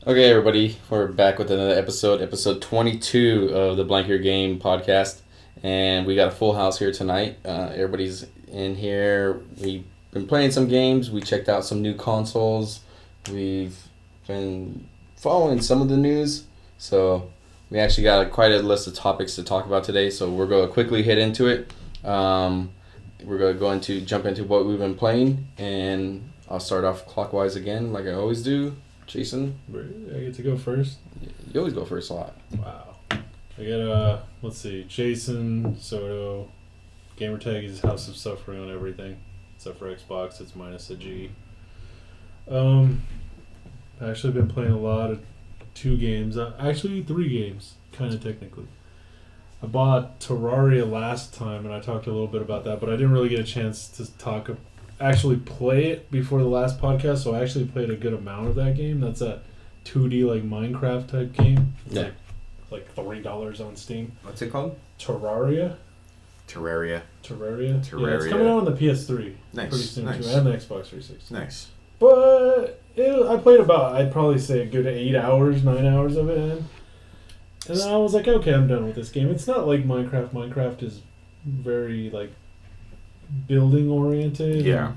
Okay, everybody, we're back with another episode 22 of the Blank Your Game podcast, and we got a full house here tonight. Everybody's in here. We've been playing some games. We checked out some new consoles. We've been following some of the news, so we actually got quite a list of topics to talk about today. So we're going to quickly hit into it. We're going to jump into what we've been playing, and I'll start off clockwise again, like I always do. Jason? I get to go first? You always go first a lot. Wow. I got, let's see, Jason, Soto, Gamertag is House of Suffering on everything. Except for Xbox, it's minus a G. I've actually been playing a lot of 2 games. Actually, 3 games, kind of technically. I bought Terraria last time, and I talked a little bit about that, but I didn't really get a chance to actually play it before the last podcast, so I actually played a good amount of that game. That's that 2D like Minecraft type game. It's like $3 on Steam. What's it called? Terraria. Terraria. Yeah, it's coming out on the PS3 pretty soon too, and the Xbox 360. Nice. But I played about, I'd probably say a good 8 hours, 9 hours of it in. And then I was like, okay, I'm done with this game. It's not like Minecraft. Minecraft is very like building oriented,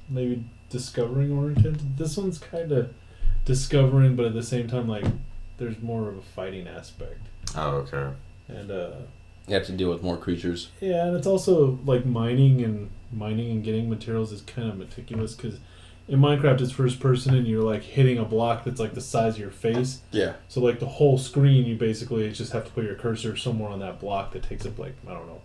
maybe discovering oriented. This one's kind of discovering, but at the same time, like there's more of a fighting aspect. Oh, okay. And you have to deal with more creatures. Yeah, and it's also like mining and getting materials is kind of meticulous because in Minecraft it's first person and you're like hitting a block that's like the size of your face. Yeah. So like the whole screen, you basically just have to put your cursor somewhere on that block that takes up like, I don't know,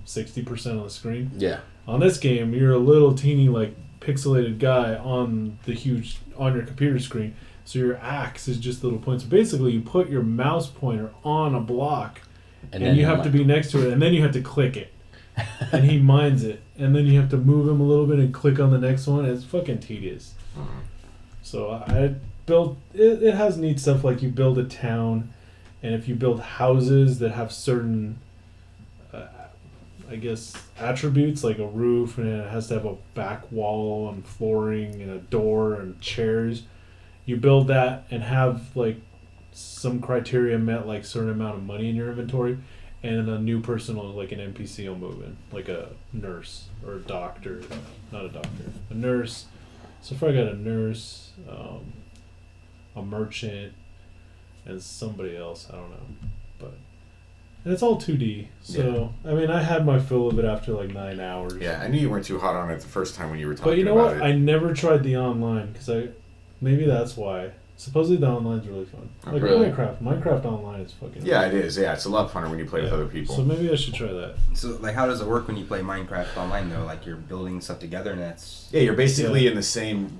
60% of the screen. Yeah. On this game, you're a little teeny like pixelated guy on your computer screen. So your axe is just little points. So basically, you put your mouse pointer on a block, and you have to be next to it, and then you have to click it, and he mines it, and then you have to move him a little bit and click on the next one. It's fucking tedious. So I built it. It has neat stuff like you build a town, and if you build houses that have certain I guess attributes like a roof, and it has to have a back wall and flooring and a door and chairs. You build that and have like some criteria met, like certain amount of money in your inventory, and a new person will, like an NPC will move in, like a nurse or a doctor, not a doctor, a nurse. So far I got a nurse, a merchant, and somebody else, I don't know, but. And it's all 2D, so, I mean, I had my fill of it after like 9 hours. Yeah, I knew you weren't too hot on it the first time when you were talking about it. But you know what? I never tried the online, because maybe that's why. Supposedly the online's really fun. Like really? Minecraft online is fucking it is, yeah, it's a lot funner when you play with other people. So maybe I should try that. So, like, how does it work when you play Minecraft online, though? Like, you're building stuff together, and that's... Yeah, you're basically in the same,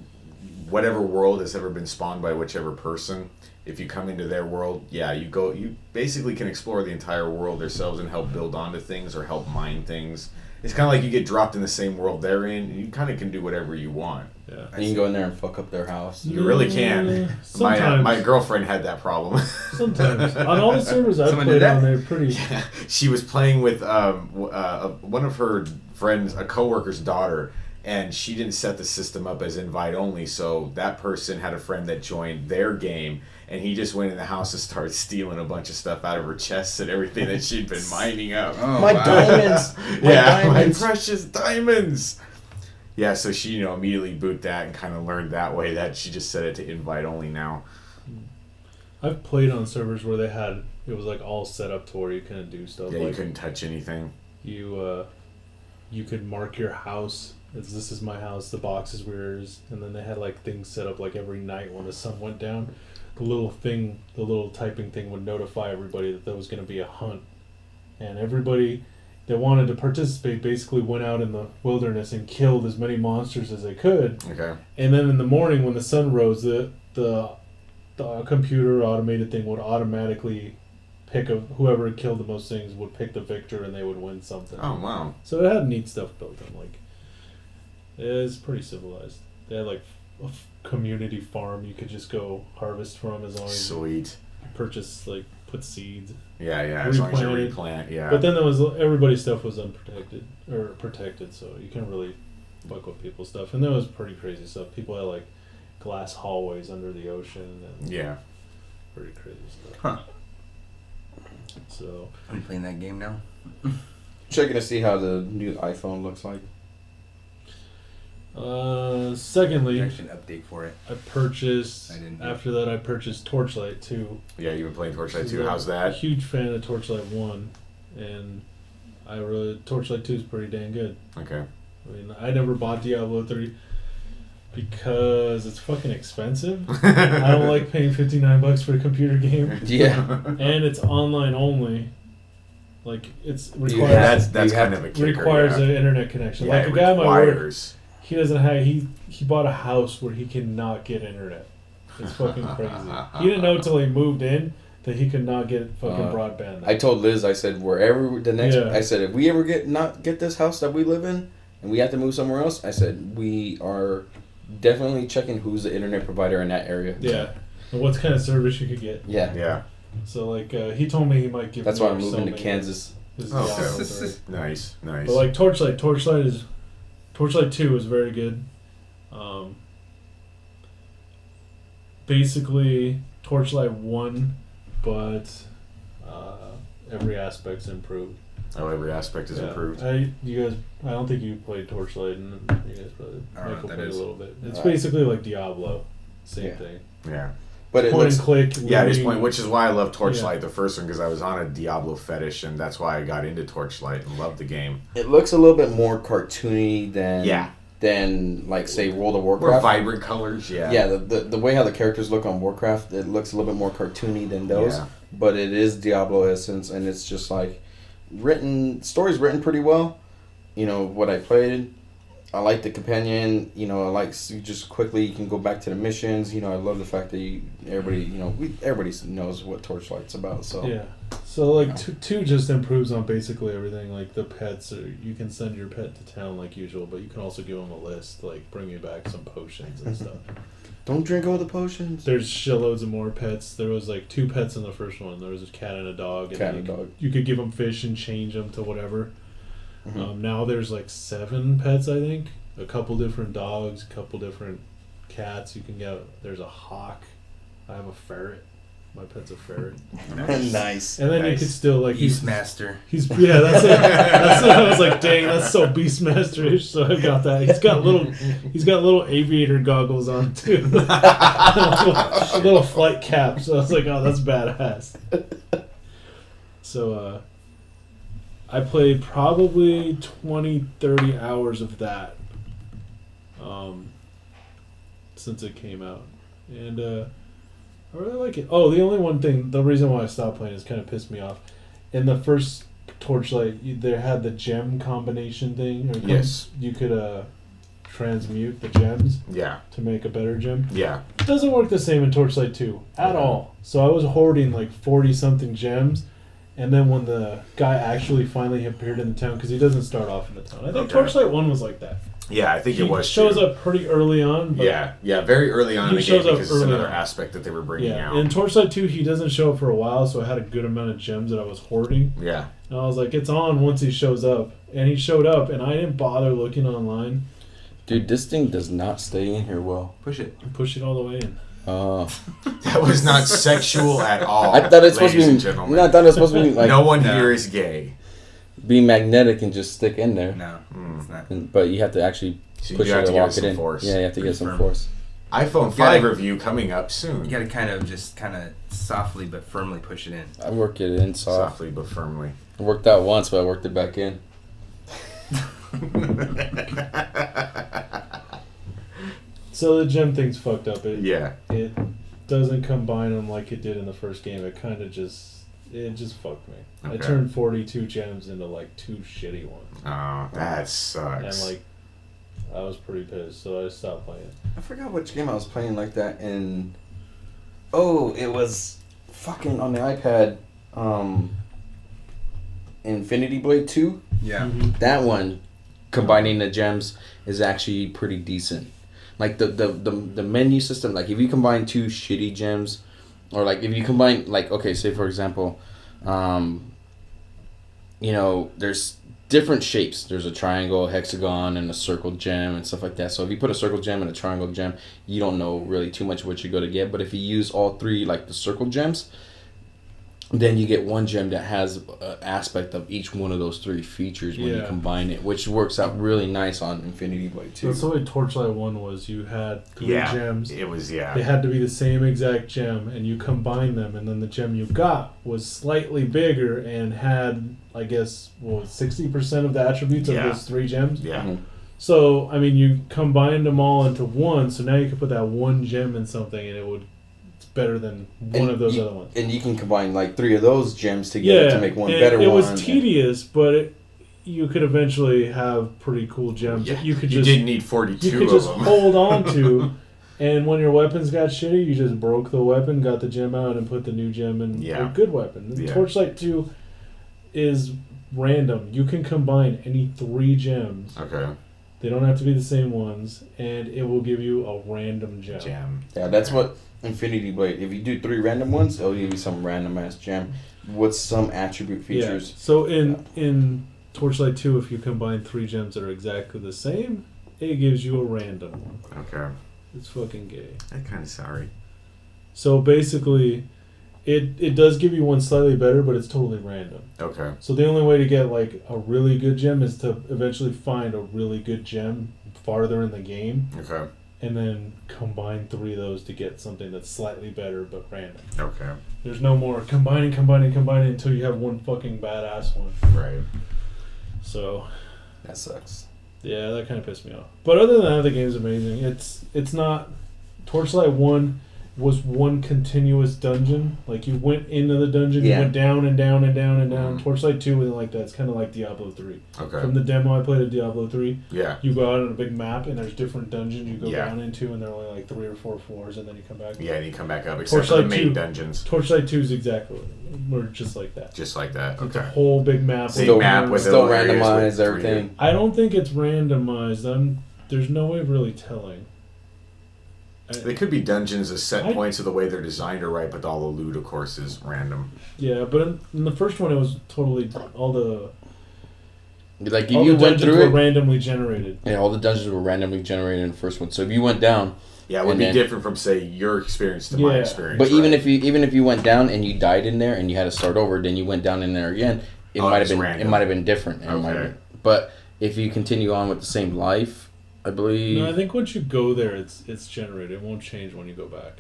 whatever world has ever been spawned by whichever person. If you come into their world, you basically can explore the entire world yourselves and help build onto things or help mine things. It's kind of like you get dropped in the same world they're in, and you kind of can do whatever you want. Yeah, and you can go in there and fuck up their house. You really can. My girlfriend had that problem. Sometimes. On all the servers I've played on, they're pretty... Yeah. She was playing with one of her friends, a coworker's daughter, and she didn't set the system up as invite only, so that person had a friend that joined their game, and he just went in the house and started stealing a bunch of stuff out of her chests and everything that she'd been mining up. Oh, my diamonds! My precious diamonds! Yeah, so she immediately boot that and kind of learned that way that she just set it to invite only now. I've played on servers where it was like all set up to where you couldn't do stuff. Yeah, you couldn't touch anything. You could mark your house. This is my house, the box is yours, and then they had like things set up like every night when the sun went down. The little typing thing would notify everybody that there was going to be a hunt. And everybody that wanted to participate basically went out in the wilderness and killed as many monsters as they could. Okay. And then in the morning when the sun rose, the computer automated thing would automatically pick whoever had killed the most things would pick the victor and they would win something. Oh, wow. So it had neat stuff built in. Like, it's pretty civilized. They had like a community farm you could just go harvest from as long as you purchase, like, put seeds. Yeah, as long as you replant, yeah. But then everybody's stuff was protected, so you couldn't really fuck with people's stuff. And there was pretty crazy stuff. People had like glass hallways under the ocean and Yeah. pretty crazy stuff. Huh. So I'm playing that game now. Checking to see how the new iPhone looks like. secondly, Actually, an update for it. I purchased I didn't do after that I purchased Torchlight 2. Yeah, you've been playing Torchlight This 2. is How's a that? huge fan of Torchlight 1, and Torchlight 2 is pretty dang good. Okay. I mean, I never bought Diablo 3 because it's fucking expensive. I don't like paying $59 for a computer game, Yeah. and it's online only. Like it's Yeah, requires That's you kind have of a kicker. requires yeah. an internet connection. Yeah, Like it a guy at my work, requires. he doesn't have he bought a house where he cannot get internet. It's fucking crazy. He didn't know until he moved in that he could not get fucking broadband. I told Liz, I said, wherever the next, Yeah. I said, if we ever not get this house that we live in and we have to move somewhere else, I said, we are definitely checking who's the internet provider in that area. Yeah, and what kind of service you could get. Yeah. Yeah. So like he told me he might give. That's me why I'm or moving to something. Kansas. This is Oh, Diablo okay. 3. Nice. But like Torchlight 2 is very good. Basically Torchlight 1, but every aspect's improved. Oh, every aspect is Yeah. improved. I don't think you played Torchlight, and you guys probably I don't know Michael what that played is. a little bit. It's Alright. basically like Diablo, same Yeah. thing. Yeah. But it Point looks, and click. Yeah, looting. which is why I love Torchlight, the first one, because I was on a Diablo fetish, and that's why I got into Torchlight and loved the game. it looks a little bit more cartoony than Yeah. than like say World of More Warcraft. vibrant colors, yeah. Yeah, the way how the characters look on Warcraft, it looks a little bit more cartoony than those. Yeah. But it is Diablo essence, and it's just like story's written pretty well. You know what I played. I like the companion. You know, I like you just quickly you can go back to the missions. You know, I love the fact that everybody knows what Torchlight's about. So Yeah. So like two just improves on basically everything. Like the pets, you can send your pet to town like usual, but you can also give them a list, like bring me back some potions and stuff. don't drink all the potions. There's shitloads of more pets. There was like 2 pets in the first one. There was a cat and a dog. Cat then and a dog. You could give them fish and change them to whatever. Mhm. Now there's like 7 pets, I think. A couple different dogs, a couple different cats you can get. There's a hawk. I have a ferret. My pet's a ferret. Nice. And then you Nice. could still like Beastmaster. That's it. That's what I was like, dang, that's so Beastmaster-ish. So I got that. He's got little aviator goggles on too, a little flight cap. So I was like, oh, that's badass. So I played probably 20, 30 hours of that since it came out, and I really like it. Oh, the reason why I stopped playing is kind of pissed me off. In the first Torchlight, they had the gem combination thing. Yes. You could transmute the gems Yeah. to make a better gem. Yeah. It doesn't work the same in Torchlight 2 at all. So I was hoarding like 40-something gems, and then when the guy actually finally appeared in the town, because he doesn't start off in the town. I think Okay. Torchlight 1 was like that. Yeah, I think He it was. shows too. up pretty early on. But Yeah, very early on in He the game shows up because it's early another on. aspect that they were bringing Yeah, out. in Torchlight 2, he doesn't show up for a while, so I had a good amount of gems that I was hoarding. Yeah. And I was like, it's on once he shows up. And he showed up, and I didn't bother looking online. Dude, this thing does not stay in here well. Push it. I pushed it all the way in. That was not sexual at all. I thought it's supposed to ladies be. and gentlemen. No, I thought it was supposed to be like No one No. here is gay. be magnetic and just stick in there. No, it's not. But you have to actually So push you it have to to give lock it it some in. force. Yeah, you have to get some Firm. force. iPhone You 5 gotta- review coming up soon. You gotta kind of softly but firmly push it in. I work it in soft. Softly but firmly. It worked out once, but I worked it back in. So the gem thing's fucked up. Yeah. It doesn't combine them like it did in the first game. It kind of just fucked me. I Okay. turned 42 gems into like 2 shitty ones. Oh, that sucks. And like, I was pretty pissed, so I stopped playing. I forgot which game I was playing like that in. Oh, it was fucking on the iPad. Infinity Blade 2. Yeah. Mhm. That one, combining the gems, is actually pretty decent. Like the menu system, like if you combine 2 shitty gems, or like if you combine, like, okay, say for example, there's different shapes. There's a triangle, a hexagon, and a circle gem and stuff like that. So if you put a circle gem and a triangle gem, you don't know really too much what you're going to get. But if you use all three, like the circle gems, then you get one gem that has an aspect of each one of those three features when you combine it, which works out really nice on Infinity Blade too. That's the way Torchlight 1 was. You had three gems. It was, They had to be the same exact gem, and you combine them, and then the gem you got was slightly bigger and had, I guess, 60% of the attributes of those three gems. Yeah. Mm-hmm. So, I mean, you combined them all into one, so now you can put that one gem in something, and it's better than one of those other ones. And you can combine like three of those gems together to make one better one. It was tedious, but you could eventually have pretty cool gems that you could didn't need 42 of them. You could just hold on to, and when your weapons got shitty, you just broke the weapon, got the gem out, and put the new gem in a good weapon. Torchlight 2 is random. You can combine any three gems. Okay. They don't have to be the same ones, and it will give you a random gem. Yeah, that's what Infinity Blade. If you do three random ones, it'll give you some random ass gem with some attribute features. Yeah. So in Torchlight 2, if you combine three gems that are exactly the same, it gives you a random one. Okay. It's fucking gay. I'm kind of sorry. So basically, it does give you one slightly better, but it's totally random. Okay. So the only way to get like a really good gem is to eventually find a really good gem farther in the game. Okay. And then combine three of those to get something that's slightly better but random. Okay. There's no more combining until you have one fucking badass one. Right. So That sucks. yeah, that kind of pissed me off. But other than that, the game's amazing. It's not... Torchlight 1 was one continuous dungeon. Like, you went into the dungeon, you went down and down and down and down. Torchlight 2 wasn't like that. It's kind of like Diablo 3. Okay. From the demo I played of Diablo 3, you go out on a big map, and there's different dungeons you go down into, and there are only like 3 or 4 floors, and then you come back. Yeah, and you come back up, except for the main dungeons. Torchlight 2 is exactly we're just like that. Just like that, It's a whole big map. Big map with still randomized everything. I don't think it's randomized. There's no way of really telling. They could be dungeons as set points of the way they're designed are right, but all the loot, of course, is random. Yeah, but in the first one, it was totally all the went through were randomly generated. Yeah, all the dungeons were randomly generated in the first one. So if you went down, it would be different from, say, your experience to my experience. But even if you went down and you died in there and you had to start over, then you went down in there again, it might have been different. Okay. But if you continue on with the same life, I believe. No, I think once you go there, it's generated. It won't change when you go back.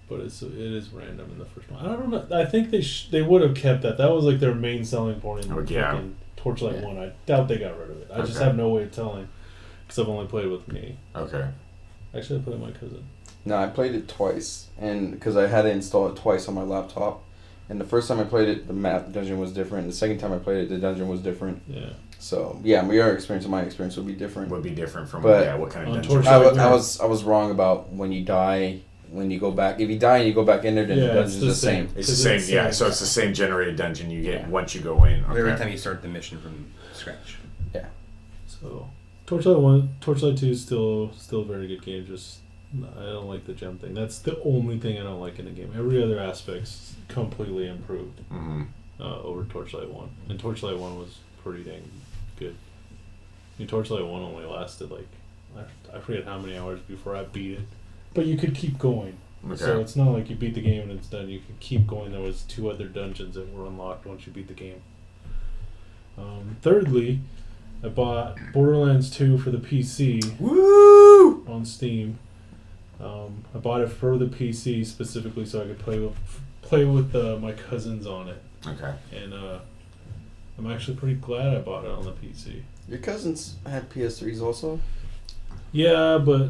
But it is random in the first one. I don't know. I think they would have kept that. That was like their main selling point in fucking Torchlight 1. I doubt they got rid of it. I just have no way of telling because I've only played with me. Okay. Actually, I played with my cousin. No, I played it twice, and because I had to install it twice on my laptop. And the first time I played it, the dungeon was different. The second time I played it, the dungeon was different. Yeah. So yeah, my experience would be different. Would be different from but what kind of dungeon. I was wrong about when you die. When you go back, if you die and you go back in there, then the dungeon's the same. It's the same. Yeah. So it's the same generated dungeon you get once you go in. Okay. Every time you start the mission from scratch. Yeah. So Torchlight 2 is still a very good game. Just I don't like the gem thing. That's the only thing I don't like in the game. Every other aspect's completely improved over Torchlight 1. And Torchlight 1 was pretty dang good. I mean, Torchlight 1 only lasted like I forget how many hours before I beat it. But you could keep going. Okay. So it's not like you beat the game and it's done. You could keep going. There was 2 other dungeons that were unlocked once you beat the game. Thirdly, I bought Borderlands 2 for the PC. Woo! On Steam. I bought it for the PC specifically so I could play with my cousins on it. Okay. And I'm actually pretty glad I bought it on the PC. Your cousins had PS3s also? Yeah, but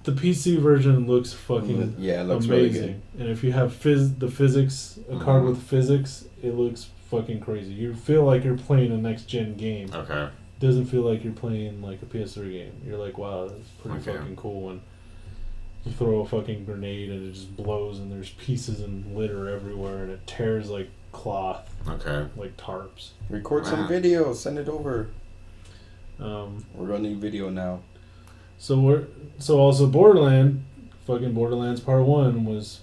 the PC version looks fucking it looks amazing. Really good. And if you have the physics, a card with physics, it looks fucking crazy. You feel like you're playing a next gen game. Okay. It doesn't feel like you're playing like a PS3 game. You're like, wow, that's pretty fucking cool when you throw a fucking grenade and it just blows and there's pieces and litter everywhere and it tears like cloth. Okay. Like tarps. Record some video, send it over. We're gonna need video now. So also Borderlands Part 1 was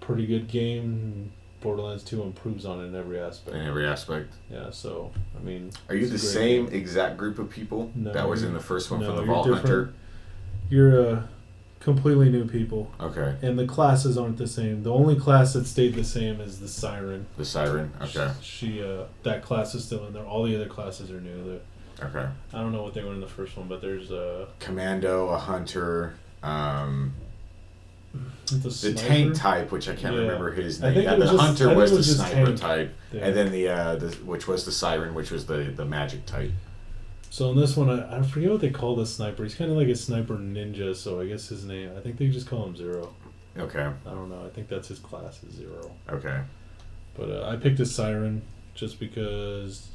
pretty good game. Borderlands 2 improves on it in every aspect. In every aspect. Yeah, so, I mean... Are you the it's a great same game. exact group of people No, that was in the first one no, from the you're Vault different. Hunter? You're completely new people. Okay. And the classes aren't the same. The only class that stayed the same is the Siren. The Siren? Okay. She that class is still in there. All the other classes are new. Okay. I don't know what they were in the first one, but there's Commando, a Hunter, the sniper. tank type, which I can't Yeah. remember his I name. think Yeah, it was the just- Hunter I think was it the was just sniper tank. type, Yeah. and then the which was the Siren, which was the magic type. So in this one, I forget what they call the sniper. He's kind of like a sniper ninja, so I guess his name, I think they just call him Zero. Okay. I don't know. I think that's his class is Zero. Okay. But I picked a Siren just because,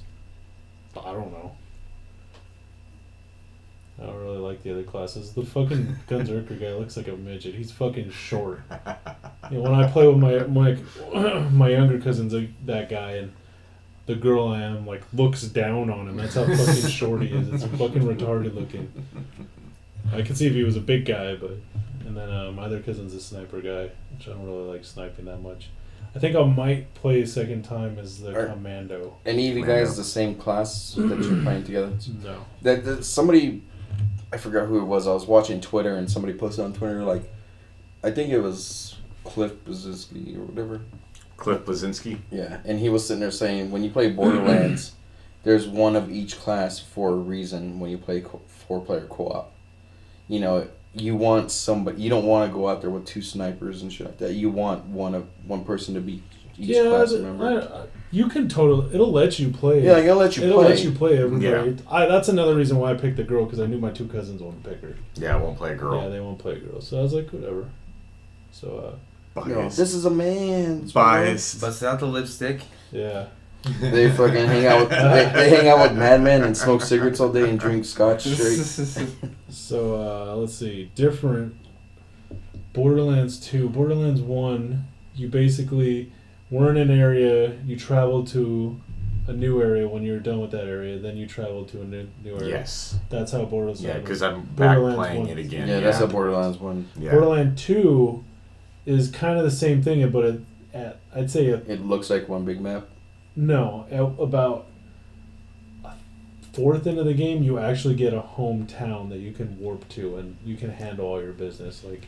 I don't know. I don't really like the other classes. The fucking Gunzerker guy looks like a midget. He's fucking short. You know, when I play with my younger cousins, like that guy, and the girl I am like looks down on him. That's how fucking short he is. It's fucking retarded looking. I could see if he was a big guy, but and then my other cousin's a sniper guy, which I don't really like sniping that much. I think I might play a second time as the Commando. Any of you guys the same class that you're playing together? No. That somebody, I forgot who it was. I was watching Twitter and somebody posted on Twitter like, I think it was Cliff Blazinski or whatever. Cliff Blazinski. Yeah, and he was sitting there saying when you play Borderlands, there's one of each class for a reason. When you play 4-player co-op, you know you want somebody. You don't want to go out there with 2 snipers and shit like that. You want one person to be each class member. You can totally. It'll let you play. Yeah, it'll let you It'll play. let you play everybody. Yeah. That's another reason why I picked the girl, because I knew my 2 cousins wouldn't pick her. Yeah, I won't play a girl. Yeah, they won't play a girl. So I was like, whatever. So Bias. This is a man. Bias. Bust out the lipstick. yeah. They fucking hang out with they hang out with madmen and smoke cigarettes all day and drink scotch straight. So let's see. Different. Borderlands 2. Borderlands 1. You basically were in an area. You travel to a new area. When you're done with that area, then you travel to a new area. Yes. That's how Borderlands. Yeah, because I'm back Borderlands playing 1. it again. Yeah, that's a Borderlands one. Yeah. Borderlands 2 is kind of the same thing, but I'd say It looks like one big map. about a fourth into the game, you actually get a hometown that you can warp to, and you can handle all your business. Like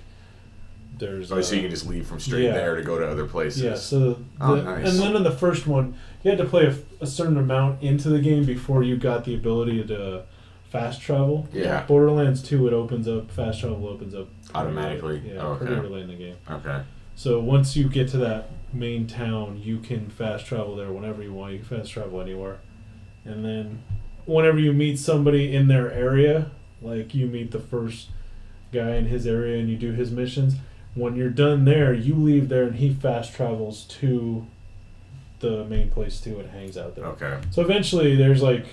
there's. So you can just leave from straight there to go to other places. Yeah. So nice. And then in the first one, you had to play a certain amount into the game before you got the ability to fast travel. Yeah. Borderlands 2, it opens up. Fast travel opens up Automatically? Yeah, Oh, okay. pretty early in the game. Okay. So once you get to that main town, you can fast travel there whenever you want. You can fast travel anywhere. And then whenever you meet somebody in their area, like you meet the first guy in his area and you do his missions, when you're done there, you leave there and he fast travels to the main place too and hangs out there. Okay. So eventually there's like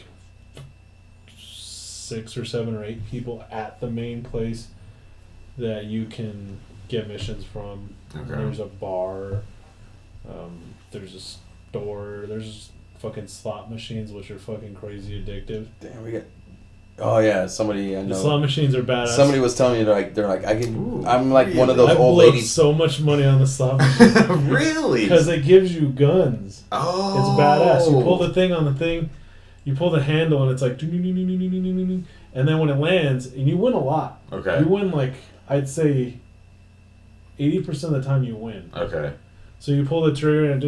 6 or 7 or 8 people at the main place that you can get missions from. Okay. There's a bar, there's a store, there's fucking slot machines, which are fucking crazy addictive. Damn, we got. Oh yeah, somebody I The know. slot machines are badass. Somebody was telling me they're like I can. Ooh, I'm like one of really? those I old blew ladies. so much money on the slot machine Really? because it gives you guns. Oh. It's badass. You pull the thing on the thing, you pull the handle, and it's like, and then when it lands, and you win a lot. Okay. You win like I'd say 80% of the time you win. Okay. So you pull the trigger and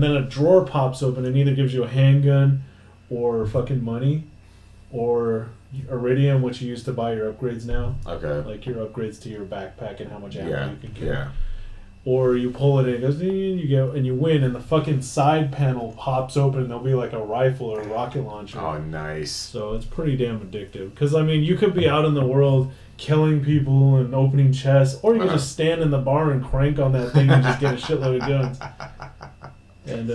then a drawer pops open and either gives you a handgun or fucking money or iridium, which you use to buy your upgrades now. Okay. Like your upgrades to your backpack and how much ammo Yeah. you can carry. Yeah. Or you pull it in, it goes, you go, and you win, and the fucking side panel pops open and there'll be like a rifle or a rocket launcher. Oh, nice. So it's pretty damn addictive. Because, I mean, you could be out in the world killing people and opening chests, or you could just stand in the bar and crank on that thing and just get a shitload of guns. And,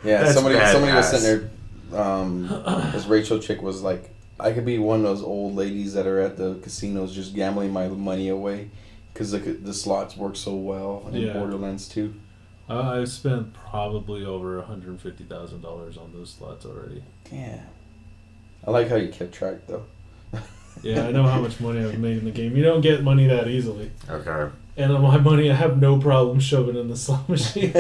Yeah, That's somebody was badass. sitting there. This Rachel chick was like, I could be one of those old ladies that are at the casinos just gambling my money away because the slots work so well in Yeah. Borderlands 2. I've spent probably over $150,000 on those slots already. Damn. I like how you kept track though. Yeah, I know how much money I've made in the game. You don't get money that easily. Okay. And on my money, I have no problem shoving in the slot machines.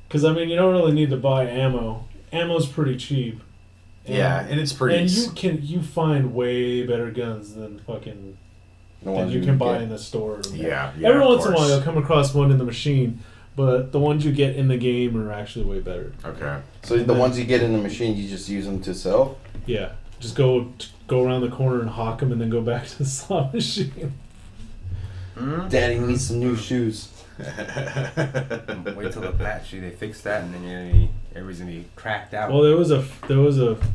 Because, I mean, you don't really need to buy ammo. Ammo's pretty cheap. And it's pretty... And you find way better guns than fucking... that you can buy in the store. Yeah, Every once in a while you'll come across one in the machine, but the ones you get in the game are actually way better. Okay. So the ones you get in the machine, you just use them to sell? Yeah. Just go around the corner and hawk them and then go back to the slot machine. Daddy needs some new shoes. Wait till the patch. They fix that, and then everybody's gonna be cracked out. Well, there was a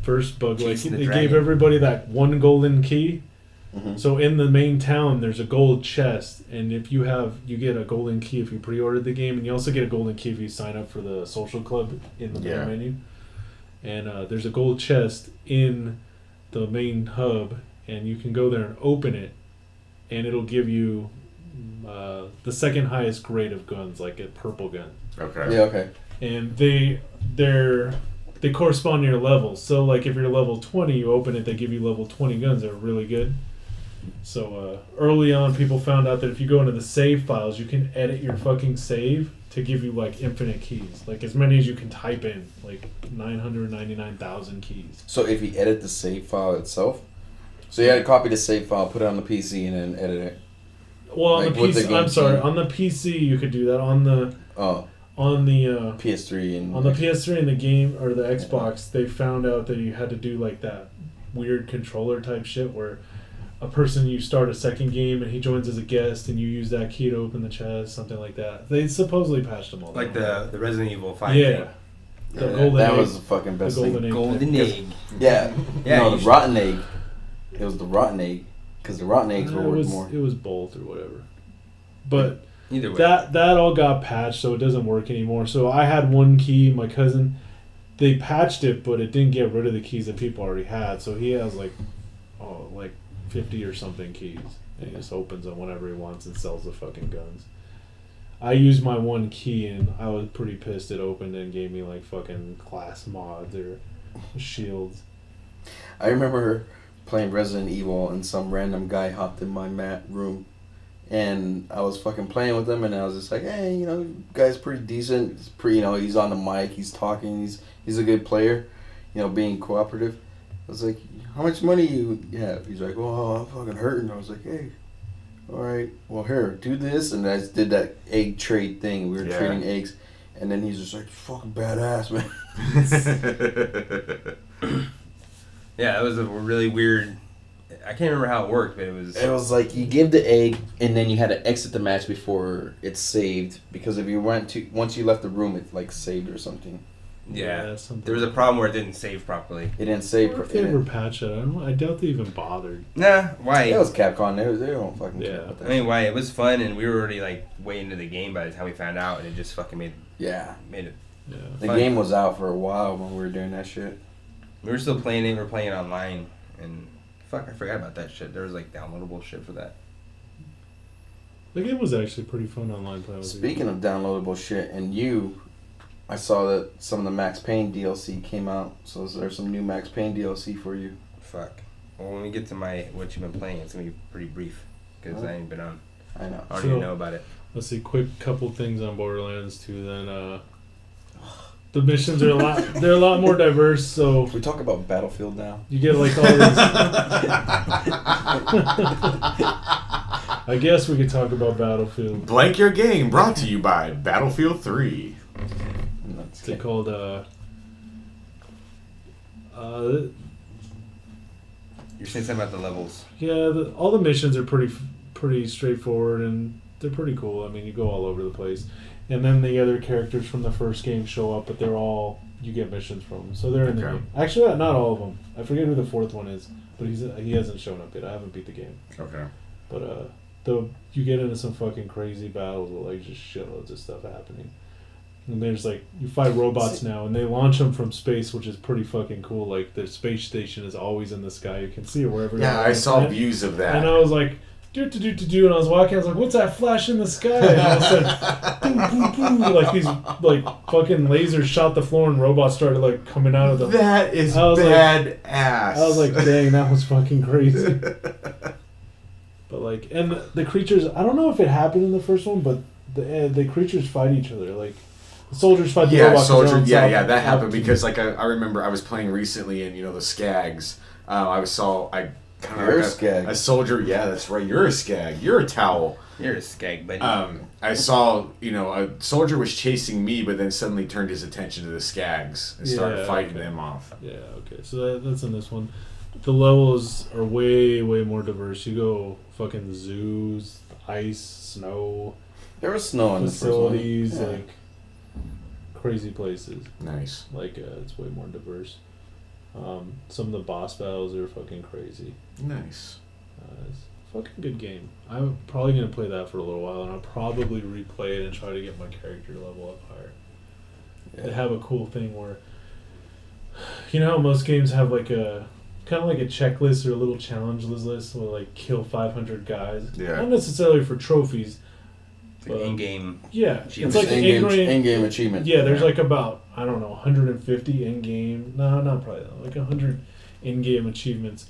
first bug. Like Chasing the they dragon. gave everybody that one golden key. Mm-hmm. So in the main town, there's a gold chest, and if you get a golden key if you pre-ordered the game, and you also get a golden key if you sign up for the social club in the main menu. And there's a gold chest in the main hub, and you can go there and open it, and it'll give you the second highest grade of guns, like a purple gun. Okay. Yeah, okay. And they correspond to your levels. So like if you're level 20, you open it, they give you level 20 guns that are really good. So early on, people found out that if you go into the save files, you can edit your fucking save to give you like infinite keys, like as many as you can type in, like 999,000 keys. So if you edit the save file itself, so you had to copy the save file, put it on the PC, and then edit it. Well, on Like the with the PC, game I'm sorry, key. on the PC you could do that. On the PS3 and on the PS3 and the game or the Xbox, they found out that you had to do like that weird controller type shit where a person, you start a second game and he joins as a guest and you use that key to open the chest, something like that. They supposedly patched them all. Like the Resident Evil 5 yeah. thing. The Yeah, golden that egg. was the fucking best The golden thing. egg. Golden egg. Yeah, Yeah, no, you the should- rotten egg. It was the rotten egg, because the rotten eggs were worth more. It was both or whatever. But Either way. that all got patched, so it doesn't work anymore. So I had one key, my cousin, they patched it, but it didn't get rid of the keys that people already had. So he has like 50 or something keys, and he just opens them whenever he wants and sells the fucking guns. I used my one key and I was pretty pissed. It opened and gave me like fucking class mods or shields. I remember playing Resident Evil and some random guy hopped in my room, and I was fucking playing with him, and I was just like, hey, guy's pretty decent. He's pretty, he's on the mic, he's talking, he's a good player, being cooperative. I was like, how much money you have? He's like, well, I'm fucking hurting. I was like, hey, all right, well, here, do this. And I just did that egg trade thing. We were trading eggs. And then he's just like, fucking badass, man. Yeah, that was a really weird... I can't remember how it worked, but it was... It was like you give the egg, and then you had to exit the match before it's saved. Because if you once you left the room, it like saved or something. Yeah, something. there was a problem where it didn't save properly. It didn't save. If they ever patched it, I doubt they even bothered. Nah, why? It was Capcom. They don't fucking care Yeah. about that. I mean, why? It was fun, and we were already like way into the game by the time we found out, and it just fucking made Yeah. it. Yeah. The fun. game was out for a while when we were doing that shit. We were still playing it. We were playing it online, and fuck, I forgot about that shit. There was like downloadable shit for that. The game was actually pretty fun online playing. Speaking of downloadable shit, and I saw that some of the Max Payne DLC came out. So is there some new Max Payne DLC for you? Fuck. Well, when we get to what you've been playing, it's gonna be pretty brief because I ain't been on. I know. I don't even know about it. Let's see, quick couple things on Borderlands 2. Then the missions are they're a lot more diverse. So We talk about Battlefield now. you get like all these. I guess we could talk about Battlefield. Blank Your Game, brought to you by Battlefield 3. They called You're saying something about the levels. yeah. All the missions are pretty straightforward and they're pretty cool. I mean, you go all over the place, and then the other characters from the first game show up, but they're all you get missions from. So they're in the Okay. game. Actually, not all of them. I forget who the fourth one is, but he hasn't shown up yet. I haven't beat the game. Okay. But you get into some fucking crazy battles with like just shitloads of stuff happening. And there's like you fight robots now, and they launch them from space, which is pretty fucking cool. Like the space station is always in the sky; you can see it wherever. Yeah, you're I on the saw planet. views of that. And I was like, and I was walking. I was like, "What's that flash in the sky?" And all of a sudden, boom, boom, boom, like these like fucking lasers shot the floor, and robots started like coming out of the. That is I was like- badass. I was like, "Dang, that was fucking crazy." But like, and the creatures, I don't know if it happened in the first one, but the creatures fight each other. Like, Soldiers fight the Yeah, robots. soldier. Yeah, that happened because like I remember I was playing recently in the Skags. You're a skag. A soldier. Yeah, that's right. You're a skag. You're a towel. You're a skag, buddy. I saw a soldier was chasing me, but then suddenly turned his attention to the skags and started fighting them off. Yeah. Okay. So that's in this one. The levels are way more diverse. You go fucking zoos, ice, snow. There was snow in facilities, the first one. like crazy places. Nice. Like it's way more diverse. Some of the boss battles are fucking crazy. Nice. It's a fucking good game. I'm probably gonna play that for a little while, and I'll probably replay it and try to get my character level up higher. Yeah. They have a cool thing where, you know how most games have like a kind of like a checklist or a little challenge list where like kill 500 guys. Yeah. Not necessarily for trophies. It's like in-game. Yeah, achievements. it's like in-game achievement. Yeah, there's like about 150 in-game. No, not probably that. Like 100 in-game achievements.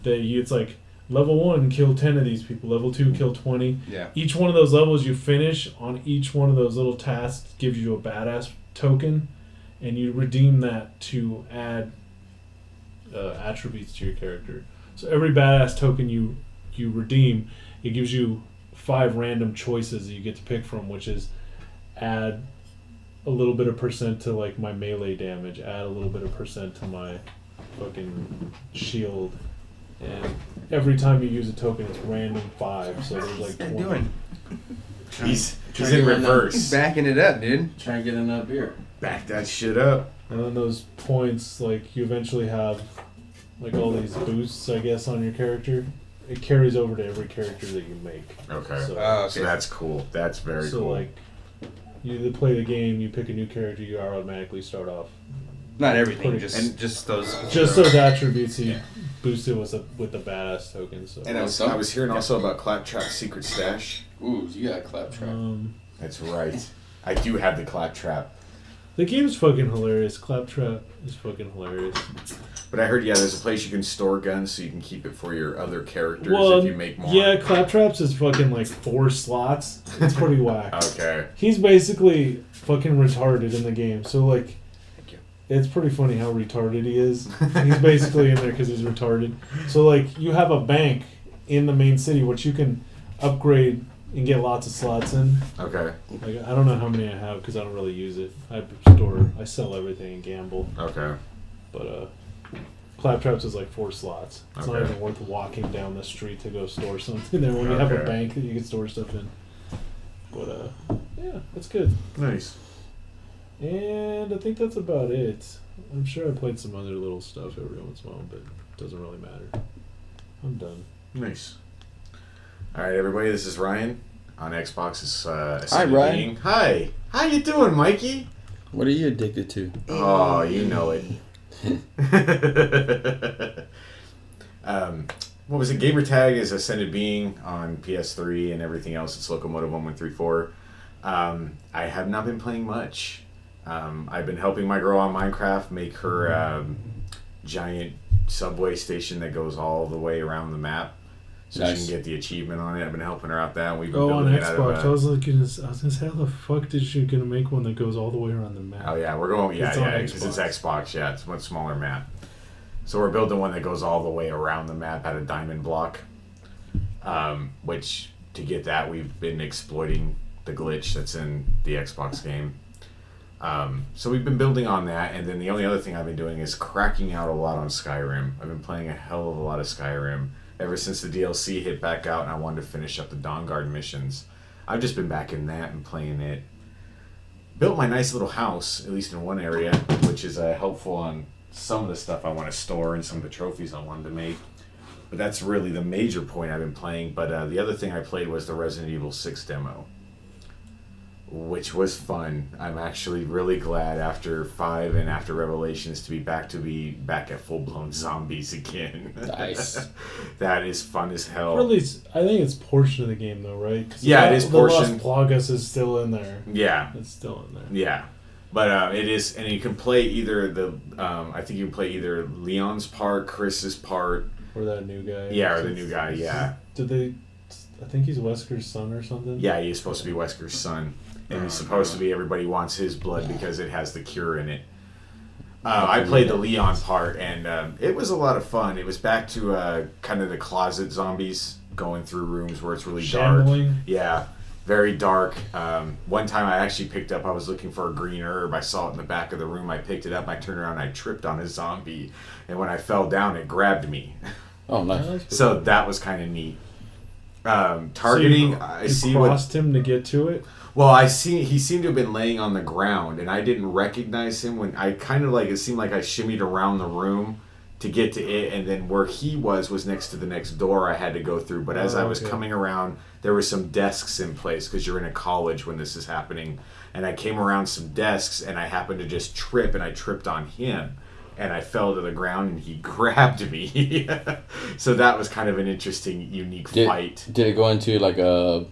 It's like level 1, kill 10 of these people. Level 2, kill 20. Yeah. Each one of those levels you finish on each one of those little tasks gives you a badass token, and you redeem that to add attributes to your character. So every badass token you redeem, it gives you 5 random choices that you get to pick from, which is add a little bit of percent to like my melee damage, add a little bit of percent to my fucking shield, and every time you use a token it's random 5, so there's like 20. Doing? He's in reverse. He's backing it up, dude. Try and get enough beer. Back that shit up. And then those points, like you eventually have like all these boosts, I guess, on your character. It carries over to every character that you make. Okay. So, Okay. So that's cool. That's very so cool. like, you either play the game, you pick a new character, you automatically start off. Not everything, Pretty- just those. Just those attributes you boosted with the badass token. So. And I was hearing also about Claptrap's secret stash. Ooh, you got a claptrap. That's right. I do have the Claptrap. The game's fucking hilarious. Claptrap is fucking hilarious. But I heard, there's a place you can store guns so you can keep it for your other characters if you make more. Yeah, Claptraps is fucking like 4 slots. It's pretty whack. Okay. He's basically fucking retarded in the game. So like, Thank you. it's pretty funny how retarded he is. He's basically in there because he's retarded. So like, you have a bank in the main city which you can upgrade and get lots of slots in. Okay. Like, I don't know how many I have because I don't really use it. I sell everything and gamble. Okay. But Claptraps is like 4 slots. It's not Okay. even worth walking down the street to go store something there when you have a Okay. bank that you can store stuff in. But yeah, that's good. Nice. And I think that's about it. I'm sure I played some other little stuff every once in a while, but it doesn't really matter. I'm done. Nice. All right, everybody. This is Ryan on Xbox's. Hi, Ryan. Hi. How you doing, Mikey? What are you addicted to? Oh, you know it. What was it? Gamertag is Ascended Being on PS3 and everything else. It's Locomotive 1134. I have not been playing much. I've been helping my girl on Minecraft make her giant subway station that goes all the way around the map, so Nice. she can get the achievement on it. I've been helping her out that. We've been Oh, on building it out Xbox. I of. was gonna say, how the fuck did you gonna make one that goes all the way around the map? Oh yeah, we're going. It's on Because it's Xbox. Yeah, it's a much smaller map. So we're building one that goes all the way around the map at a diamond block. Which to get that, we've been exploiting the glitch that's in the Xbox game. So we've been building on that, and then the only other thing I've been doing is cracking out a lot on Skyrim. I've been playing a hell of a lot of Skyrim ever since the DLC hit back out, and I wanted to finish up the Dawnguard missions. I've just been back in that and playing it. Built my nice little house, at least in one area, which is helpful on some of the stuff I want to store and some of the trophies I wanted to make. But that's really the major point I've been playing. But the other thing I played was the Resident Evil 6 demo, which was fun. I'm actually really glad after 5 and after Revelations to be back at full-blown zombies again. Nice. That is fun as hell. Or at least, I think it's portion of the game though, right? 'Cause Yeah, it is portion. The Lost Plagas is still in there. Yeah. It's still in there. Yeah. But it is, and you can play either I think you can play either Leon's part, Chris's part. Or that new guy. Yeah, or the new guy, yeah. Did they... I think he's Wesker's son or something? Yeah, he's supposed to be Wesker's son. and it's supposed to be everybody wants his blood because it has the cure in it. I played the Leon part, and it was a lot of fun. It was back to kind of the closet zombies going through rooms where it's really Shambling. dark. Yeah, very dark. One time I actually picked up, I was looking for a green herb. I saw it in the back of the room. I picked it up. I turned around and I tripped on a zombie. And when I fell down, it grabbed me. Oh, nice. So that was kind of neat. Targeting, I see what... crossed him to get to it? Well, I see he seemed to have been laying on the ground, and I didn't recognize him when I kind of like it seemed like I shimmied around the room to get to it, and then where he was next to the next door I had to go through. But as I was coming around, there were some desks in place because you're in a college when this is happening, and I came around some desks and I happened to just trip, and I tripped on him. And I fell to the ground, and he grabbed me. So that was kind of an interesting, unique fight. Did it go into like a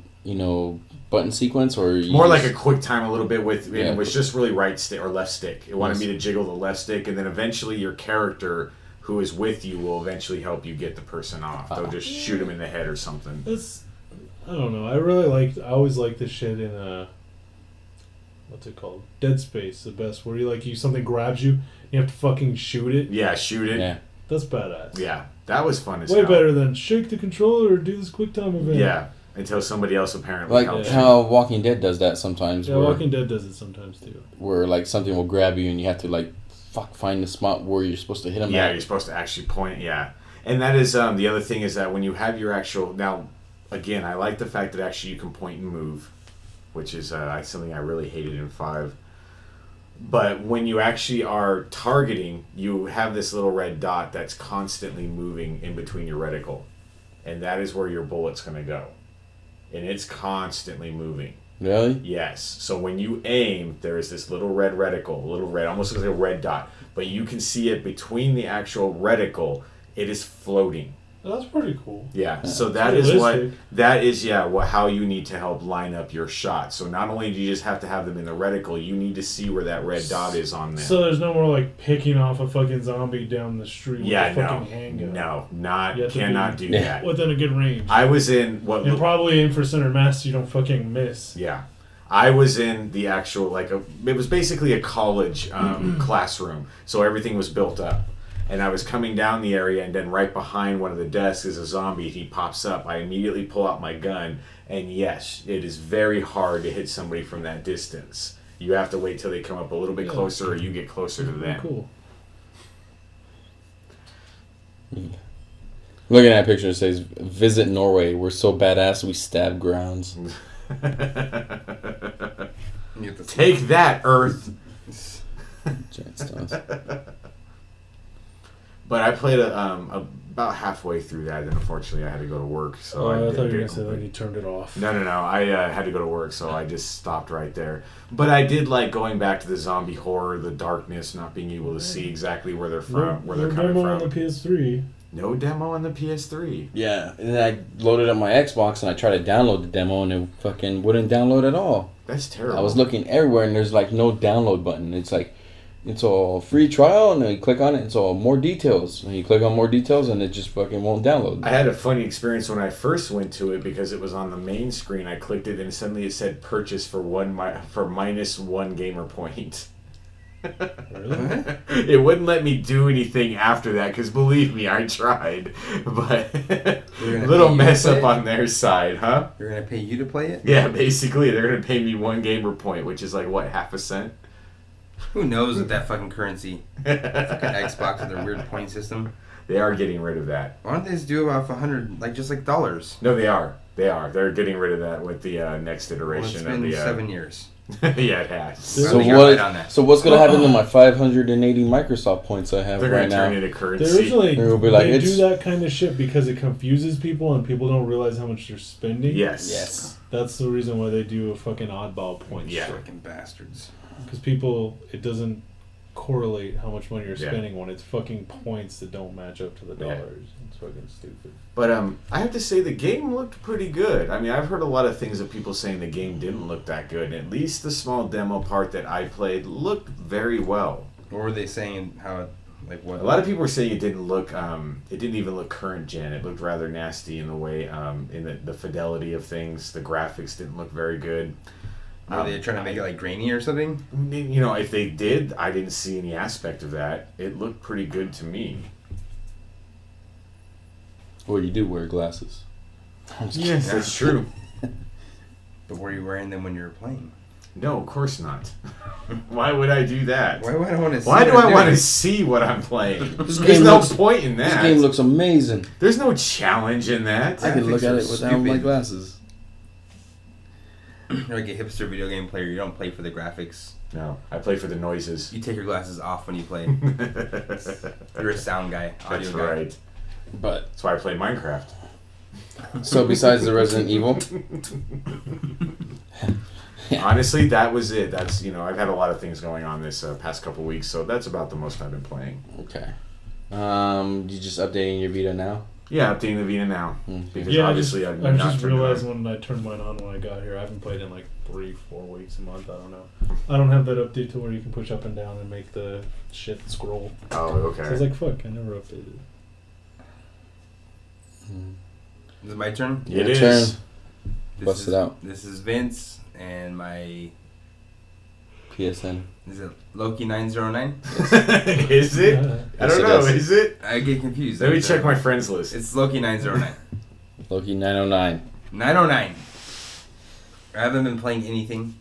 button sequence, or more like a quick time a little bit with it was just really right stick or left stick. It wanted me to jiggle the left stick, and then eventually your character who is with you will eventually help you get the person off. They'll just shoot him in the head or something. I don't know. I always like this shit in what's it called? Dead Space, the best, where something grabs you, you have to fucking shoot it. Yeah, shoot it. Yeah. That's badass. Yeah, that was fun as Way hell. better than shake the controller or do this quick time event. Yeah, until somebody else apparently helps you. How Walking Dead does that sometimes. Yeah, Walking Dead does it sometimes too. Where like something will grab you and you have to find the spot where you're supposed to hit them. Yeah, you're supposed to actually point. Yeah, and that is the other thing is that when you have your actual again, I like the fact that actually you can point and move, which is something I really hated in 5. But when you actually are targeting, you have this little red dot that's constantly moving in between your reticle. And that is where your bullet's going to go. And it's constantly moving. Really? Yes. So when you aim, there is this little red reticle, almost looks like a red dot. But you can see it between the actual reticle. It is floating. That's pretty cool. Yeah, so that is how you need to help line up your shot. So not only do you just have to have them in the reticle, you need to see where that red dot is on them. So there's no more picking off a fucking zombie down the street with a fucking handgun. Cannot do that. Within a good range. I was in and probably in for center mass, so you don't fucking miss. Yeah. I was in the actual it was basically a college classroom, so everything was built up. And I was coming down the area, and then right behind one of the desks is a zombie. He pops up. I immediately pull out my gun, and yes, it is very hard to hit somebody from that distance. You have to wait till they come up a little bit closer, or you get closer to them. Cool. Looking at that picture, it says, "Visit Norway. We're so badass we stab grounds." Take that, Earth. Giant stones. But I played about halfway through that, and unfortunately I had to go to work. So I thought you were going to say that you turned it off. No. I had to go to work, so I just stopped right there. But I did like going back to the zombie horror, the darkness, not being able to see exactly where they're from, where they're coming from. No demo on the PS3. No demo on the PS3. Yeah, and then I loaded up my Xbox and I tried to download the demo and it fucking wouldn't download at all. That's terrible. I was looking everywhere and there's no download button. It's all free trial, and then you click on it, it's all more details. And you click on more details, and it just fucking won't download. I had a funny experience when I first went to it because it was on the main screen. I clicked it, and suddenly it said purchase for -1 gamer point. Really? It wouldn't let me do anything after that because believe me, I tried. But little mess up on their side, huh? They're gonna pay you to play it? Yeah, basically, they're gonna pay me 1 gamer point, which is half a cent. Who knows with that fucking currency? Fucking Xbox with their weird point system. They are getting rid of that. Why don't they just do about 100, just like dollars? No, they are. They're getting rid of that with the next iteration of the. It's been 7 years. Yeah, it has. So what's gonna happen to my 580 Microsoft points I have they're right now? They're gonna turn into currency. They do that kind of shit because it confuses people and people don't realize how much they're spending. Yes. That's the reason why they do a fucking oddball point. Yeah. Fucking bastards. Because it doesn't correlate how much money you're spending when it's fucking points that don't match up to the dollars. It's fucking stupid. But I have to say the game looked pretty good. I mean, I've heard a lot of things of people saying the game didn't look that good. At least the small demo part that I played looked very well. What were they saying? How what? A lot of people were saying it didn't look. It didn't even look current gen. It looked rather nasty in the way, in the fidelity of things. The graphics didn't look very good. Were they trying to make it like grainy or something? You know, if they did, I didn't see any aspect of that. It looked pretty good to me. Well, you do wear glasses. Yes, that's true. But were you wearing them when you were playing? No, of course not. Why would I do that? Why would I want to see Why do what I I'm want to doing? see what I'm playing? This There's game no looks- point in This that. game looks amazing. There's no challenge in that. I can look at it Graphics are without my stupid. glasses. You're like a hipster video game player. You don't play for the graphics. No, I play for the noises. You take your glasses off when you play. You're a sound guy, audio That's guy. right. But That's why I play Minecraft. so besides the Resident Evil, Honestly, that was it. That's, you know, I've had a lot of things going on this past couple weeks, so that's about the most I've been playing. okay. You just updating your Vita now? Yeah, updating the Vita now. Because obviously I I've just not turned it realized on. when I turned mine on when I got here, I haven't played in like 3-4 weeks, a month. I don't know. I don't have that update to where you can push up and down and make the shit scroll. Oh, So I okay. was like, fuck, I never updated it. Is it my turn? It Your is. turn. This Bust is, it out. This is Vince and my. PSN. Is it Loki 909? Is it? Yeah. I Yes, don't it know. is. Is it? I get confused. Let me check my friends list. It's Loki 909. Loki 909. 909. I haven't been playing anything.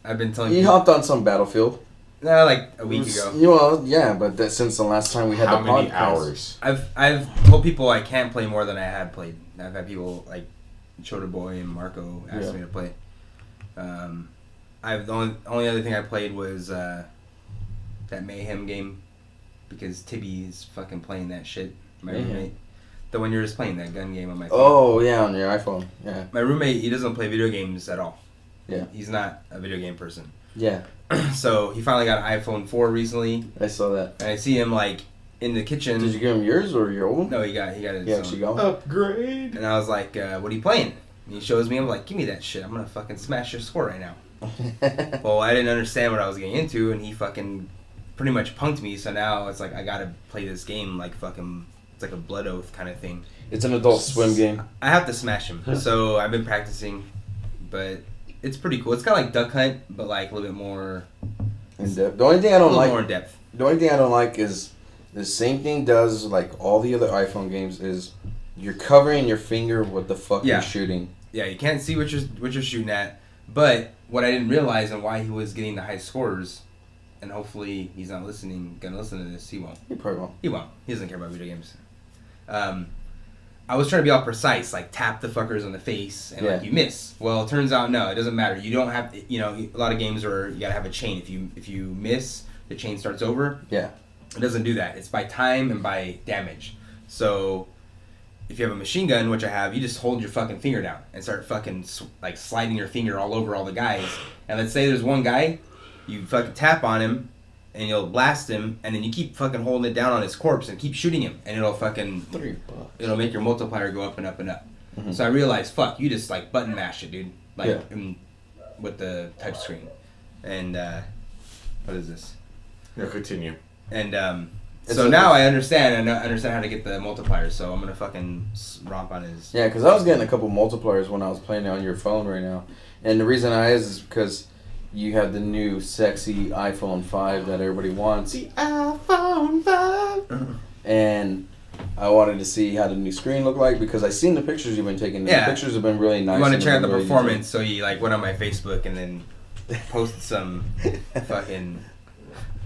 I've been telling You people. hopped on some Battlefield. Like a week ago. Well, yeah, but that since the last time we had How the many podcast. hours? I've told people I can't play more than I have played. I've had people like Chota Boy and Marco ask Yeah. me to play. I've the only other thing I played was that Mayhem game because Tibby's fucking playing that shit. My Mayhem? roommate, the one you're just playing that gun game on my phone. Oh yeah, on your iPhone. Yeah. My roommate, he doesn't play video games at all. Yeah. He's not a video game person. Yeah. So he finally got an iPhone 4 recently, I saw that. and I see him like in the kitchen. Did you give him yours or your old? No, he got his Yeah, own. actually go. Upgrade. And I was like, what are you playing? And he shows me. I'm like, give me that shit. I'm gonna fucking smash your score right now. Well, I didn't understand what I was getting into, and he fucking pretty much punked me. So now it's like I gotta play this game like fucking. It's like a blood oath kind of thing. It's an Adult Swim game. I have to smash him. So I've been practicing, but it's pretty cool. It's kind of like Duck Hunt, but like a little bit more. In depth. The only thing I A don't little like. more in depth. The only thing I don't like is the same thing does like all the other iPhone games is you're covering your finger with the fuck Yeah. you're shooting. Yeah, you can't see what you're shooting at. But what I didn't realize and why he was getting the high scores, and hopefully he's not gonna listen to this. He won't. You probably won't. He won't. He doesn't care about video games. I was trying to be all precise, like tap the fuckers on the face and like Yeah. you miss. Well, it turns out no, it doesn't matter. You don't have, you know, a lot of games where you gotta have a chain. If you miss, the chain starts over. Yeah. It doesn't do that. It's by time and by damage. So if you have a machine gun, which I have, you just hold your fucking finger down and start fucking like sliding your finger all over all the guys. And let's say there's one guy, you fucking tap on him and you'll blast him, and then you keep fucking holding it down on his corpse and keep shooting him, and it'll fucking $3. it'll make your multiplier go up and up and up. Mhm. So I realized, fuck, you just like button mash it, dude, like Yeah. with the touch screen. And what is this? No, continue. And It's so a- now I understand. I understand how to get the multiplier. So I'm gonna fucking romp on his. Yeah, because I was getting a couple multipliers when I was playing it on your phone right now. And the reason I is because you have the new sexy iPhone 5 that everybody wants. The iPhone 5. And I wanted to see how the new screen looked like because I seen the pictures you've been taking. Yeah. The pictures have been really nice. You want to and check out the really performance, so you like went on my Facebook and then posted some fucking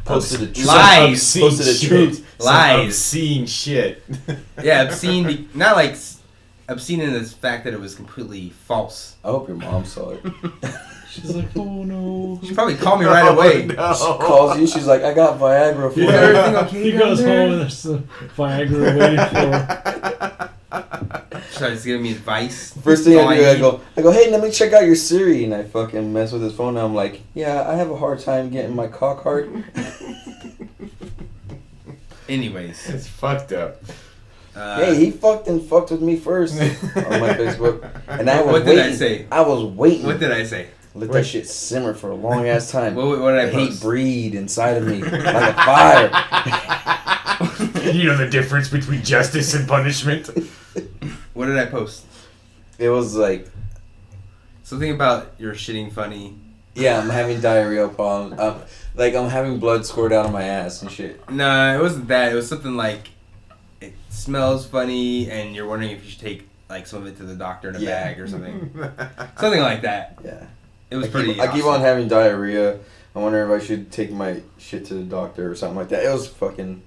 Posted a truth. Lies. Obscene Posted a shit. truth. Some Lies. obscene shit. yeah obscene. Not like obscene in the fact that it was completely false. I hope your mom saw it. She's like, oh no. She probably called me right away. No. She calls you. She's like, I got Viagra for Yeah. you. Everything okay He down goes there? home and there's some Viagra waiting for She started giving me advice. First thing That's all I do, I need. go, hey, let me check out your Siri. And I fucking mess with his phone. And I'm like, yeah, I have a hard time getting my cock hard. Anyways, It's fucked up. Hey, he fucked with me first on my Facebook. And I was What waiting. did I say? I was waiting. What did I say? Let that shit simmer for a long ass time. What did I The hate post? breed inside of me like a fire. You know the difference between justice and punishment? What did I post? It was like, Something about you're shitting funny. Yeah, I'm having diarrhea problems. I'm having blood squirt out of my ass and shit. No, it wasn't that. It was something like it smells funny, and you're wondering if you should take like some of it to the doctor in a bag or something. Something like that. Yeah. It was I keep on having diarrhea. I wonder if I should take my shit to the doctor or something like that. It was fucking...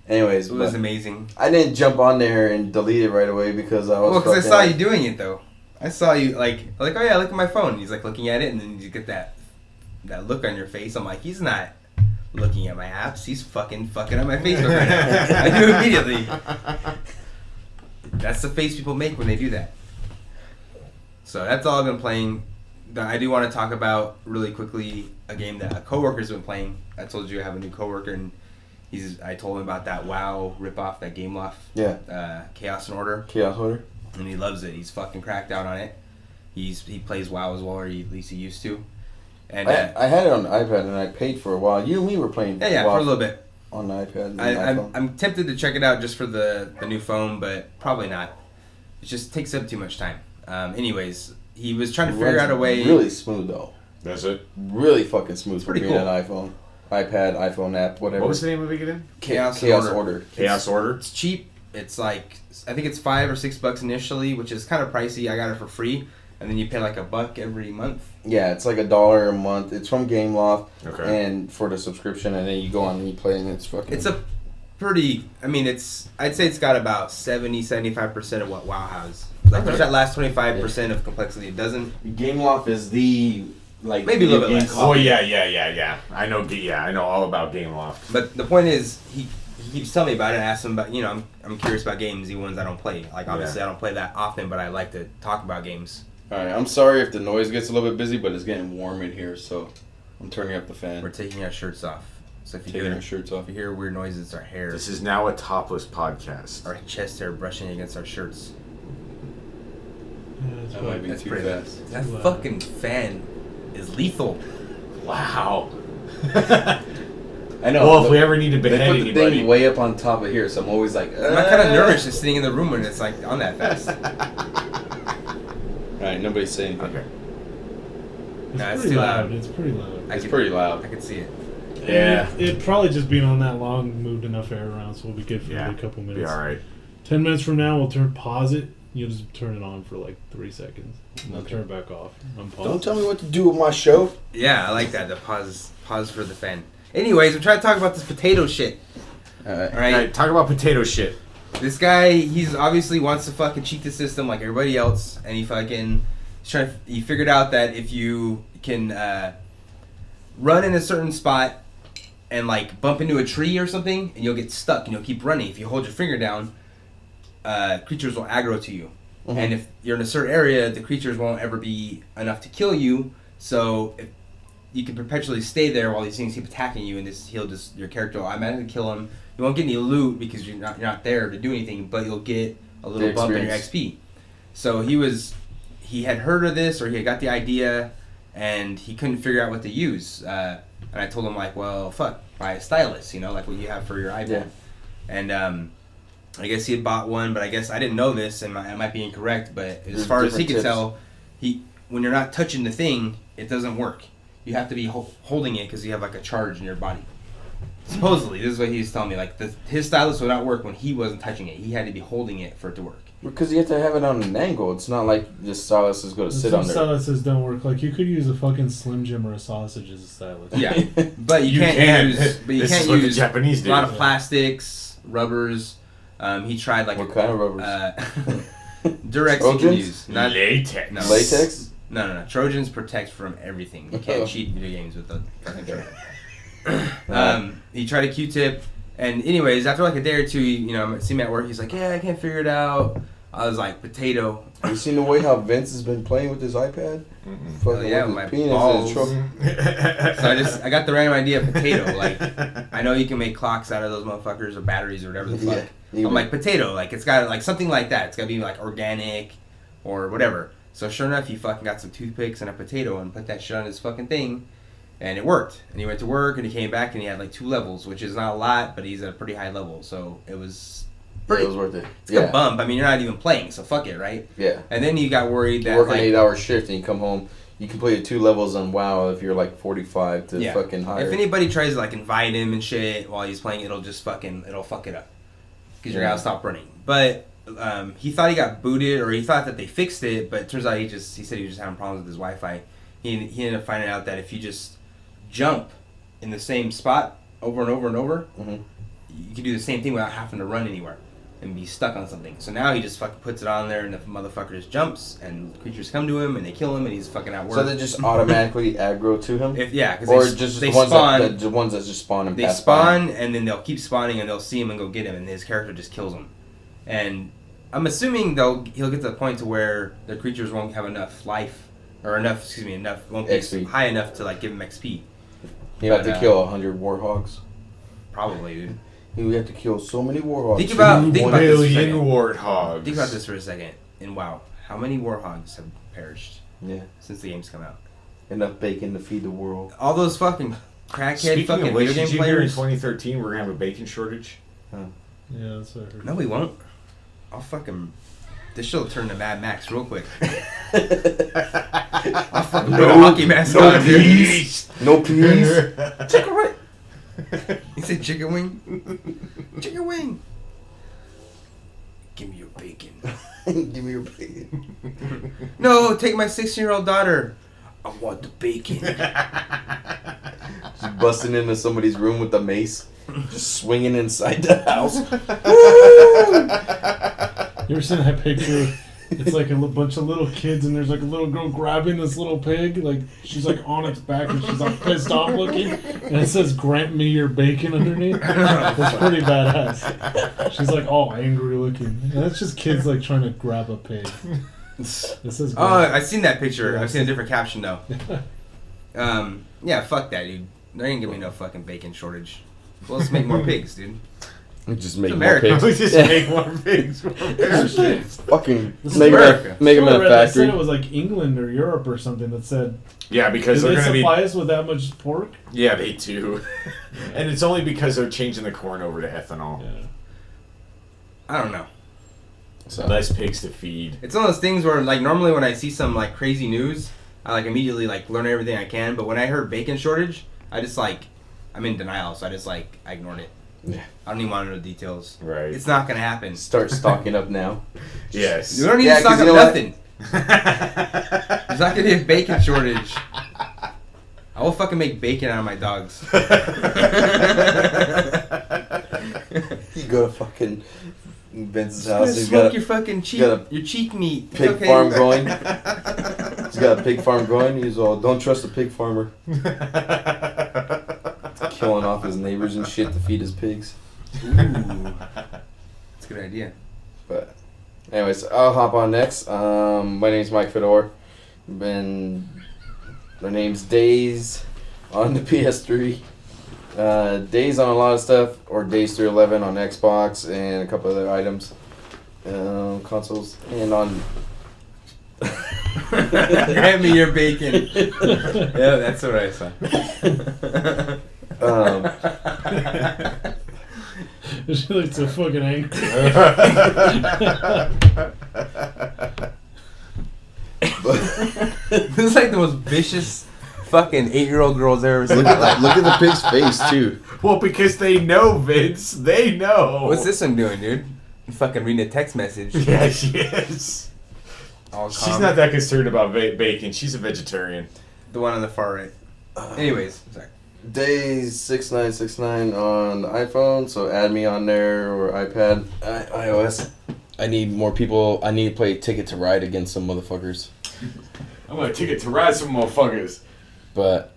Anyways, it was amazing. I didn't jump on there and delete it right away because I was... Well, because I saw you doing it, though. I saw you, like, oh yeah, look at my phone. He's, like, looking at it, and then you get that look on your face. I'm like, he's not looking at my apps. He's fucking up my Facebook right now. I knew immediately. That's the face people make when they do that. So that's all I've been playing. I do want to talk about, really quickly, a game that a coworker's been playing. I told you I have a new coworker, and I told him about that WoW ripoff, that Game Loft. Yeah. Chaos and Order. Chaos Order. And he loves it. He's fucking cracked out on it. He plays WoW as well, or at least he used to. And I had it on the iPad and I paid for a while. You and me were playing WoW for a little bit on the iPad. I'm tempted to check it out just for the new phone, but probably not. It just takes up too much time. Anyways, he was trying to figure out a way. Really smooth though. That's it. Really fucking smooth for being cool. an iPhone, iPad, iPhone app, whatever. What was the name of it again? Chaos Order. Chaos Order. It's cheap. It's like, I think it's $5 or $6 initially, which is kind of pricey. I got it for free, and then you pay like $1 every month. Yeah, it's like $1 a month. It's from Gameloft, okay. And for the subscription, and then you go on and you play, and it's fucking. It's a pretty. I mean, I'd say it's got about 70-75% of what WoW has. Like there's that last 25% of complexity. It doesn't. Gameloft is the like maybe a little bit less. Oh yeah. I know all about Gameloft. But the point is, he keeps telling me about it. I asked him about, I'm curious about games, even ones I don't play. Like obviously I don't play that often, but I like to talk about games. Alright, I'm sorry if the noise gets a little bit busy, but it's getting warm in here, so I'm turning up the fan. We're taking our shirts off. So if you Taking our shirts off. If you hear weird noises, it's our hair. This is now a topless podcast. Our chest hair brushing against our shirts. Yeah, That might be That's too pretty fast. That Wow. fucking fan is lethal. Wow. I know. Well, if we ever need to They behead put the anybody. thing way up on top of here, so I'm always like, I'm kind of nervous just sitting in the room when it's like on that fast. Alright, nobody's saying anything. Okay. Nah, it's pretty too loud. loud. It's pretty loud. It's pretty loud. I can see it. Yeah. It probably just being on that long moved enough air around, so we'll be good for Yeah. maybe a couple minutes. Be all right. 10 minutes from now, we'll pause it. You'll just turn it on for like 3 seconds, and then turn it back off. Unpause. Don't tell me what to do with my show. Yeah, I like that. The pause for the fan. Anyways, I'm trying to talk about this potato shit. Alright. All right. All right, talk about potato shit. This guy, he's obviously wants to fucking cheat the system like everybody else, and he figured out that if you can run in a certain spot and like bump into a tree or something, and you'll get stuck and you'll keep running. If you hold your finger down, creatures will aggro to you. Mhm. And if you're in a certain area, the creatures won't ever be enough to kill you. So if you can perpetually stay there while these things keep attacking you, and your character will automatically kill him. You won't get any loot because you're not there to do anything, but you'll get a little The bump in your experience. XP. So he had heard of this, or he had got the idea, and he couldn't figure out what to use. And I told him like, well, fuck, buy a stylus, like what you have for your iPad. Yeah. And I guess he had bought one, but I guess I didn't know this, and I might be incorrect. But as There's far as he different could tips. tell, when you're not touching the thing, it doesn't work. You have to be holding it because you have like a charge in your body. Supposedly, this is what he was telling me. Like his stylus would not work when he wasn't touching it. He had to be holding it for it to work. Because you have to have it on an angle. It's not like the stylus is going to sit Some under. styluses don't work. Like you could use a fucking Slim Jim or a sausage as a stylus. Yeah, but you can't use. But you This can't is what the use Japanese a do. lot of plastics, rubbers. He tried like What kind of rubbers? Durex you can Trojans? use. Not Latex. No. Latex? No. Trojans protect from everything. You can't cheat video games with the fucking Trojan. He tried a Q-tip, and anyways, after like a day or two, see me at work. He's like, "Yeah, I can't figure it out." I was like, "Potato." Have you seen the way how Vince has been playing with his iPad? Fucking yeah, with my his penis balls. in his truck. So I got the random idea of potato. Like, I know you can make clocks out of those motherfuckers or batteries or whatever the fuck. Yeah, I'm like, potato. Like, it's got like something like that. It's got to be like organic or whatever. So sure enough, he fucking got some toothpicks and a potato and put that shit on his fucking thing. And it worked. And he went to work and he came back and he had like 2 levels, which is not a lot, but he's at a pretty high level. So it was It was worth it. It's a bump. I mean, you're not even playing, so fuck it, right? Yeah. And then you got worried You that work like, an 8-hour shift and you come home, you can play 2 levels on WoW if you're like 45 to fucking higher. If anybody tries to like invite him and shit while he's playing, it'll fuck it up. Because you're gonna stop running. But he thought he got booted, or he thought that they fixed it, but it turns out he said he was just having problems with his Wi-Fi. He ended up finding out that if you just jump in the same spot over and over and over, you can do the same thing without having to run anywhere and be stuck on something. So now he just fucking puts it on there, and the motherfucker just jumps, and creatures come to him, and they kill him, and he's fucking at work. So they just automatically aggro to him? Because they spawn. The ones that just spawn and They pass spawn, by. and then they'll keep spawning, and they'll see him and go get him, and his character just kills him. And I'm assuming he'll get to the point to where the creatures won't have enough life, or won't be XP. high enough to like give him XP. You have to kill 100 warhogs. Probably, dude. You have to kill so many warhogs. Think about this for a Billion second. warthogs. Think about this for a second. In WoW, how many warhogs have perished Yeah. since the game's come out? Enough bacon to feed the world. All those fucking crackhead Speaking fucking of which, video game did you hear in players. 2013 we're gonna have a bacon shortage? Yeah, that's what I heard. No, we won't. I'll fucking. This shit'll turn to Mad Max real quick. I'll fucking put a hockey mask on, dude. peas. No peas. Chicken wing. You said chicken wing? Chicken wing. Give me your bacon. Give me your bacon. No, take my 16-year-old daughter. I want the bacon. Just busting into somebody's room with a mace. Just swinging inside the house. You ever seen that picture? It's like a bunch of little kids, and there's like a little girl grabbing this little pig. Like, she's like on its back, and she's like pissed off looking. And it says, "Grant me your bacon" underneath. That's pretty badass. She's like all angry looking. And that's just kids like trying to grab a pig. It says, Oh, I've seen that picture. Yeah, I've seen a different caption, though. Yeah, fuck that, dude. There ain't gonna be no fucking bacon shortage. Well, let's make more pigs, dude. Just make more America. pigs. We just make more pigs. Fucking This is make America. them in a They factory. said it was like England or Europe or something that said, Yeah, because do they're they gonna be. supply us with that much pork? Yeah, they do. And it's only because they're changing the corn over to ethanol. Yeah. I don't know. So, Less pigs to feed. It's one of those things where, like, normally when I see some, like, crazy news, I, like, immediately, like, learn everything I can. But when I heard bacon shortage, I just, like, I'm in denial. So I just, like, I ignored it. Yeah. I don't even want to know the details. Right. It's not going to happen. start stocking up now. Yes. You don't need Yeah, to stock 'cause up you know what? nothing. There's not going to be a bacon shortage. I will fucking make bacon out of my dogs. You go to fucking Vince's Just house. gonna He's smoke got your a fucking cheek, got a your cheek meat. It's pig okay. farm going. He's got a pig farm going. He's all, don't trust the pig farmer. Killing off his neighbors and shit to feed his pigs. Ooh. That's a good idea. But anyways, I'll hop on next. My name's Mike Fedor. My name's DayZ on the PS3. DayZ on a lot of stuff, or DayZ 311 on Xbox and a couple other items, consoles, and on. Hand me your bacon. Yeah, that's what I saw. She looks so fucking angry. This is like the most vicious fucking 8-year-old girls I've ever seen. Look at the pig's face too. Well, because they know, Vince. They know. What's this one doing, dude? Fucking reading a text message. Yeah, she is. All She's calm. not that concerned about bacon. She's a vegetarian. The one on the far right. Anyways, sorry. DayZ 6969 on the iPhone, so add me on there, or iPad, iOS. I need more people. I need to play Ticket to Ride against some motherfuckers. I'm gonna take it to ride some motherfuckers. But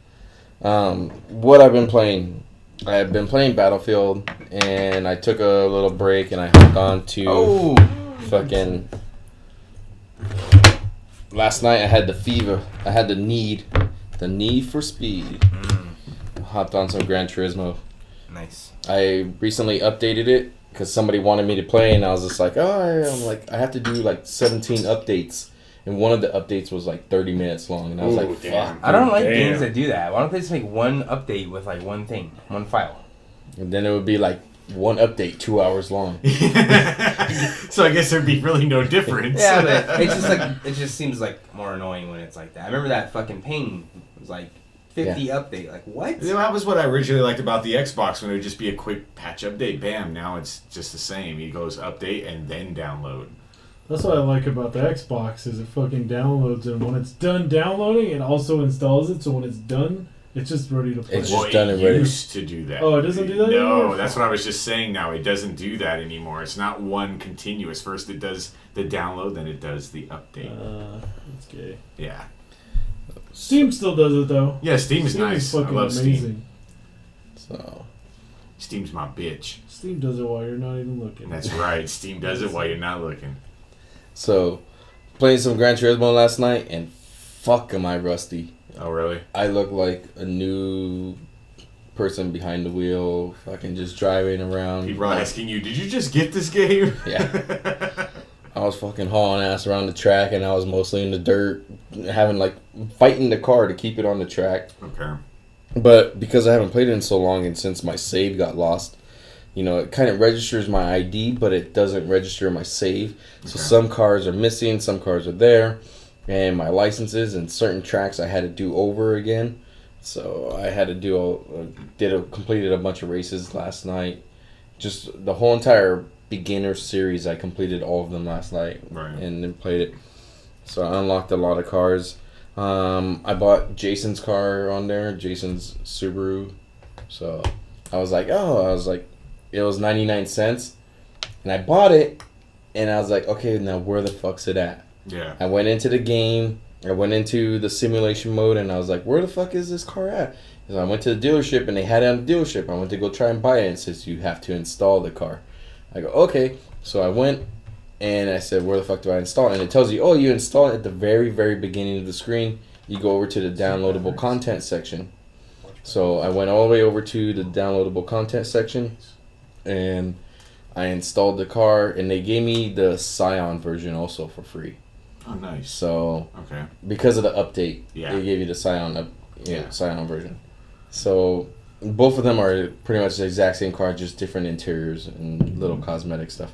what I've been playing, I've been playing Battlefield, and I took a little break and I hopped on to fucking. Last night I had the fever. I had the need for speed. Hopped on some Gran Turismo. Nice. I recently updated it because somebody wanted me to play, and I was just like, I have to do like 17 updates. And one of the updates was like 30 minutes long, and I was Ooh, like, damn. fuck. I don't like Damn. games that do that. Why don't they just make one update with like one thing, one file? And then it would be like one update 2 hours long. So I guess there'd be really no difference. Yeah, but it's just like it just seems like more annoying when it's like that. I remember that fucking ping was like 50 update. Like what? You know, that was what I originally liked about the Xbox, when it would just be a quick patch update. Bam! Now it's just the same. He goes update and then download. That's what I like about the Xbox is it fucking downloads, and when it's done downloading, it also installs it. So when it's done, it's just ready to play. It's just done and ready. Used to do that. Oh, it doesn't do that No, anymore? that's what I was just saying. Now it doesn't do that anymore. It's not one continuous. First it does the download, then it does the update. That's gay. Yeah. Steam still does it though. Yeah, Steam is nice. Is I fucking love amazing. Steam. So Steam's my bitch. Steam does it while you're not even looking. That's right. Steam does it while you're not looking. So, playing some Gran Turismo last night, and fuck am I rusty. Oh, really? I look like a new person behind the wheel, fucking just driving around. People are asking you, did you just get this game? Yeah. I was fucking hauling ass around the track, and I was mostly in the dirt, fighting the car to keep it on the track. Okay. But because I haven't played it in so long, and since my save got lost, it kind of registers my ID, but it doesn't register my save. So Okay. some cars are missing, some cars are there, and my licenses and certain tracks I had to do over again. So I had to completed a bunch of races last night. Just the whole entire beginner series, I completed all of them last night, Right. and then played it. So I unlocked a lot of cars. I bought Jason's car on there, Jason's Subaru. So I was like, it was 99 cents, and I bought it, and I was like, okay, now where the fuck's it at? Yeah. I went into the game, I went into the simulation mode, and I was like, where the fuck is this car at? So I went to the dealership, and they had it on the dealership. I went to go try and buy it, and it says you have to install the car. I go, okay. So I went, and I said, where the fuck do I install it? And it tells you, you install it at the very, very beginning of the screen. You go over to the downloadable content section. So I went all the way over to the downloadable content section, and I installed the car, and they gave me the Scion version also for free. Oh, nice. So Okay. because of the update, Yeah. they gave you the Scion Scion version. So both of them are pretty much the exact same car, just different interiors and little cosmetic stuff.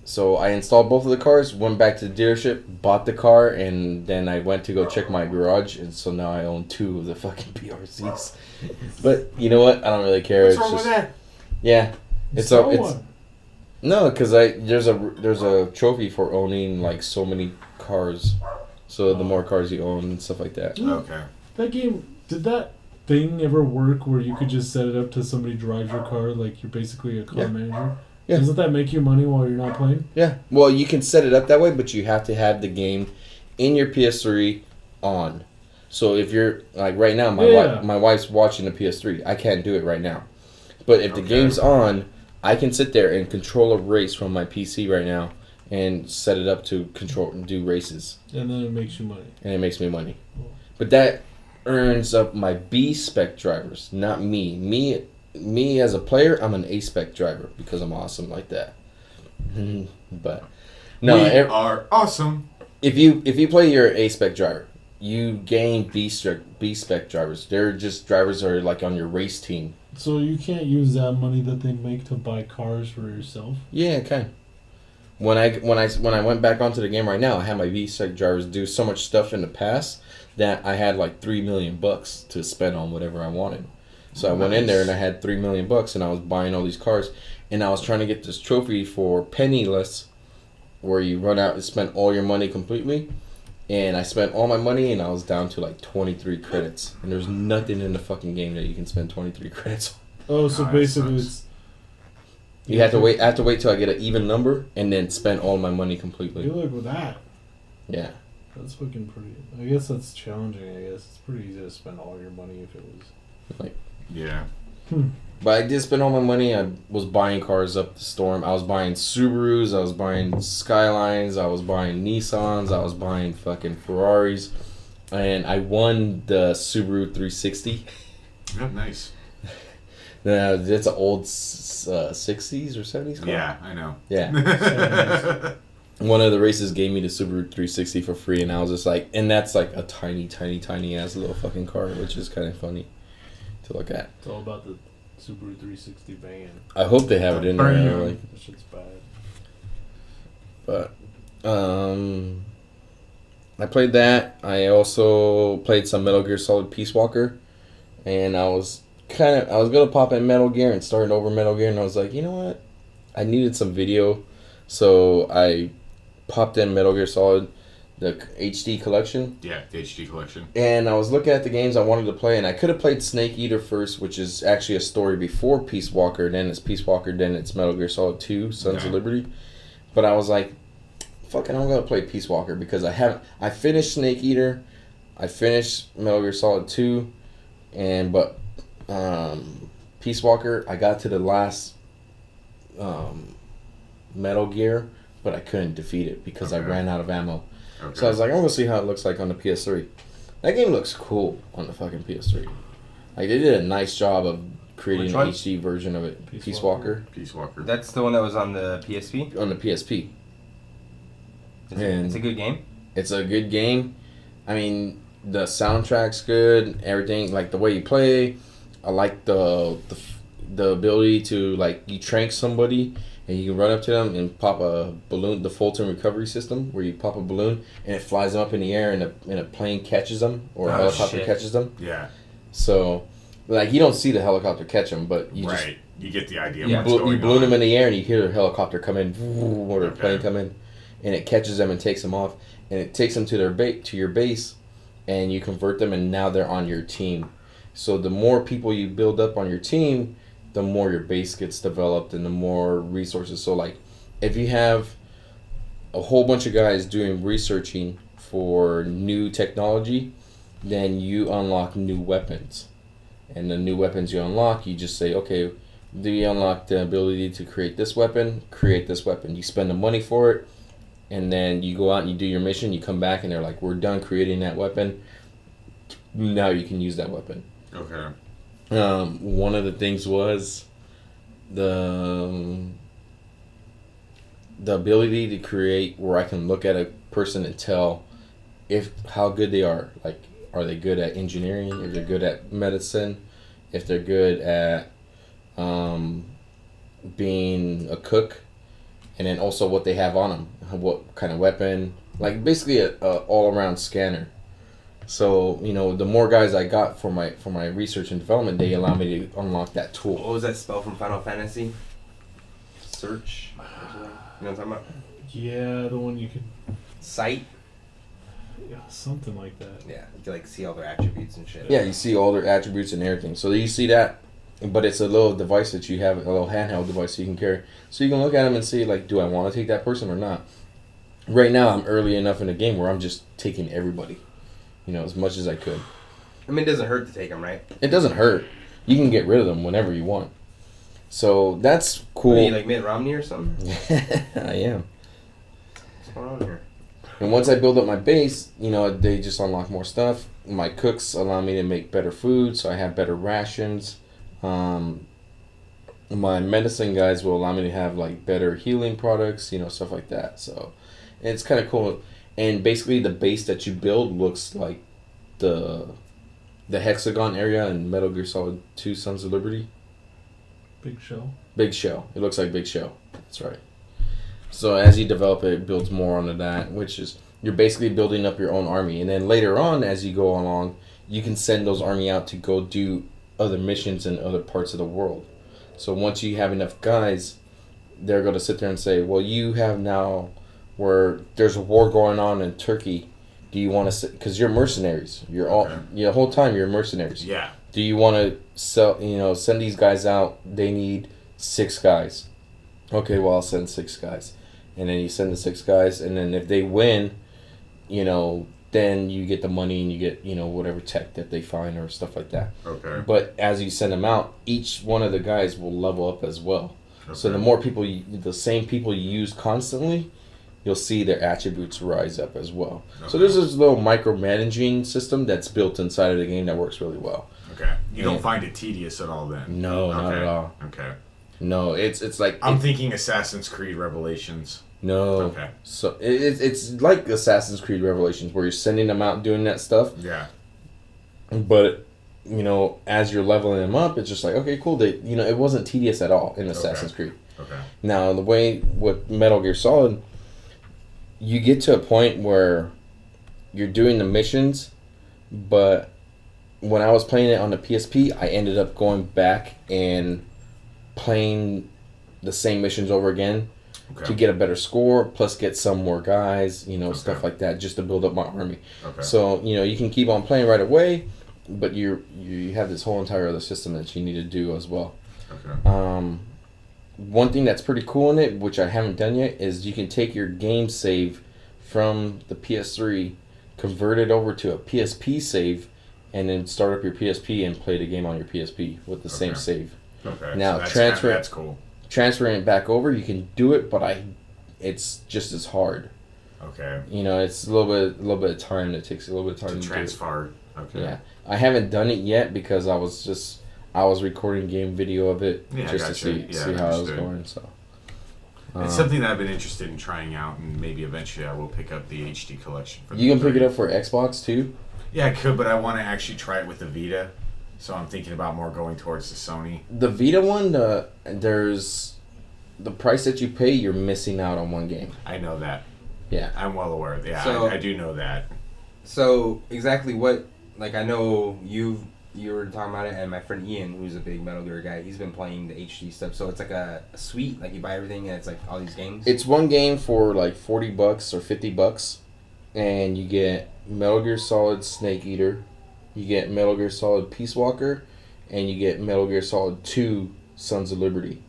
So I installed both of the cars, went back to the dealership, bought the car, and then I went to go check my garage, and so now I own 2 of the fucking PRCs. But you know what? I don't really care. What's it's wrong just, with that? Yeah, Install it's one. no, because there's a trophy for owning like so many cars. So the more cars you own and stuff like that. Okay. That game, did that thing ever work where you could just set it up to somebody drives your car, like you're basically a car Yeah. manager? Yeah. Doesn't that make you money while you're not playing? Yeah. Well, you can set it up that way, but you have to have the game in your PS3 on. So if you're like right now, my wife's watching the PS3. I can't do it right now. But if the game's on, I can sit there and control a race from my PC right now and set it up to control and do races. And then it makes you money. And it makes me money. Cool. But that earns up my B spec drivers, not me. Me as a player, I'm an A spec driver because I'm awesome like that. But no, we are awesome. if you play your A spec driver, you gain B spec drivers. They're just drivers that are like on your race team. So you can't use that money that they make to buy cars for yourself? Yeah, okay. When I went back onto the game right now, I had my B spec drivers do so much stuff in the past that I had like $3 million to spend on whatever I wanted. So I went in there and I had $3 million and I was buying all these cars, and I was trying to get this trophy for Penniless, where you run out and spend all your money completely. And I spent all my money and I was down to like 23 credits. And there's nothing in the fucking game that you can spend 23 credits on. Oh, so that basically sucks. it's... You have to wait. I have to wait till I get an even number and then spend all my money completely. Good luck with that. Yeah. That's fucking pretty... I guess that's challenging, I guess. It's pretty easy to spend all your money if it was... Yeah. But I did spend all my money. I was buying cars up the storm. I was buying Subarus. I was buying Skylines. I was buying Nissans. I was buying fucking Ferraris. And I won the Subaru 360. Oh, nice. It's an old 60s or 70s car. Yeah, I know. Yeah. One of the races gave me the Subaru 360 for free, and I was just like, and that's like a tiny, tiny, tiny ass little fucking car, which is kind of funny to look at. It's all about the Subaru 360 van. I hope they have it in there. Burn. Like, That shit's bad. but I played that. I also played some Metal Gear Solid Peace Walker, and I was gonna pop in Metal Gear and start over Metal Gear, and I was like, you know what? I needed some video, so I popped in Metal Gear Solid, the HD collection. Yeah, the HD collection. And I was looking at the games I wanted to play, and I could have played Snake Eater first, which is actually a story before Peace Walker. Then it's Peace Walker, then it's Metal Gear Solid 2, Sons of Liberty. But I was like, fuck it, I'm going to play Peace Walker because I finished Snake Eater, I finished Metal Gear Solid 2, but Peace Walker, I got to the last Metal Gear, but I couldn't defeat it because I ran out of ammo. Okay. So I was like, I'm gonna see how it looks like on the PS3. That game looks cool on the fucking PS3. Like they did a nice job of creating Which an one? HD version of it. Peace Peace Walker. Walker Peace Walker. That's the one that was on the PSP. on the PSP. It's a good game. It's a good game. I mean, the soundtrack's good. Everything, like the way you play. I like the ability to like you trank somebody and you can run up to them and pop a balloon, the Fulton recovery system, where you pop a balloon and it flies them up in the air and a plane catches them or a Oh, helicopter shit. catches them. Yeah. So, like you don't see the helicopter catch them, but you just Right. You get the idea of Yeah. what's going you balloon on. them in the air and you hear a helicopter come in or a Okay. plane come in, and it catches them and takes them off, and it takes them to to your base, and you convert them, and now they're on your team. So the more people you build up on your team, the more your base gets developed and the more resources. So like, if you have a whole bunch of guys doing researching for new technology, then you unlock new weapons. And the new weapons you unlock, you just say, okay, do you unlock the ability to create this weapon? Create this weapon. You spend the money for it, and then you go out and you do your mission. You come back and they're like, we're done creating that weapon. Now you can use that weapon. Okay. One of the things was the ability to create where I can look at a person and tell how good they are. Like, are they good at engineering? If they're good at medicine? If they're good at being a cook? And then also what they have on them. What kind of weapon? Like, basically a all-around scanner. So, you know, the more guys I got for my research and development, they allow me to unlock that tool. What was that spell from Final Fantasy? Search. Or something? You know what I'm talking about? Yeah, the one you could. Sight. Yeah, something like that. Yeah, you can like see all their attributes and shit. Yeah, you see all their attributes and everything. So you see that, but it's a little device that you have, a little handheld device you can carry. So you can look at them and see, like, do I want to take that person or not? Right now, I'm early enough in the game where I'm just taking everybody, you know, as much as I could. I mean, it doesn't hurt to take them, right? It doesn't hurt. You can get rid of them whenever you want. So that's cool. What are you, like Mitt Romney or something? I am. What's going on here? And once I build up my base, you know, they just unlock more stuff. My cooks allow me to make better food, so I have better rations. My medicine guys will allow me to have like better healing products, you know, stuff like that. So it's kind of cool. And basically, the base that you build looks like the hexagon area in Metal Gear Solid 2: Sons of Liberty. Big Shell. Big Shell. It looks like Big Shell. That's right. So as you develop it, it builds more onto that, which is you're basically building up your own army. And then later on, as you go along, you can send those army out to go do other missions in other parts of the world. So once you have enough guys, they're going to sit there and say, well, you have now where there's a war going on in Turkey. Do you want to, because you're mercenaries. You're all, the whole time you're mercenaries. Yeah. Do you want to send these guys out? They need 6 guys. Okay, well, I'll send 6 guys. And then you send the 6 guys, and then if they win, you know, then you get the money and you get, you know, whatever tech that they find or stuff like that. Okay. But as you send them out, each one of the guys will level up as well. Okay. So the more people, the same people you use constantly, you'll see their attributes rise up as well. Okay. So there's this little micromanaging system that's built inside of the game that works really well. Okay. You don't Yeah. find it tedious at all then? No, not Okay. at all. Okay. No, it's like I'm thinking Assassin's Creed Revelations. no. Okay. So it's like Assassin's Creed Revelations where you're sending them out doing that stuff, Yeah. but you know, as you're leveling them up, it's just like, okay, cool. It wasn't tedious at all in Assassin's Creed. Okay. Now, the way with Metal Gear Solid, you get to a point where you're doing the missions, but when I was playing it on the PSP, I ended up going back and playing the same missions over again to get a better score, plus get some more guys, you know, stuff like that, just to build up my army. Okay. So, you know, you can keep on playing right away, but you have this whole entire other system that you need to do as well. Okay. One thing that's pretty cool in it, which I haven't done yet, is you can take your game save from the PS3, convert it over to a PSP save, and then start up your PSP and play the game on your PSP with the same save. Okay. Now, so that's cool. Transferring it back over, you can do it, but it's just as hard. Okay. You know, it's a little bit of time. It takes a little bit of time to transfer. Okay. Yeah, I haven't done it yet because I was recording game video of it just to see how it was going. So it's something that I've been interested in trying out, and maybe eventually I will pick up the HD collection. You can pick it up for Xbox too. Yeah, I could, but I want to actually try it with the Vita. So I'm thinking about more going towards the Sony. The Vita one, there's the price that you pay, you're missing out on one game. I know that. Yeah. I'm well aware. Yeah, So, I do know that. So exactly what, like, I know you were talking about it, and my friend Ian, who's a big Metal Gear guy, he's been playing the HD stuff. So it's like a suite, like you buy everything, and it's like all these games. It's one game for like $40 or $50, and you get Metal Gear Solid Snake Eater. You get Metal Gear Solid Peace Walker, and you get Metal Gear Solid 2 Sons of Liberty.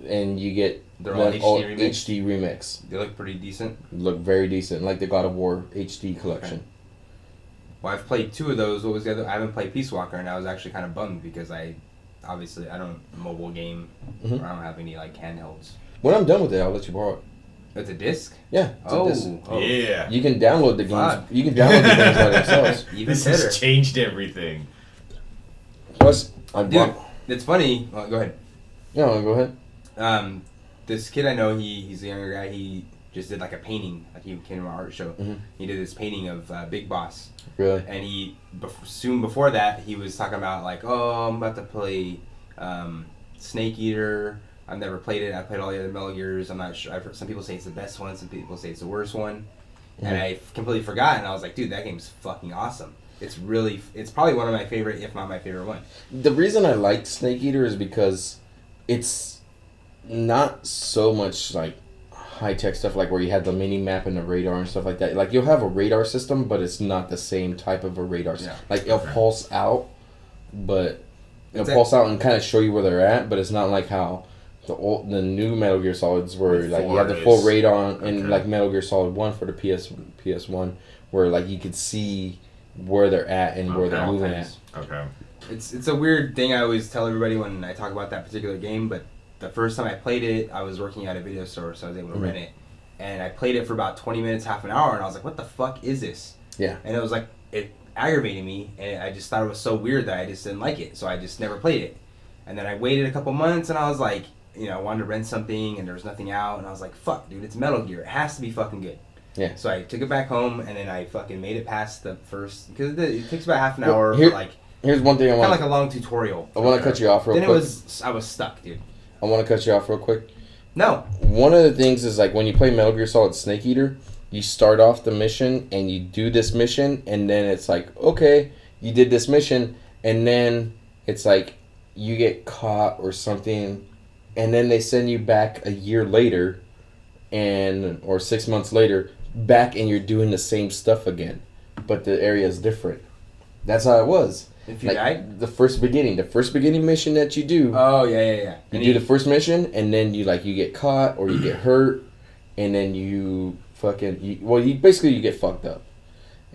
And you get They're all HD HD remix. They look pretty decent. Look very decent, like the God of War HD collection. Okay. Well, I've played 2 of those. What was the other? I haven't played Peace Walker, and I was actually kind of bummed because I don't mobile game, or I don't have any like handhelds. When I'm done with it, I'll let you borrow it. It's a disc. Yeah. It's a disc. Yeah. You can download the games. Fuck. You can download the games by themselves. Even This better. has changed everything. Plus, Dude, it's funny. Go ahead. No, go ahead. This kid I know, he's a younger guy. He just did like a painting. Like he came to my art show. Mhm. He did this painting of Big Boss. Really? And soon before that, he was talking about like, oh, I'm about to play Snake Eater. I've never played it. I played all the other Metal Gears. I'm not sure. I've heard some people say it's the best one. Some people say it's the worst one. Mm-hmm. And I completely forgot. And I was like, dude, that game's fucking awesome. It's probably one of my favorite, if not my favorite one. The reason I liked Snake Eater is because it's not so much like high-tech stuff like where you have the mini-map and the radar and stuff like that. Like, you'll have a radar system, but it's not the same type of a radar system. Yeah. Like, it'll pulse out, but it'll pulse out and kind of show you where they're at, but it's not like how the new Metal Gear Solids where like you have the full radar and like Metal Gear Solid 1 for the PS1 where like you could see where they're at and where they're moving at. Okay. It's a weird thing I always tell everybody when I talk about that particular game, but the first time I played it, I was working at a video store, so I was able to rent it. And I played it for about 20 minutes, half an hour, and I was like, what the fuck is this? Yeah. And it was like, it aggravated me, and I just thought it was so weird that I just didn't like it, so I just never played it. And then I waited a couple months, and I was like, I wanted to rent something, and there was nothing out, and I was like, fuck, dude, it's Metal Gear. It has to be fucking good. Yeah. So I took it back home, and then I fucking made it past the first, because it takes about half an hour for like, here's one thing I kind want of like a long tutorial. I want to cut you off real quick. Then I was stuck, dude. I want to cut you off real quick. No. One of the things is like when you play Metal Gear Solid Snake Eater, you start off the mission and you do this mission, and then it's like, okay, you did this mission, and then it's like you get caught or something, and then they send you back a year later, or 6 months later, back, and you're doing the same stuff again, but the area is different. That's how it was. If you like, died? the first beginning mission that you do. Oh, yeah. You do the first mission, and then you get caught or you get hurt, and then you get fucked up,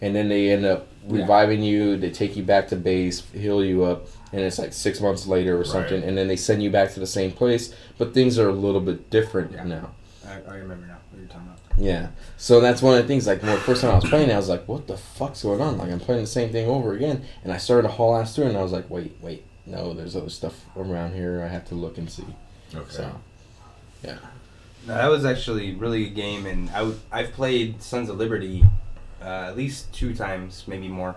and then they end up reviving you. They take you back to base, heal you up, and it's like 6 months later or something, and then they send you back to the same place, but things are a little bit different now. I remember now what you're talking about. Yeah, so that's one of the things. Like, the first time I was playing, I was like, "What the fuck's going on?" Like, I'm playing the same thing over again, and I started to haul ass through, and I was like, "Wait, no, there's other stuff around here. I have to look and see." Okay. So, yeah. No, that was actually a really good game, and I've played Sons of Liberty at least 2 times, maybe more.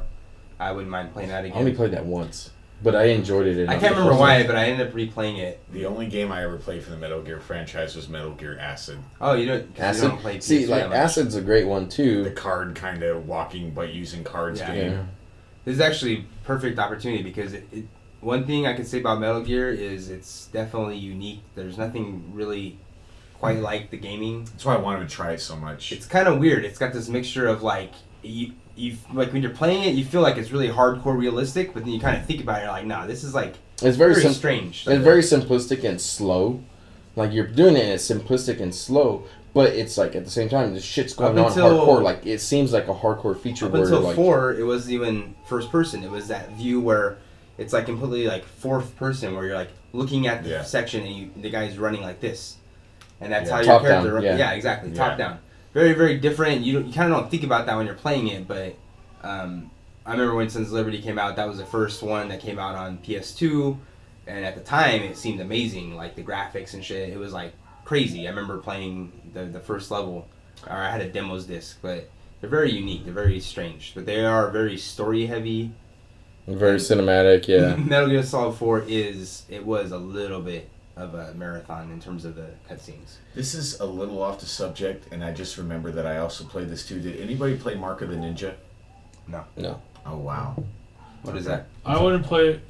I wouldn't mind playing that I again. only played that once, but I enjoyed it enough. I can't remember why, but I ended up replaying it. The only game I ever played for the Metal Gear franchise was Metal Gear Acid. Oh, you don't? Acid. You don't play See, PS3 like that much. Acid's a great one The too. card kind of walking but using cards Yeah. game. Yeah. This is actually perfect opportunity because one thing I can say about Metal Gear is it's definitely unique. There's nothing really quite like the gaming. That's why I wanted to try it so much. It's kind of weird. It's got this mixture of like you like when you're playing it, you feel like it's really hardcore realistic, but then you kind of think about it, you're like, nah, this is like It's very strange. It's very simplistic and slow. Like you're doing it, and it's simplistic and slow, but it's like at the same time, this shit's going on hardcore. Like it seems like a hardcore feature. Up where until like 4, it wasn't even first person. It was that view where it's like completely like fourth person, where you're like looking at the section and the guy's running like this, and that's how your Top character. down, Yeah, exactly. Top down. Very, very different. You kind of don't think about that when you're playing it, but I remember when Sons of Liberty came out. That was the first one that came out on PS2, and at the time it seemed amazing. Like the graphics and shit, it was like crazy. I remember playing the first level, or I had a demos disc, but they're very unique. They're very strange, but they are very story heavy. very cinematic. Yeah. Metal Gear Solid 4 was a little bit of a marathon in terms of the cutscenes. This is a little off the subject, and I just remember that I also played this too. Did anybody play Mark of the Ninja? No. Oh, wow. What is that? I wouldn't play it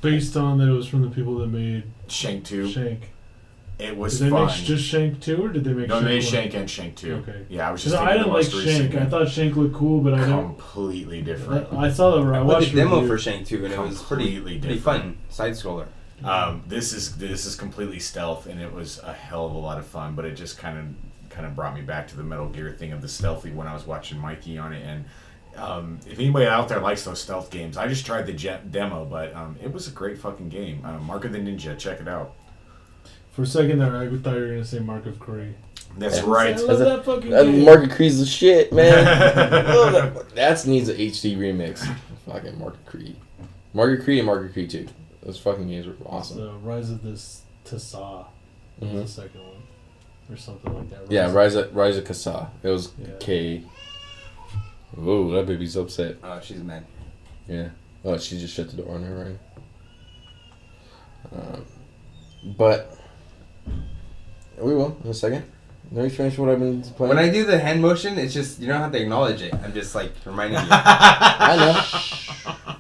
based on that it was from the people that made Shank 2. Shank. It was Did they fun. make just Shank 2 or did they make No, Shank they made 1? Shank and Shank 2. Okay. Yeah, I was Because just I thinking didn't the like most recent Shank. I one. thought Shank looked cool, but I didn't. Completely different. I saw the. I I played watched the demo review. for Shank 2, and it was pretty Completely fun. Side scroller. This is completely stealth, and it was a hell of a lot of fun. But it just kind of brought me back to the Metal Gear thing of the stealthy when I was watching Mikey on it. And if anybody out there likes those stealth games, I just tried the demo, but it was a great fucking game. Mark of the Ninja, check it out. For a second there, I thought you were gonna say Mark of Kree. That's right. I love that fucking game. Market Creed's the shit, man. That needs an HD remix. Fucking Market Creed. Market Creed and Market Creed 2. Those fucking games were awesome. The Rise of this Tassa was the second one, or something like that. Rise of Kassa. It was K. Whoa, that baby's upset. Oh, she's mad. Yeah. Oh, she just shut the door on her right. But we will in a second. Let me finish what I've been playing. When I do the hand motion, it's just you don't have to acknowledge it. I'm just like reminding you. I know.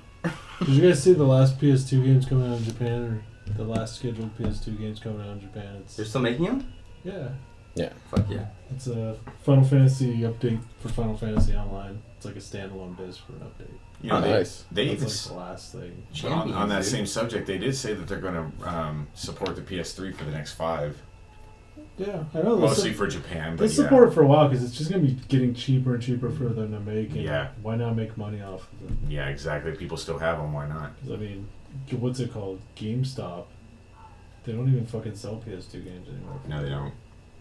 Did you guys see the last PS2 games coming out in Japan, or the last scheduled PS2 games coming out in Japan? They're still making them? Yeah, Fuck yeah. it's a Final Fantasy update for Final Fantasy Online. It's like a standalone disc for an update. You know, nice. They That's even like the last thing. on that dude. same subject, they did say that they're going to support the PS3 for the next 5, Yeah, I know. mostly for Japan. They But support it for a while because it's just gonna be getting cheaper and cheaper for them to make. And Yeah. why not make money off of it? yeah, exactly. People still have them. Why not? 'Cause, I mean, what's it called? GameStop. They don't even fucking sell PS2 games anymore. No, they don't.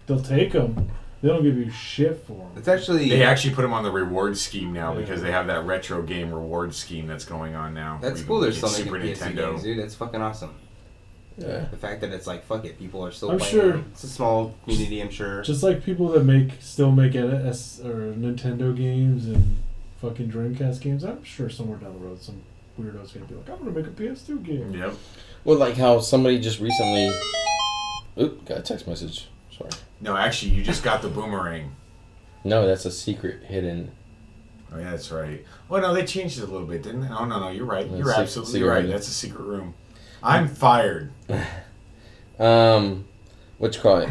They'll take them. They don't give you shit for them. It's actually They actually put them on the reward scheme now Yeah. because they have that retro game reward scheme that's going on now. that's where you cool. can They're get still making PS2 games, dude. That's fucking awesome. Yeah. The fact that it's like fuck it, people are still I'm playing. sure- Them. It's a small community, I'm sure. Just like people that still make NS or Nintendo games and fucking Dreamcast games, I'm sure somewhere down the road some weirdo's gonna be like, I'm gonna make a PS2 game. Yep. Well, like how somebody just recently. Oop, got a text message. Sorry. No, actually, you just got the boomerang. No, that's a secret hidden. Oh yeah, that's right. Well, no, they changed it a little bit, didn't they? Oh no, you're right. That's You're absolutely secret right. room. That's a secret room. I'm fired. What you call it?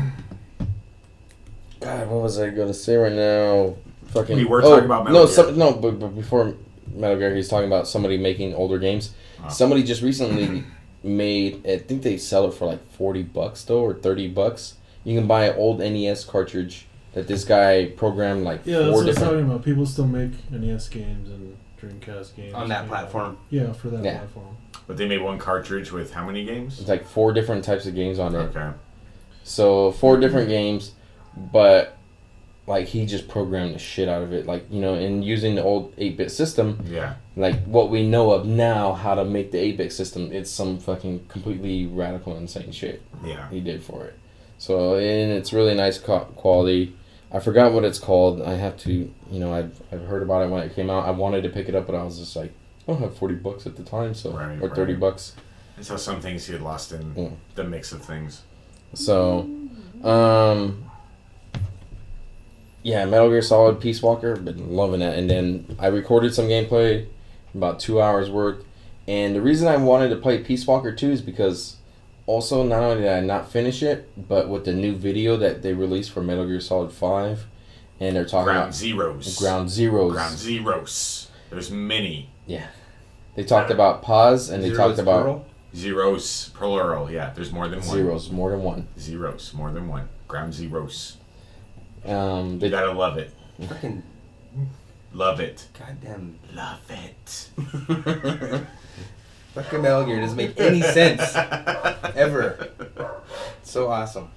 God, what was I gonna say right now? Fucking. We were talking about Metal Gear. But before Metal Gear, he's talking about somebody making older games. Oh. Somebody just recently made. I think they sell it for like $40 though, or $30. You can buy an old NES cartridge that this guy programmed like Yeah, that's 4 what I was different. talking about. People still make NES games and Dreamcast games. On that platform. Yeah, for that Yeah. platform. But they made one cartridge with how many games? It's like 4 different types of games on it. Okay. So 4 different games, but like he just programmed the shit out of it. Like, you know, in using the old 8-bit system, Yeah. like what we know of now, how to make the 8-bit system, it's some fucking completely radical, insane shit Yeah. he did for it. So, and it's really nice quality. I forgot what it's called. I have to, you know, I've heard about it when it came out. I wanted to pick it up, but I was just like, don't have $40 at the time, so Right, or $30. That's how some things get lost in the mix of things. So, yeah, Metal Gear Solid Peace Walker, been loving that. And then I recorded some gameplay, about 2 hours worth. And the reason I wanted to play Peace Walker 2 is because also not only did I not finish it, but with the new video that they released for Metal Gear Solid 5, and they're talking Ground about Zeroes. Ground Zeroes. Ground Zeroes. There's many. Yeah. They talked about pause, and they Zeros talked about plural? Zeros, plural. Yeah, there's more than one. zeros, more than one. Zeros, more than one. Ground Zeroes. They You gotta love it. Fucking Love it. goddamn. Love it. Fucking Metal Gear doesn't make any sense. Ever. So awesome.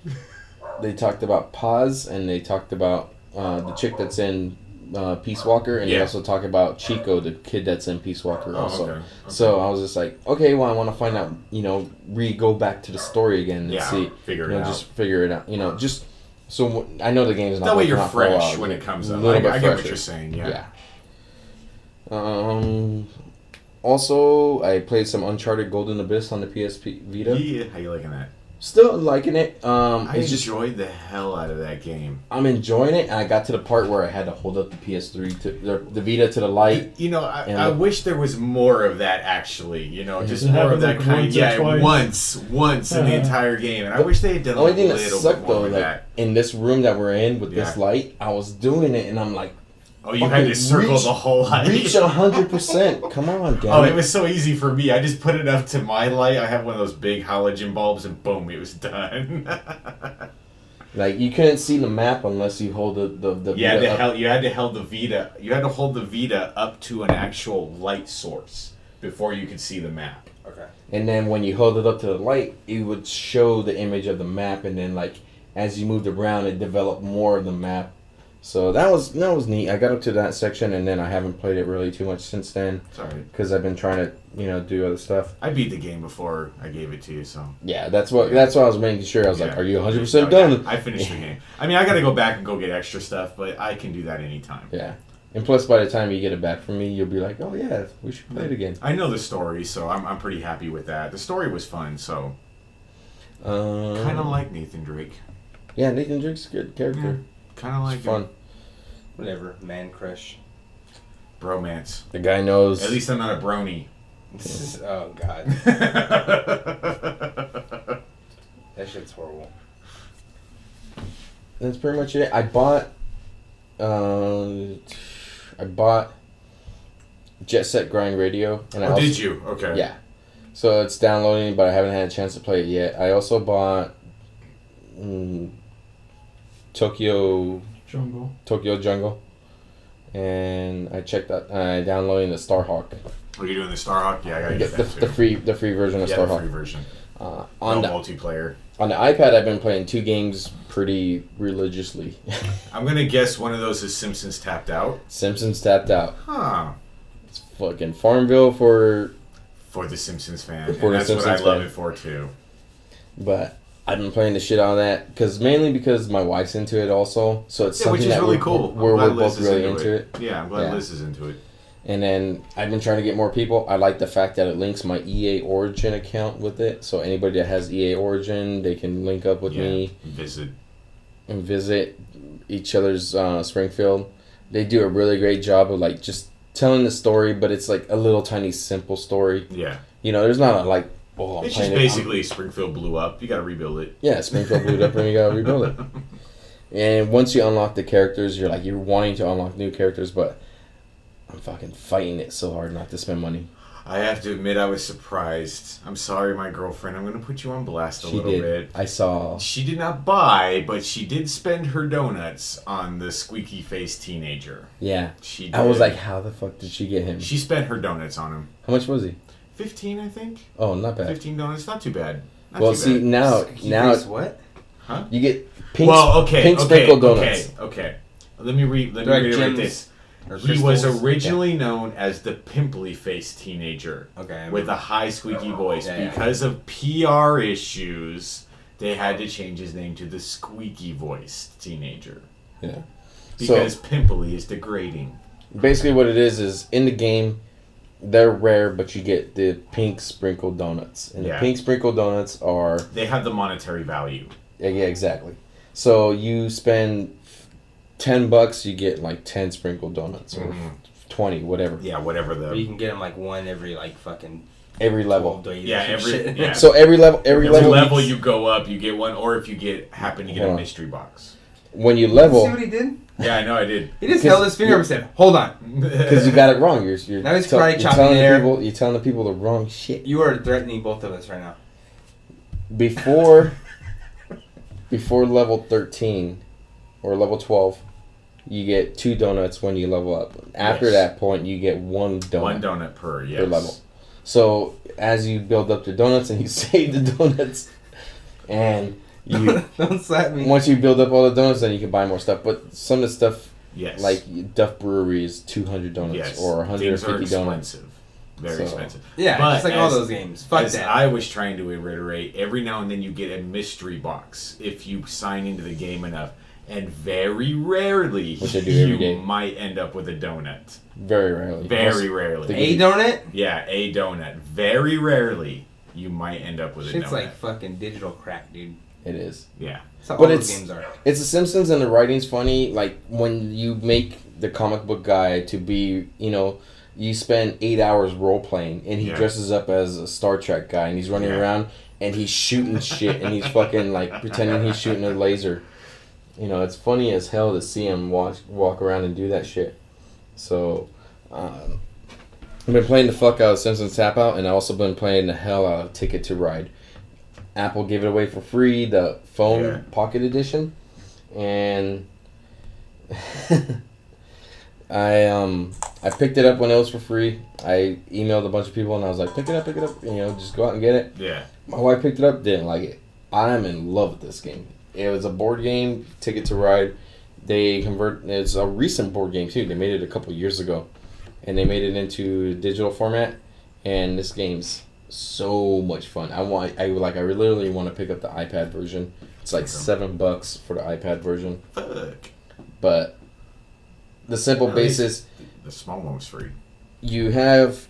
They talked about Paz, and they talked about the chick that's in Peace Walker, and they Yeah. also talk about Chico, the kid that's in Peace Walker also. Okay. So I was just like, okay, well, I want to find out, go back to the story again and Yeah, see, figure it out. just figure it out, just so I know the game's not. That way you're not for a fresh while, when it comes a up. little bit I get what fresher. you're saying, yeah. Also, I played some Uncharted Golden Abyss on the PSP Vita. Yeah, how you liking that? Still liking it. I It's just enjoyed the hell out of that game. I'm enjoying it, and I got to the part where I had to hold up the PS3 to the Vita to the light. I wish there was more of that actually. Just It more happened of that like kind. once or twice. Once in the entire game, and I wish they had done The a only thing little that bit sucked more though, with like that. in this room that we're in with this Yeah. light, I was doing it, and I'm like, Oh, you had to circle reach- the whole light. reach 100%. Come on, damn Oh, it. it was so easy for me. I just put it up to my light. I have one of those big halogen bulbs, and boom, it was done. Like you couldn't see the map unless you hold the You had Vita to up. you had to hold the Vita. You had to hold the Vita up to an actual light source before you could see the map. Okay. And then when you hold it up to the light, it would show the image of the map, and then like as you moved around, it developed more of the map. So that was neat. I got up to that section, and then I haven't played it really too much since then Sorry, because I've been trying to do other stuff. I beat the game before I gave it to you, so. Yeah, that's what I was making sure. I was like, Yeah. "Are you 100% No, done?" yeah, I finished the game. I mean, I got to go back and go get extra stuff, but I can do that anytime. Yeah, and plus, by the time you get it back from me, you'll be like, "Oh yeah, we should play it again." I know the story, so I'm pretty happy with that. The story was fun, so kind of like Nathan Drake. Yeah, Nathan Drake's a good character. Kind of like It's fun. Whatever. Man crush. bromance. The guy knows. At least I'm not a brony. Oh god. That shit's horrible. That's pretty much it. I bought Jet Set Grind Radio, and I Oh, also, did you? Okay. Yeah. So it's downloading, but I haven't had a chance to play it yet. I also bought Tokyo Jungle, and I checked out. I downloading the Starhawk. Are you doing the Starhawk? Yeah, I gotta get The that too. free version of Yeah, the Starhawk. free version. On No the multiplayer. on the iPad, I've been playing 2 games pretty religiously. I'm gonna guess one of those is Simpsons Tapped Out. Simpsons Tapped Out. Huh. It's fucking Farmville for For the Simpsons fan. For and the that's Simpsons what I love fan. it for too. But I've been playing the shit out of that mainly because my wife's into it also. So it's Yeah, something which is that really we're, cool. We're, I'm glad we're Liz both is really into it. Yeah, I'm glad Yeah. Liz is into it. And then I've been trying to get more people. I like the fact that it links my EA Origin account with it. So anybody that has EA Origin, they can link up with me Visit. and visit each other's Springfield. They do a really great job of like just telling the story, but it's like a little tiny simple story. Yeah. There's not a like, oh, I'm It's just playing it. basically Springfield blew up. You gotta rebuild it. Yeah, Springfield blew it up and you gotta rebuild it. And once you unlock the characters, you're wanting to unlock new characters, but I'm fucking fighting it so hard not to spend money. I have to admit, I was surprised. I'm sorry, my girlfriend. I'm gonna put you on blast a She little did. bit. I saw. She did not buy, but she did spend her donuts on the squeaky faced teenager. Yeah. She did. I was like, how the fuck did she get him? She spent her donuts on him. How much was he? 15, I think. Oh, not bad. 15 donuts, not too bad. Not Well, too see, bad. now What? you get pink, okay, pink sprinkled donuts. Okay. Let me They're like reiterate gems this. or He was crystals? originally known as the pimply-faced teenager. Okay. With a high squeaky voice. Yeah, yeah. Because of PR issues, they had to change his name to the squeaky-voiced teenager. Yeah. Because pimply is degrading. Basically, what it is in the game, they're rare, but you get the pink sprinkle donuts. And the pink sprinkle donuts are... They have the monetary value. Yeah, exactly. So you spend $10, you get like 10 sprinkle donuts, or 20, whatever. Yeah, whatever Or you can get them like one every like fucking... Every level. Yeah. So every level you go up, you get one, or if you happen to get a mystery box. When you level... See what he did? Yeah, I know I did. He just held his finger up and said, "Hold on," because you got it wrong. You're now he's karate chopping in there. You're telling the people the wrong shit. You are threatening both of us right now. Before level 13 or level 12, you get 2 donuts when you level up. After that point, you get 1 donut. 1 donut per level. So as you build up the donuts and you save the donuts, and you don't slap me. Once you build up all the donuts, then you can buy more stuff. But some of the stuff, yes, like Duff Brewery is 200 donuts or 150 donuts. Very expensive. Yeah, but just like all those games. Fuck that. I was trying to reiterate, every now and then you get a mystery box if you sign into the game enough. And very rarely, which I do every day, might end up with a donut. Very rarely. Very rarely. A donut? Yeah, a donut. Very rarely, you might end up with a donut. Shit's like fucking digital crack, dude. It is. Yeah. That's how all those games are. It's The Simpsons, and the writing's funny. Like, when you make the comic book guy to be, you spend 8 hours role-playing, and he dresses up as a Star Trek guy, and he's running around, and he's shooting shit, and he's fucking, like, pretending he's shooting a laser. It's funny as hell to see him walk around and do that shit. So, I've been playing the fuck out of Simpsons Tap Out, and I've also been playing the hell out of Ticket to Ride. Apple gave it away for free, the phone Pocket Edition, and I picked it up when it was for free. I emailed a bunch of people, and I was like, pick it up, just go out and get it. Yeah. My wife picked it up, didn't like it. I'm in love with this game. It was a board game, Ticket to Ride. It's a recent board game too. They made it a couple years ago, and they made it into digital format. And this game's so much fun. I literally want to pick up the iPad version. It's like $7 for the iPad version. Fuck. But the simple basis. The small one was free. You have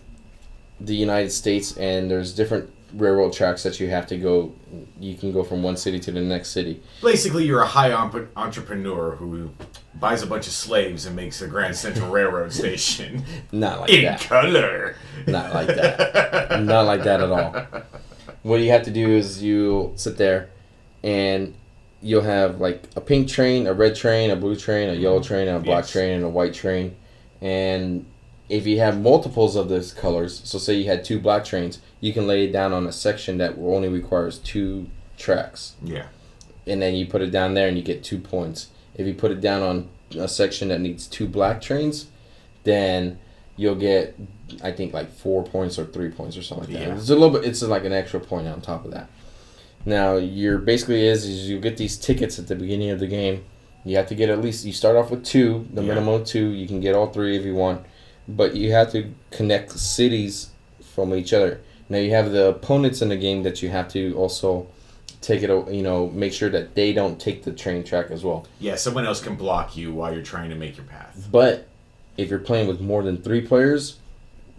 the United States, and there's different railroad tracks that you have to go. You can go from one city to the next city. Basically, you're a high entrepreneur who buys a bunch of slaves and makes a Grand Central Railroad station. Not like in that. In color. Not like that. Not like that at all. What you have to do is you sit there, and you'll have like a pink train, a red train, a blue train, a yellow train, a black train, and a white train. And if you have multiples of those colors, so say you had 2 black trains, you can lay it down on a section that only requires 2 tracks. Yeah. And then you put it down there and you get 2 points. If you put it down on a section that needs 2 black trains, then you'll get, I think, like 4 points or 3 points or something like that. It's a little bit. It's like an extra point on top of that. Now, your basically is you get these tickets at the beginning of the game. You have to get at least, you start off with 2, the minimum of 2. You can get all 3 if you want. But you have to connect cities from each other. Now you have the opponents in the game that you have to also take it, make sure that they don't take the train track as well. Yeah, someone else can block you while you're trying to make your path. But if you're playing with more than 3 players,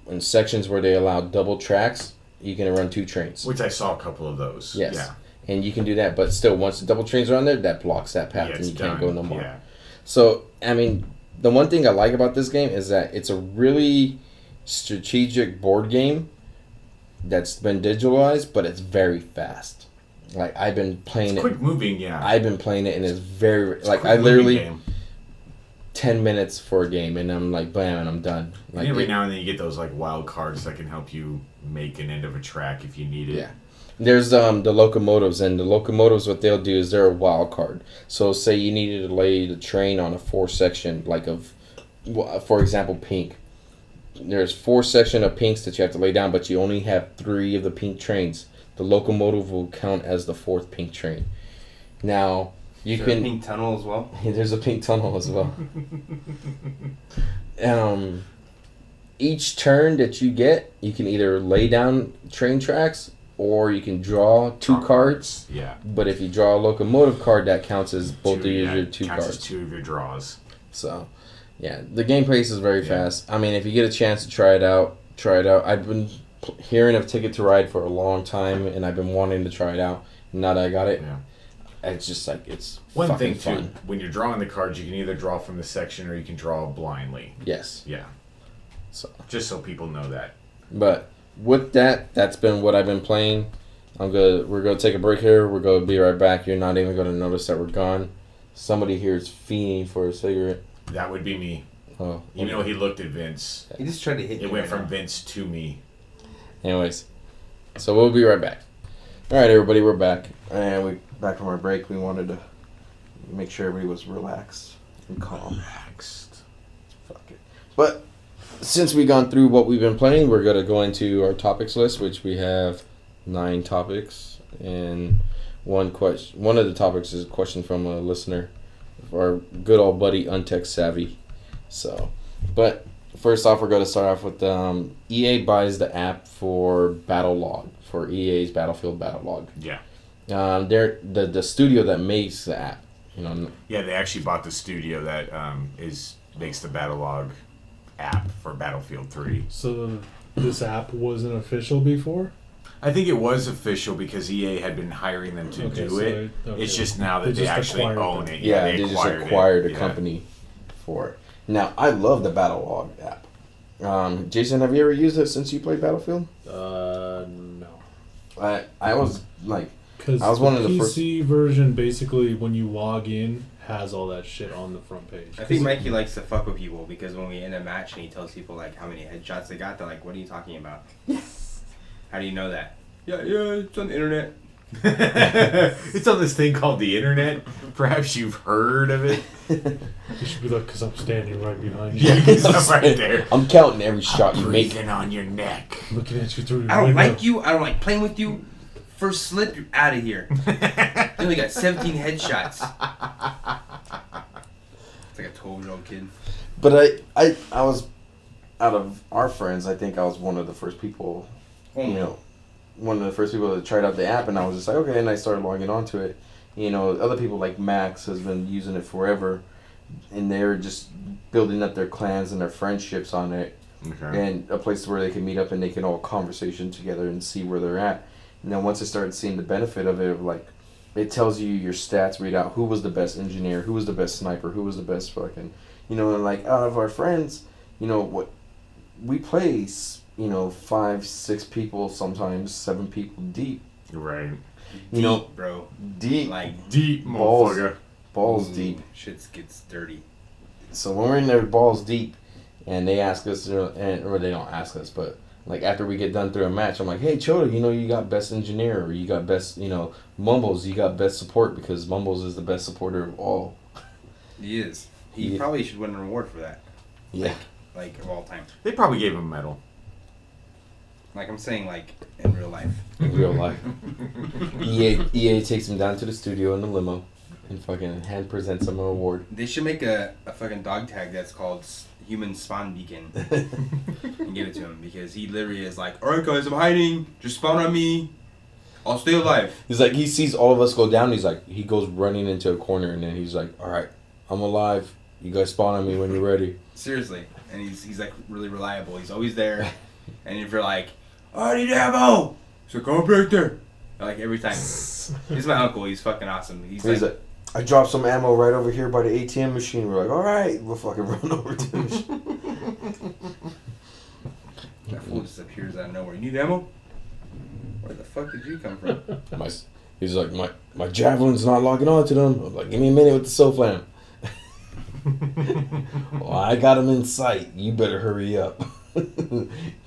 in sections where they allow double tracks, you can run 2 trains. Which I saw a couple of those. Yes. Yeah. And you can do that, but still, once the double trains are on there, that blocks that path, and you can't go no more. Yeah. So, I mean, the one thing I like about this game is that it's a really strategic board game that's been digitalized, but it's very fast. Like, I've been playing it's quick moving, yeah. I've been playing it, and it's very, like, I literally 10 minutes for a game, and I'm like, bam, and I'm done. Like, every now and then you get those, like, wild cards that can help you make an end of a track if you need it. Yeah. There's the locomotives, and the locomotives, what they'll do is they're a wild card. So say you needed to lay the train on a 4-section, like of, for example, pink. There's 4 section of pinks that you have to lay down, but you only have 3 of the pink trains. The locomotive will count as the 4th pink train. Now, you can... a pink tunnel as well? There's a pink tunnel as well. Each turn that you get, you can either lay down train tracks, or you can draw 2 cards. Yeah. But if you draw a locomotive card, that counts as both of your 2 counts cards. As 2 of your draws. So, yeah, the game pace is very fast. I mean, if you get a chance to try it out, try it out. I've been hearing of Ticket to Ride for a long time, and I've been wanting to try it out. Now that I got it, it's just like it's one fucking thing too. fun. When you're drawing the cards, you can either draw from the section or you can draw blindly. Yes. Yeah. So just so people know that. But with that, that's been what I've been playing. We're gonna take a break here. We're gonna be right back. You're not even gonna notice that we're gone. Somebody here is fiending for a cigarette. That would be me. Oh, even though he looked at Vince. He just tried to hit. It went from Vince to me. Anyways, so we'll be right back. All right, everybody, we're back. And we back from our break. We wanted to make sure everybody was relaxed and calm. Relaxed. Fuck it. But since we've gone through what we've been playing, we're gonna go into our topics list, which we have 9 topics, and one of the topics is a question from a listener, our good old buddy UntechSavy. So, but first off, we're going to start off with EA buys the app for Battle Log, for EA's Battlefield Battle Log. Yeah. They're the studio that makes the app. You know. Yeah, they actually bought the studio that makes the Battle Log app for Battlefield 3. So this app wasn't official before? I think it was official because EA had been hiring them to do it. It's just now that they actually own it. Yeah, they just acquired a company for it. Now, I love the Battle Log app. Jason, have you ever used it since you played Battlefield? No. I was like, because I was one of the PC version basically when you log in has all that shit on the front page. I think Mikey likes to fuck with people because when we end a match and he tells people like how many headshots they got, they're like, "What are you talking about?" How do you know that? Yeah, it's on the internet. It's on this thing called the internet. Perhaps you've heard of it. You should be like, because I'm standing right behind you. Yeah, I'm right there. I'm counting every shot you make. Breathing on your neck. Looking at you through your I don't window. like you. I don't like playing with you. First slip, you're out of here. You only got 17 headshots. It's like a 12-year-old kid. But I was, out of our friends, I think I was one of the first people, one of the first people that tried out the app, and I was just like, okay, and I started logging onto it. You know, other people like Max has been using it forever, and they're just building up their clans and their friendships on it, and a place where they can meet up and they can all conversation together and see where they're at. And then once I started seeing the benefit of it, like, it tells you your stats, read out who was the best engineer, who was the best sniper, who was the best fucking, and like, out of our friends, what we play, 5, 6 people, sometimes 7 people deep. Right. Deep, bro. Deep. Like, deep, balls, motherfucker. balls deep. Shit gets dirty. So when we're in there balls deep, and they ask us, or they don't ask us, but like after we get done through a match, I'm like, hey, Chota, you got best engineer, or you got best, Mumbles, you got best support, because Mumbles is the best supporter of all. He is. He probably should win an award for that. Yeah. Like of all time. They probably gave him a medal. Like I'm saying, like in real life. In real life. EA takes him down to the studio in the limo and fucking hand presents him an award. They should make a fucking dog tag that's called Human Spawn Beacon and give it to him, because he literally is like, alright guys, I'm hiding, just spawn on me, I'll stay alive. He's like, he sees all of us go down, he goes running into a corner, and then he's like, alright, I'm alive, you guys spawn on me when you're ready. Seriously. And he's like really reliable, he's always there. And if you're like, oh, I need ammo, he's like, go right there. Like every time. He's my uncle, he's fucking awesome. He's like, I dropped some ammo right over here by the ATM machine. We're like, all right, we'll fucking run over to the machine. that fool just appears out of nowhere. You need ammo? Where the fuck did you come from? He's like, my javelin's not logging on to them. I'm like, give me a minute with the SOFLAM. Well, I got him in sight. You better hurry up.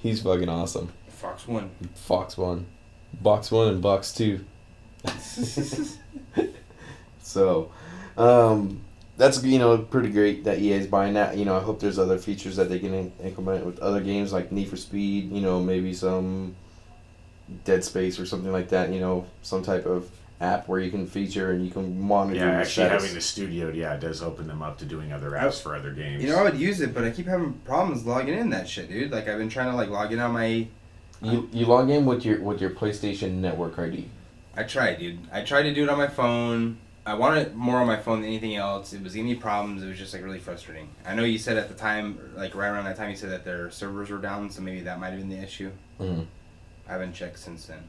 He's fucking awesome. Fox 1. Fox 1. Box 1 and Box 2. So, that's, pretty great that EA is buying that. I hope there's other features that they can implement with other games like Need for Speed, maybe some Dead Space or something like that, some type of app where you can feature and you can monitor your actually status. having the studio, it does open them up to doing other apps for other games. I would use it, but I keep having problems logging in that shit, dude. Like, I've been trying to, log in on my... You log in with your PlayStation Network ID. I tried, dude. I tried to do it on my phone. I wanted it more on my phone than anything else. It was giving me problems. It was just like really frustrating. I know you said at the time, like right around that time, you said that their servers were down, so maybe that might have been the issue. Mm. I haven't checked since then.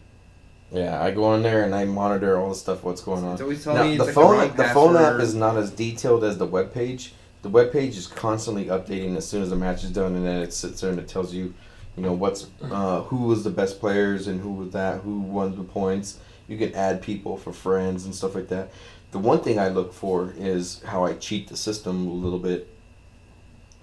Yeah, I go in there and I monitor all the stuff, what's going on. It's always telling me Now, it's the like phone, wrong the phone app password. is not as detailed as the web page. The web page is constantly updating as soon as the match is done, and then it sits there and it tells you, what's who was the best players and who was that, who won the points. You can add people for friends and stuff like that. The one thing I look for is how I cheat the system a little bit.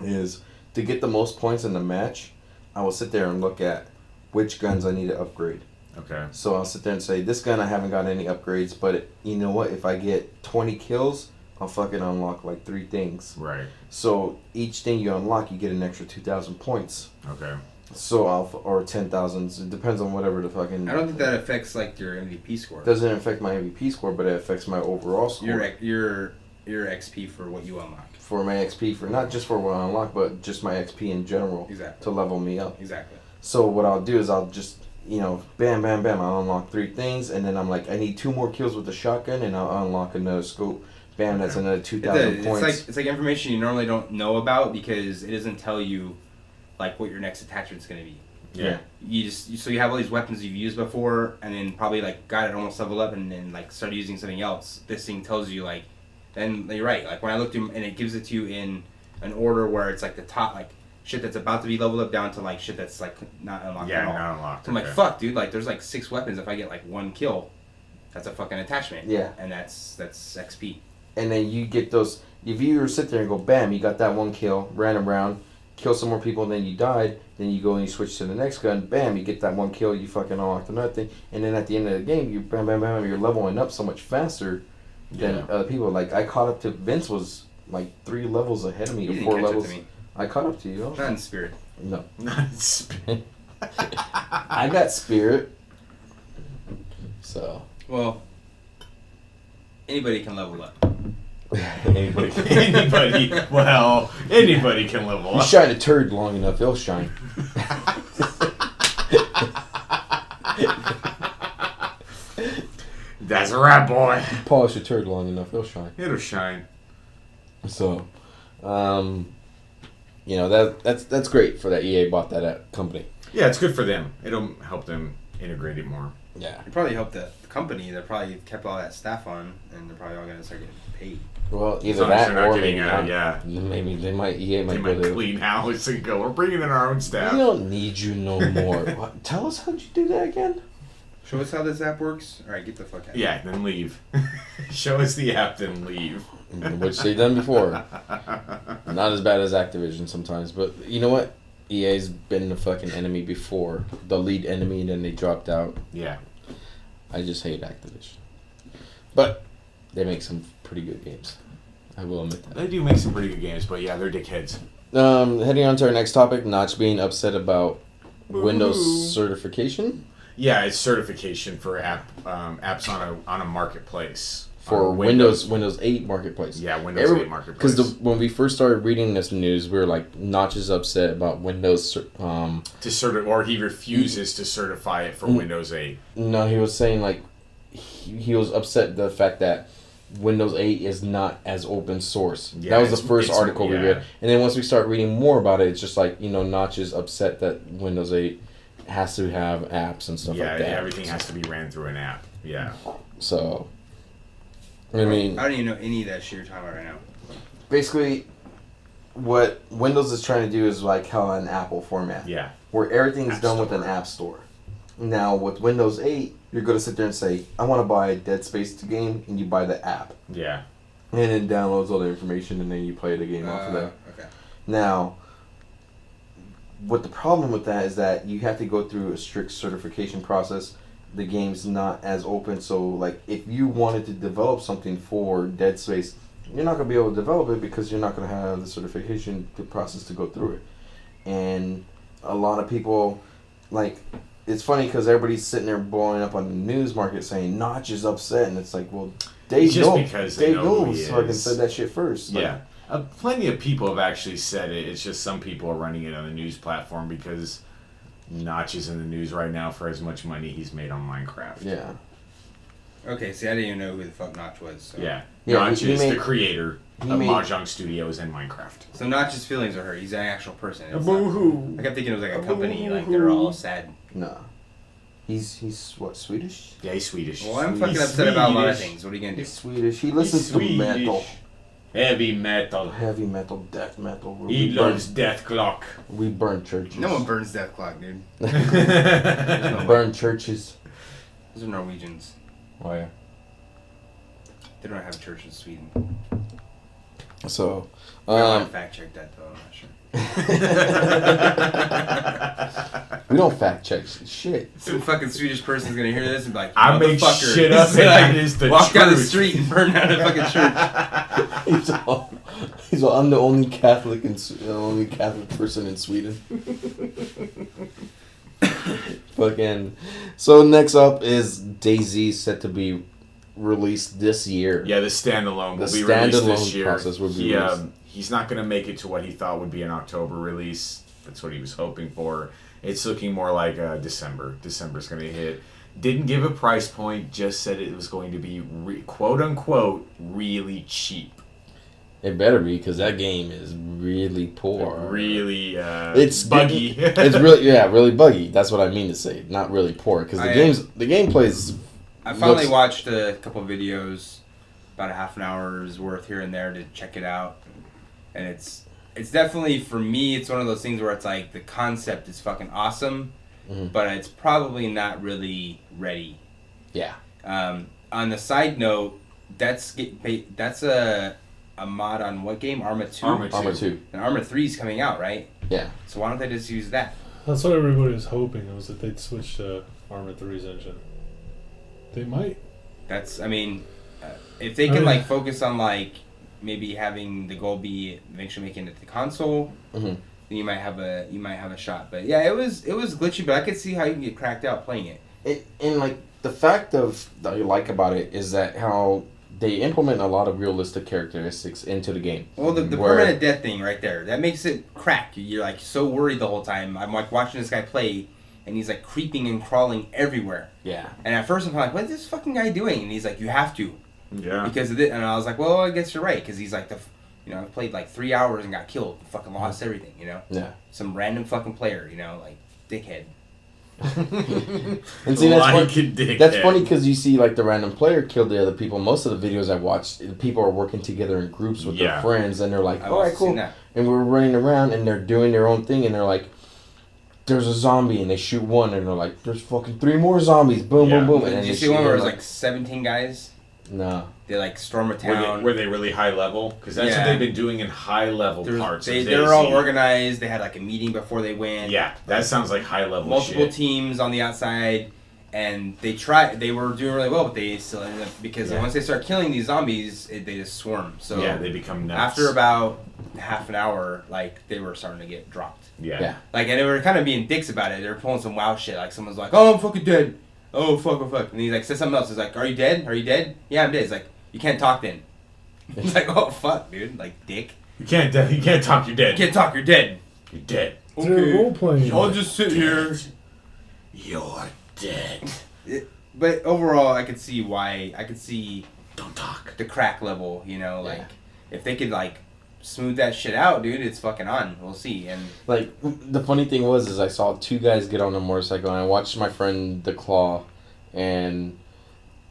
Is to get the most points in the match, I will sit there and look at which guns I need to upgrade. Okay. So I'll sit there and say, this gun I haven't got any upgrades, but you know what? If I get 20 kills, I'll fucking unlock like 3 things. Right. So each thing you unlock, you get an extra 2,000 points. Okay. So or 10,000. It depends on whatever the fucking. I don't think that affects like your MVP score. Doesn't affect my MVP score, but it affects my overall score. Your XP for what you unlock. For my XP, for not just for what I unlock, but just my XP in general. Exactly. To level me up. Exactly. So what I'll do is I'll just, bam, bam, bam, I'll unlock 3 things, and then I'm like, I need 2 more kills with the shotgun, and I'll unlock another scope. Bam, that's another 2,000 points. It's like information you normally don't know about because it doesn't tell you like what your next attachment's gonna be. Yeah. So you have all these weapons you've used before, and then probably like got it almost leveled up, and then like started using something else. This thing tells you like, then you're right. Like when I looked and it gives it to you in an order where it's like the top like shit that's about to be leveled up down to like shit that's like not unlocked at all. Yeah, not unlocked. So I'm like, fuck, dude. Like there's like 6 weapons. If I get like 1 kill, that's a fucking attachment. Yeah. And that's XP. And then you get those. If you sit there and go, bam, you got that 1 kill, ran around, kill some more people, and then you died. Then you go and you switch to the next gun, bam, you get that 1 kill, you fucking unlocked another thing. And then at the end of the game, you bam, bam, bam, you're leveling up so much faster than other people. Like I caught up to Vince was like 3 levels ahead of me, You or didn't 4 catch up levels. to me. I caught up to you. Not in spirit. No, Nice. I got spirit. So Well, anybody can level up. anybody. Anybody. Well, anybody can level You up. shine a turd long enough, it'll shine. That's a rap, boy. Polish a turd long enough, it'll shine. It'll shine. So, that's great for that EA bought that company. Yeah, it's good for them. It'll help them integrate it more. Yeah. It probably helped the company. They probably kept all that staff on, and they're probably all gonna start getting paid. Well, As either long as that they're not or getting maybe out, not. yeah. Maybe EA They might might go to. clean house and go, we're bringing in our own staff. We don't need you no more. What? Tell us how'd you do that again? Show us how this app works. All right, get the fuck out. Yeah, then leave. Show us the app, then leave. Which they've done before. Not as bad as Activision sometimes, but you know what? EA's been the fucking enemy before. The lead enemy, and then they dropped out. Yeah. I just hate Activision. But they make some pretty good games. I will admit that. They do make some pretty good games, but yeah, they're dickheads. Heading on to our next topic, Notch being upset about Windows Ooh. certification Yeah, it's certification for apps on a marketplace. for Windows 8 Marketplace. Yeah, Windows 8 Marketplace. Because when we first started reading this news, we were like, Notch is upset about Windows. or he refuses to certify it for Windows 8. No, he was saying like he was upset the fact that Windows 8 is not as open source. Yeah, that was the it's- first it's- article we yeah. read. And then once we start reading more about it, it's just like, Notch is upset that Windows 8 has to have apps and stuff Yeah, like that. everything has to be ran through an app. Yeah. So, I mean, I don't even know any of that shit you're talking about right now. basically, what Windows is trying to do is like how an Apple format. Yeah. Where everything's App done with Store. an app store. Now, with Windows 8, you're going to sit there and say, I want to buy Dead Space 2 game, and you buy the app. Yeah. And it downloads all the information, and then you play the game off of there. Okay. Now, what the problem with that is that you have to go through a strict certification process. The game's not as open, so like if you wanted to develop something for Dead Space, you're not going to be able to develop it because you're not going to have the certification process to go through it. And a lot of people, like, it's funny because everybody's sitting there blowing up on the news market saying Notch is upset, and it's like, well, Dave Just because they know who he fucking is. said that shit first. Like, Yeah. Plenty of people have actually said it. It's just some people are running it on the news platform because Notch is in the news right now for as much money he's made on Minecraft. Yeah. Okay, see, I didn't even know who the fuck Notch was. So. Yeah. Yeah, Notch he is made- the creator he of made- Mahjong Studios and Minecraft. So Notch's feelings are hurt. He's an actual person. It's not- Boo-hoo. I kept thinking it was like a company, like they're all sad. Nah. He's what, Swedish? Yeah, he's Swedish. Well, I'm He's fucking upset about a lot of Swedish. things. What are you gonna do? He's Swedish. He listens to He's metal. Swedish. Heavy metal. Heavy metal, death metal. He loves Death Clock. We burn churches. No one burns Death Clock, dude. Burn churches. Those are Norwegians. Oh yeah. They don't have a church in Sweden. So, I want to fact check that though. I'm not sure. we don't fact check shit. Some fucking Swedish person's gonna hear this and be like, I make "Motherfucker." shit up and that is the walk down the truth. street and burn down a fucking church. he's all, I'm the only Catholic only Catholic person in Sweden. Fucking. So next up is DayZ, set to be released this year. Yeah, the standalone will The be released this standalone year. process will be released. He's not going to make it to what he thought would be an October release. That's what he was hoping for. It's looking more like December. December's going to hit. Didn't give a price point, just said it was going to be, quote unquote, really cheap. It better be, because that game is really poor. Really, It's buggy. It's really buggy. That's what I mean to say. Not really poor, because the gameplay is. I finally watched a couple videos, about a half an hour's worth here and there to check it out, and it's definitely, for me, it's one of those things where it's like the concept is fucking awesome, but it's probably not really ready. Yeah. On the side note, that's a mod on what game? Arma 2? Arma 2. And Arma 3 is coming out, right? Yeah. So why don't they just use that? That's what everybody was hoping, was that they'd switch to Arma 3's engine. They might. That's, I mean, if they can like focus on like maybe having the goal be eventually making it to console, then you might have a shot. But yeah, it was glitchy, but I could see how you can get cracked out playing it. And like the fact of that I like about it is that how they implement a lot of realistic characteristics into the game. Well, the permanent death thing right there, that makes it crack. You're like so worried the whole time. I'm like watching this guy play, and he's like creeping and crawling everywhere. Yeah. And at first I'm like, what is this fucking guy doing? And he's like, you have to. Yeah. Because of it. And I was like, well, I guess you're right. Because he's like, I played like 3 hours and got killed. Fucking lost everything, you know? Yeah. Some random fucking player, you know, like, dickhead. And see, that's Dickhead. funny because you see like the random player killed the other people. Most of the videos I watched, the people are working together in groups with their friends, and they're like, I've all right, also cool. seen that. And we're running around, and they're doing their own thing, and they're like, there's a zombie, and they shoot one, and they're like, there's fucking 3 more zombies. Boom, boom, boom. And Did then you they see shoot one where it them, was like 17 guys? No. They like storm a town. Were they really high level? Because that's what they've been doing in high level parts. They were all organized. They had like a meeting before they went. Yeah, that sounds like high level. Multiple shit. teams on the outside, and they were doing really well, but they still ended up, because once they start killing these zombies, they just swarm. So yeah, they become nuts. after about half an hour, like they were starting to get dropped. Yeah. Like, and they were kind of being dicks about it. They were pulling some wild shit. Like someone's like, "Oh, I'm fucking dead." Oh fuck, oh fuck. And he like said something else. He's like, "Are you dead? Are you dead?" "Yeah, I'm dead." He's like, "You can't talk then." It's like, "Oh fuck, dude." Like, dick. You can't talk. You're dead. You can't talk. You're dead. You're dead. They're role playing. I'll just sit here. You're dead. But overall, I could see why. I could see Don't talk. the crack level. You know, like if they could like smooth that shit out, dude, it's fucking on. We'll see. And Like, the funny thing is I saw 2 guys get on a motorcycle, and I watched my friend The Claw, and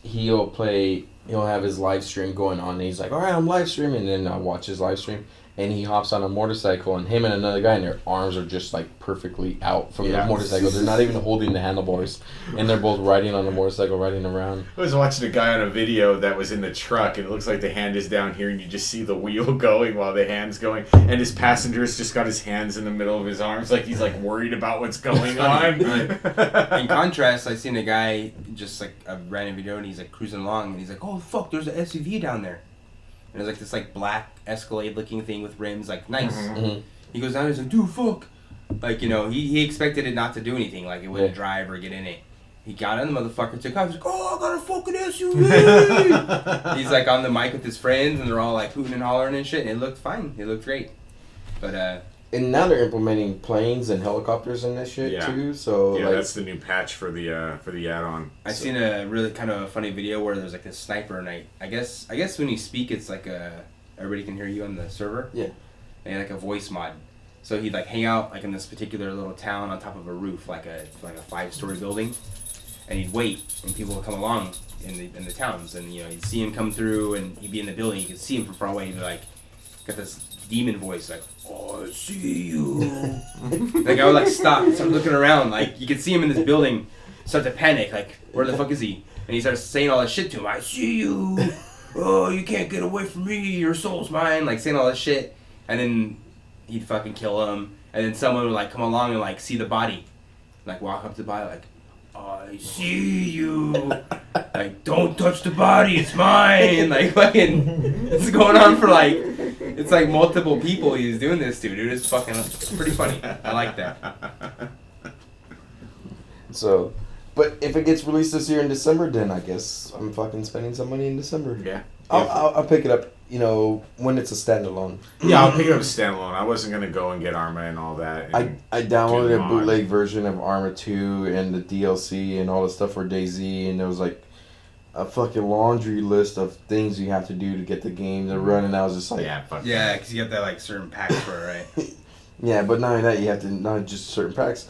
he'll have his live stream going on, and he's like, all right, I'm live streaming, and then I watch his live stream, and he hops on a motorcycle, and him and another guy, and their arms are just like perfectly out from the motorcycle. They're not even holding the handlebars, and they're both riding on the motorcycle, riding around. I was watching a guy on a video that was in the truck, and it looks like the hand is down here, and you just see the wheel going while the hand's going, and his passenger's just got his hands in the middle of his arms, like he's like worried about what's going on. in contrast, I seen a guy just like a random video, and he's like cruising along, and he's like, "Oh fuck, there's an SUV down there." And there's like this like black Escalade looking thing with rims, like nice. Mm-hmm. He goes down and he's like, "Dude, fuck." Like, you know, he expected it not to do anything, like it wouldn't drive or get in it. He got in, the motherfucker took off, he's like, "Oh, I got a fucking SUV!" He's like on the mic with his friends, and they're all like hooting and hollering and shit, and it looked fine. It looked great. But And now they're implementing planes and helicopters in this shit too. So yeah, like, that's the new patch for the add-on. I seen a really kind of funny video where there's like this sniper, and I guess when you speak, it's like everybody can hear you on the server. Yeah. And like a voice mod. So he'd like hang out like in this particular little town on top of a roof, like a 5-story building, and he'd wait, and people would come along in the towns, and you know you'd see him come through, and he'd be in the building. You could see him from far away. He'd be like, got this demon voice, like, "Oh, I see you." Like I would like stop, start looking around, like you could see him in this building, start to panic, like where the fuck is he? And he starts saying all this shit to him. I see you. Oh, you can't get away from me. Your soul's mine. Like saying all this shit, and then he'd fucking kill him, and then someone would like come along and like see the body, like walk up to the body, like, I see you. Like, don't touch the body, it's mine. Like fucking, it's going on for like, it's like multiple people he's doing this to, dude. It's pretty funny. I like that. so, but if it gets released this year in December, then I guess I'm fucking spending some money in December. Yeah. I'll pick it up, you know, when it's a standalone. Yeah, I'll pick it up standalone. I wasn't gonna go and get Arma and all that. I downloaded a bootleg version of Arma 2 and the DLC and all the stuff for DayZ, and there was like a fucking laundry list of things you have to do to get the game to run, and I was just like, yeah, fuck Yeah, because you have that like certain packs for it, right? yeah, but not only that, you have to not just certain packs.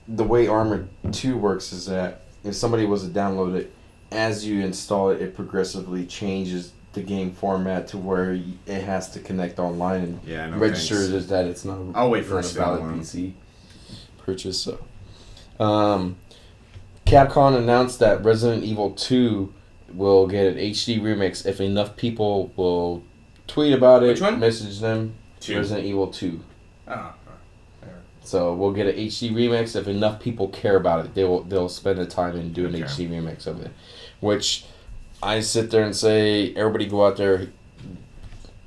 The way Arma 2 works is that if somebody was to download it, as you install it, it progressively changes the game format to where it has to connect online and register that it's not. I'll wait for a valid standalone. PC purchase. So, Capcom announced that Resident Evil 2 will get an HD remix if enough people will tweet about it, Which one? message them. 2. Resident Evil 2. Oh. So we'll get an HD remix if enough people care about it. They'll spend the time and do an Okay. HD remix of it, which I sit there and say everybody go out there,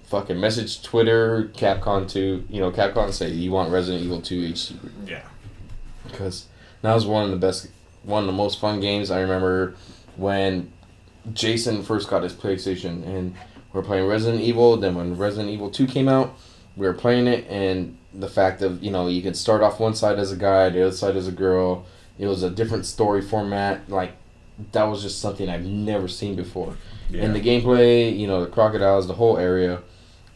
fucking message Twitter, Capcom and say you want Resident Evil 2 HD, Yeah. because that was one of the most fun games. I remember when Jason first got his PlayStation and we were playing Resident Evil. Then when Resident Evil 2 came out, we were playing it, and the fact of, you know, you can start off one side as a guy, the other side as a girl. It was a different story format. Like, that was just something I've never seen before. Yeah. And the gameplay, you know, the crocodiles, the whole area,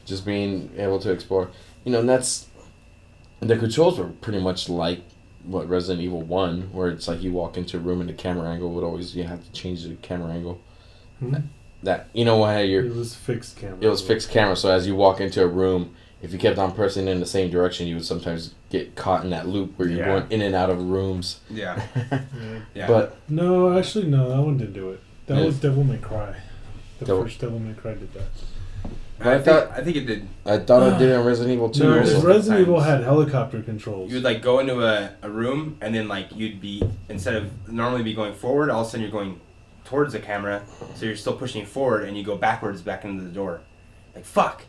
just being able to explore. You know, and the controls were pretty much like what Resident Evil 1, where it's like you walk into a room and the camera angle would always, you have to change the camera angle. That, you know, how It was fixed camera. it was fixed camera, so as you walk into a room, if you kept on pressing in the same direction, you would sometimes get caught in that loop where you're going in and out of rooms. Yeah. Yeah. But No, actually, no, that one didn't do it. That Yeah. was Devil May Cry. The Devil- first Devil May Cry did that. I think it did. I thought I did it on Resident Evil 2. No, also. because Resident Evil times. had helicopter controls. You would like go into a room, and then like you'd be, instead of normally be going forward, all of a sudden you're going towards the camera, so you're still pushing forward, and you go backwards back into the door. Like, fuck!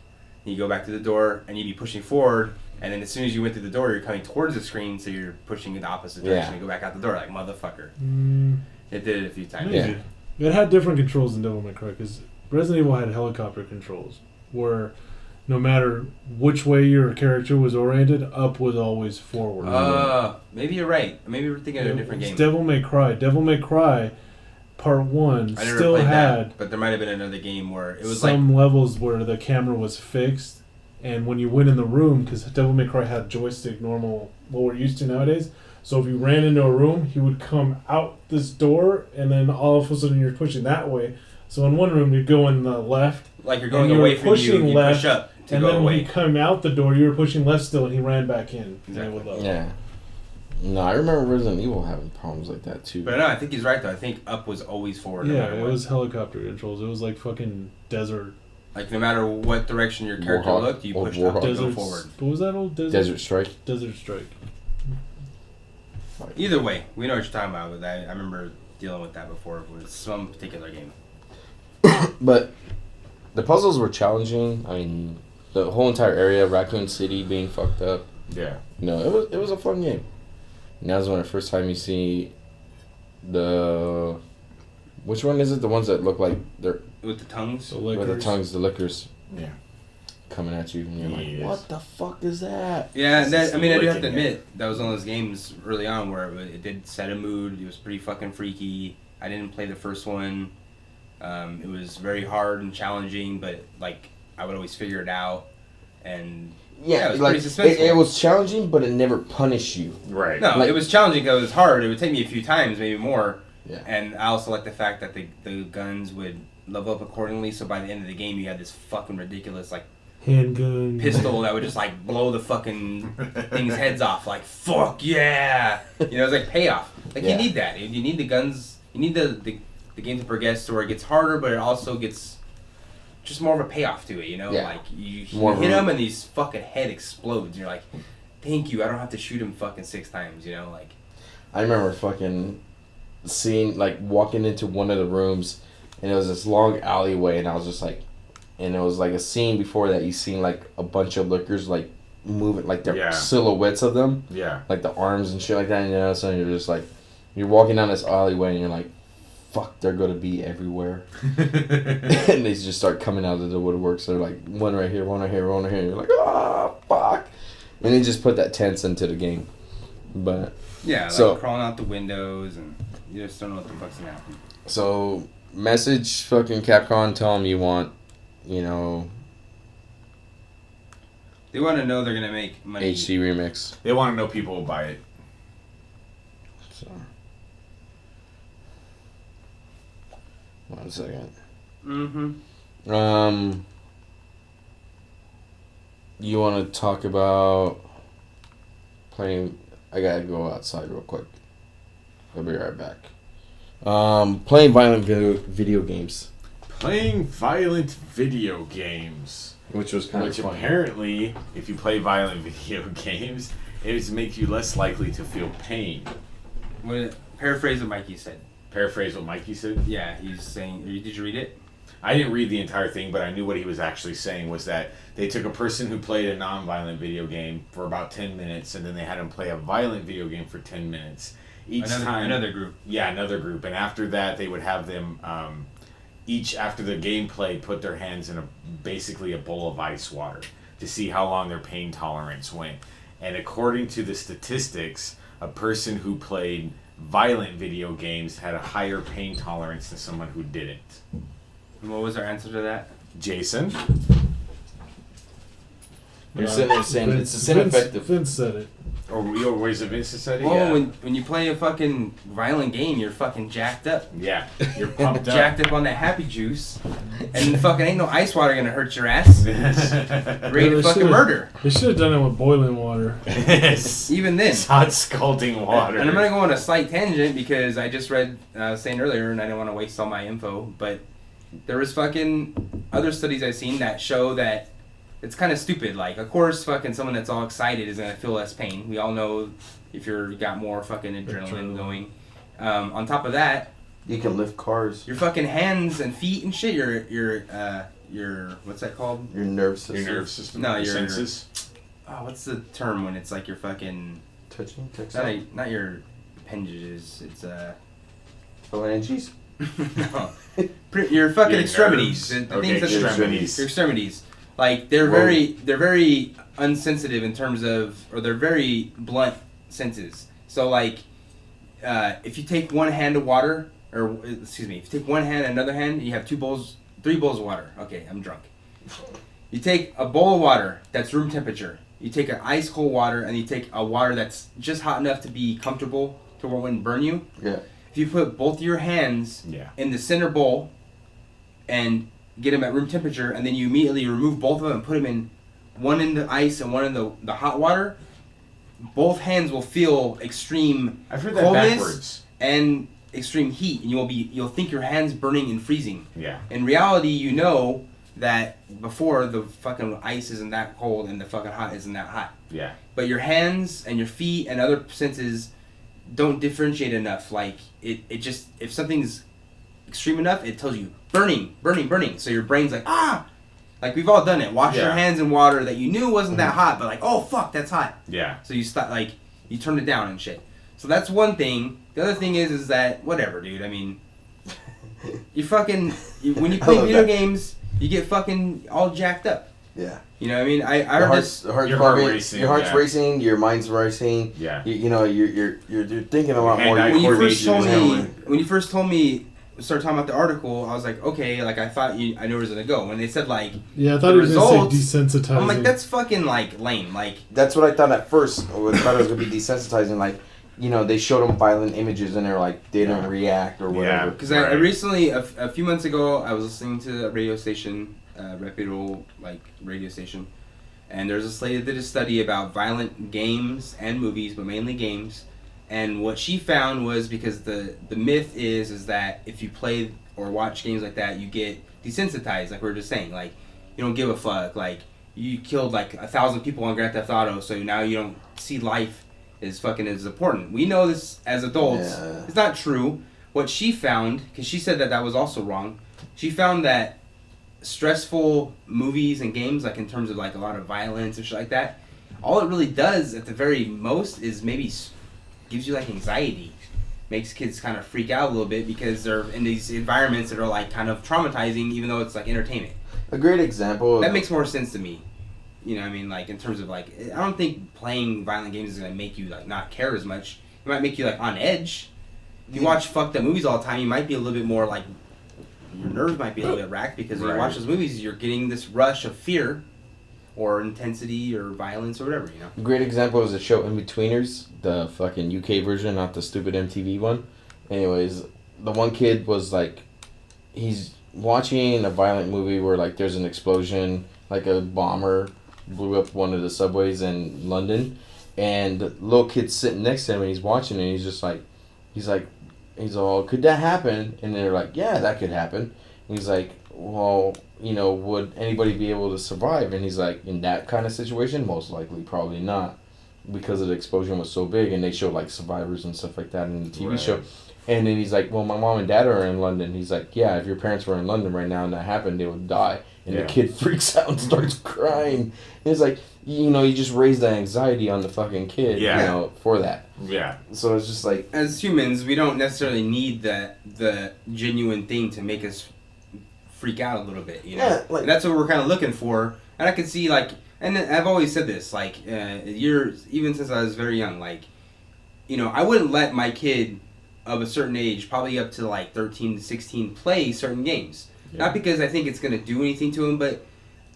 And you go back to the door, and you'd be pushing forward, and then as soon as you went through the door, you're coming towards the screen, so you're pushing in the opposite direction, and go back out the door, like, motherfucker. It did it a few times. Maybe. It had different controls than Devil May Cry, because Resident Evil had helicopter controls, where no matter which way your character was oriented, up was always forward. Maybe you're right. Maybe we're thinking of a different It's game. Devil May Cry. Devil May Cry Part 1 I never still played had that, but there might have been another game where it was like, some levels where the camera was fixed, and when you went in the room, because Devil May Cry had joystick normal, what we're used to nowadays, so if you ran into a room, he would come out this door, and then all of a sudden you're pushing that way. So in one room, you'd go in the left, like you're going and you away were from you, pushing you left, push up to and go then when away. he come out the door, you were pushing left still, and he ran back in. Exactly. Yeah. No, I remember Resident Evil having problems like that too. But no, I think he's right though. I think up was always forward. No Yeah, matter it what. was helicopter controls. It was like fucking desert. Like no matter what direction your character Warhawk. looked, you Old pushed up to go Desert. forward. What was that old desert? Desert Strike. Desert Strike. Either way, we know what you're talking about. With that, I remember dealing with that before with some particular game. But the puzzles were challenging. I mean, the whole entire area, Raccoon City being fucked up. Yeah. No, it was a fun game. And that was when the first time you see the... Which one is it? The ones that look like they're... With the tongues. The With the liquors. tongues, the liquors. Yeah. coming at you, and you're like, Yes. what the fuck is that? Yeah, It's that, just I mean, I do have to licking it. admit, that was one of those games early on where it did set a mood. It was pretty fucking freaky. I didn't play the first one. It was very hard and challenging, but, like, I would always figure it out. And, Yeah, it was like, pretty suspenseful. it was challenging, but it never punished you. Right. No, like- it was challenging because it was hard. It would take me a few times, maybe more. Yeah. And I also like the fact that the guns would level up accordingly, so by the end of the game, you had this fucking ridiculous, like, Handgun. pistol that would just like blow the fucking things' heads off. Like, fuck yeah! You know, it's like payoff. Like, Yeah. you need that. You need the guns. You need the game to progress to where it gets harder, but it also gets just more of a payoff to it. You know, Yeah. like you More of hit a- him and his fucking head explodes. And you're like, thank you. I don't have to shoot him fucking 6 times. You know, like. I remember fucking seeing, like, walking into one of the rooms, and it was this long alleyway, and I was just like, and it was like a scene before that you seen, like, a bunch of lookers, like, moving, like, their Yeah. silhouettes of them, Yeah. like the arms and shit like that, and you know, so you're just like, you're walking down this alleyway, and you're like, fuck, they're gonna be everywhere. And they just start coming out of the woodwork, so they're like, one right here, one right here, one right here, and you're like, ah, fuck. And they just put that tense into the game. But, Yeah, like So- crawling out the windows, and you just don't know what the fuck's gonna happen. so, message fucking Capcom, tell them you want, you know, They want to know they're gonna make money. HD remix. They want to know people will buy it. So, 1 second. Mm-hmm. You want to talk about playing? I gotta go outside real quick. I'll be right back. Playing violent video games, Playing violent video games. which was kind Which of funny. apparently, if you play violent video games, it makes you less likely to feel pain. Paraphrase what Mikey said. Paraphrase what Mikey said. Yeah, he's saying. Did you read it? I didn't read the entire thing, but I knew what he was actually saying was that they took a person who played a non-violent video game for about 10 minutes, and then they had him play a violent video game for 10 minutes. Each time, another group. Yeah, another group. And after that, they would have them, each after the gameplay, put their hands in basically a bowl of ice water to see how long their pain tolerance went. And according to the statistics, a person who played violent video games had a higher pain tolerance than someone who didn't. And what was our answer to that? Jason? You're sitting there saying Vince- it's ineffective. Vince said it. Or where's the Vince said it? Well, Yeah. when you play a fucking violent game, you're fucking jacked up. Yeah, you're pumped up. Jacked up on that happy juice. And fucking ain't no ice water gonna hurt your ass. Ready Yeah, to they fucking should've- murder. They should have done it with boiling water. Yes. Even then. It's hot scalding water. And I'm gonna go on a slight tangent because I just read, I was saying earlier, and I didn't want to waste all my info, but there was fucking other studies I've seen that show that it's kind of stupid. Like, of course, fucking someone that's all excited is gonna feel less pain. We all know if you got more fucking adrenaline going. On top of that, You can lift cars. your fucking hands and feet and shit. Your what's that called? Your nerve system. Your nerve system. No, your your- senses. Oh, what's the term when it's like your fucking Touching, texting. not your appendages. It's Phalanges. no. Your fucking Your extremities. nerves. The Okay, things that extremities. your extremities. Like they're Whoa. very unsensitive in terms of, or they're very blunt senses. So like, if you take one hand of water, or excuse me, if you take one hand and another hand, you have 3 bowls of water. Okay, I'm drunk. You take a bowl of water that's room temperature. You take an ice cold water, and you take a water that's just hot enough to be comfortable to where it wouldn't burn you. Yeah. If you put both your hands Yeah. in the center bowl and get them at room temperature, and then you immediately remove both of them and put them in one in the ice and one in the hot water, both hands will feel extreme I've heard that coldness backwards. and extreme heat, and you'll think your hands burning and freezing. Yeah. In reality, you know that before the fucking ice isn't that cold and the fucking hot isn't that hot. Yeah. But your hands and your feet and other senses don't differentiate enough. Like it just, if something's extreme enough, it tells you burning, burning, burning. So your brain's like, ah, like we've all done it. Wash your Yeah. hands in water that you knew wasn't that hot, but like, oh fuck, that's hot. Yeah. So you stop, like you turn it down and shit. So that's one thing. The other thing is that whatever, dude. I mean, when you play love video that. games, you get fucking all jacked up. Yeah. You know what I mean? I Your heard heart's, this. Your heart pumping, racing, your heart's yeah. racing, your mind's racing. Yeah. You know, you're thinking a lot more. Hand-eye When you first coordination told is me, going. when you first told me, started talking about the article, I was like, okay, like I thought I knew where it was gonna go. When they said like, Yeah, I thought the he was going to results, say desensitizing. I'm like, that's fucking like lame. Like, That's what I thought at first. I thought it was gonna be desensitizing. Like, you know, they showed them violent images and they're like, they didn't react or whatever. because I recently, a few months ago, I was listening to a radio station, reputable like radio station, and there's a lady that did a study about violent games and movies, but mainly games. And what she found was because the myth is that if you play or watch games like that, you get desensitized, like we were just saying. Like, you don't give a fuck. Like, you killed like 1,000 people on Grand Theft Auto, so now you don't see life as fucking as important. We know this as adults. Yeah. It's not true. What she found, because she said that was also wrong, she found that stressful movies and games, like in terms of like a lot of violence and shit like that, all it really does at the very most is maybe gives you like anxiety, makes kids kind of freak out a little bit because they're in these environments that are like kind of traumatizing, even though it's like entertainment. A great example. That makes more sense to me. You know what I mean? Like in terms of like, I don't think playing violent games is gonna make you like not care as much. It might make you like on edge. If you watch fucked up movies all the time, you might be a little bit more like, your nerves might be a little bit racked because when you watch those movies, you're getting this rush of fear or intensity or violence or whatever, you know? A great example is the show In-Betweeners, the fucking UK version, not the stupid MTV one. Anyways, the one kid was like, he's watching a violent movie where like there's an explosion, like a bomber blew up one of the subways in London, and the little kid's sitting next to him and he's watching it and he's all, could that happen? And they're like, yeah, that could happen. And he's like, well, you know, would anybody be able to survive? And he's like, in that kind of situation, most likely probably not, because the explosion was so big. And they showed like survivors and stuff like that in the TV show. And then he's like, well, my mom and dad are in London. He's like, yeah, if your parents were in London right now and that happened, they would die. And the kid freaks out and starts crying. And it's like, you know, you just raise that anxiety on the fucking kid, you know, for that. Yeah. So it's just like, as humans, we don't necessarily need the genuine thing to make us freak out a little bit, you know? Yeah, like, and that's what we're kind of looking for. And I can see, like, and I've always said this, like, years, even since I was very young, like, you know, I wouldn't let my kid of a certain age, probably up to like 13 to 16, play certain games. Yeah. Not because I think it's going to do anything to him, but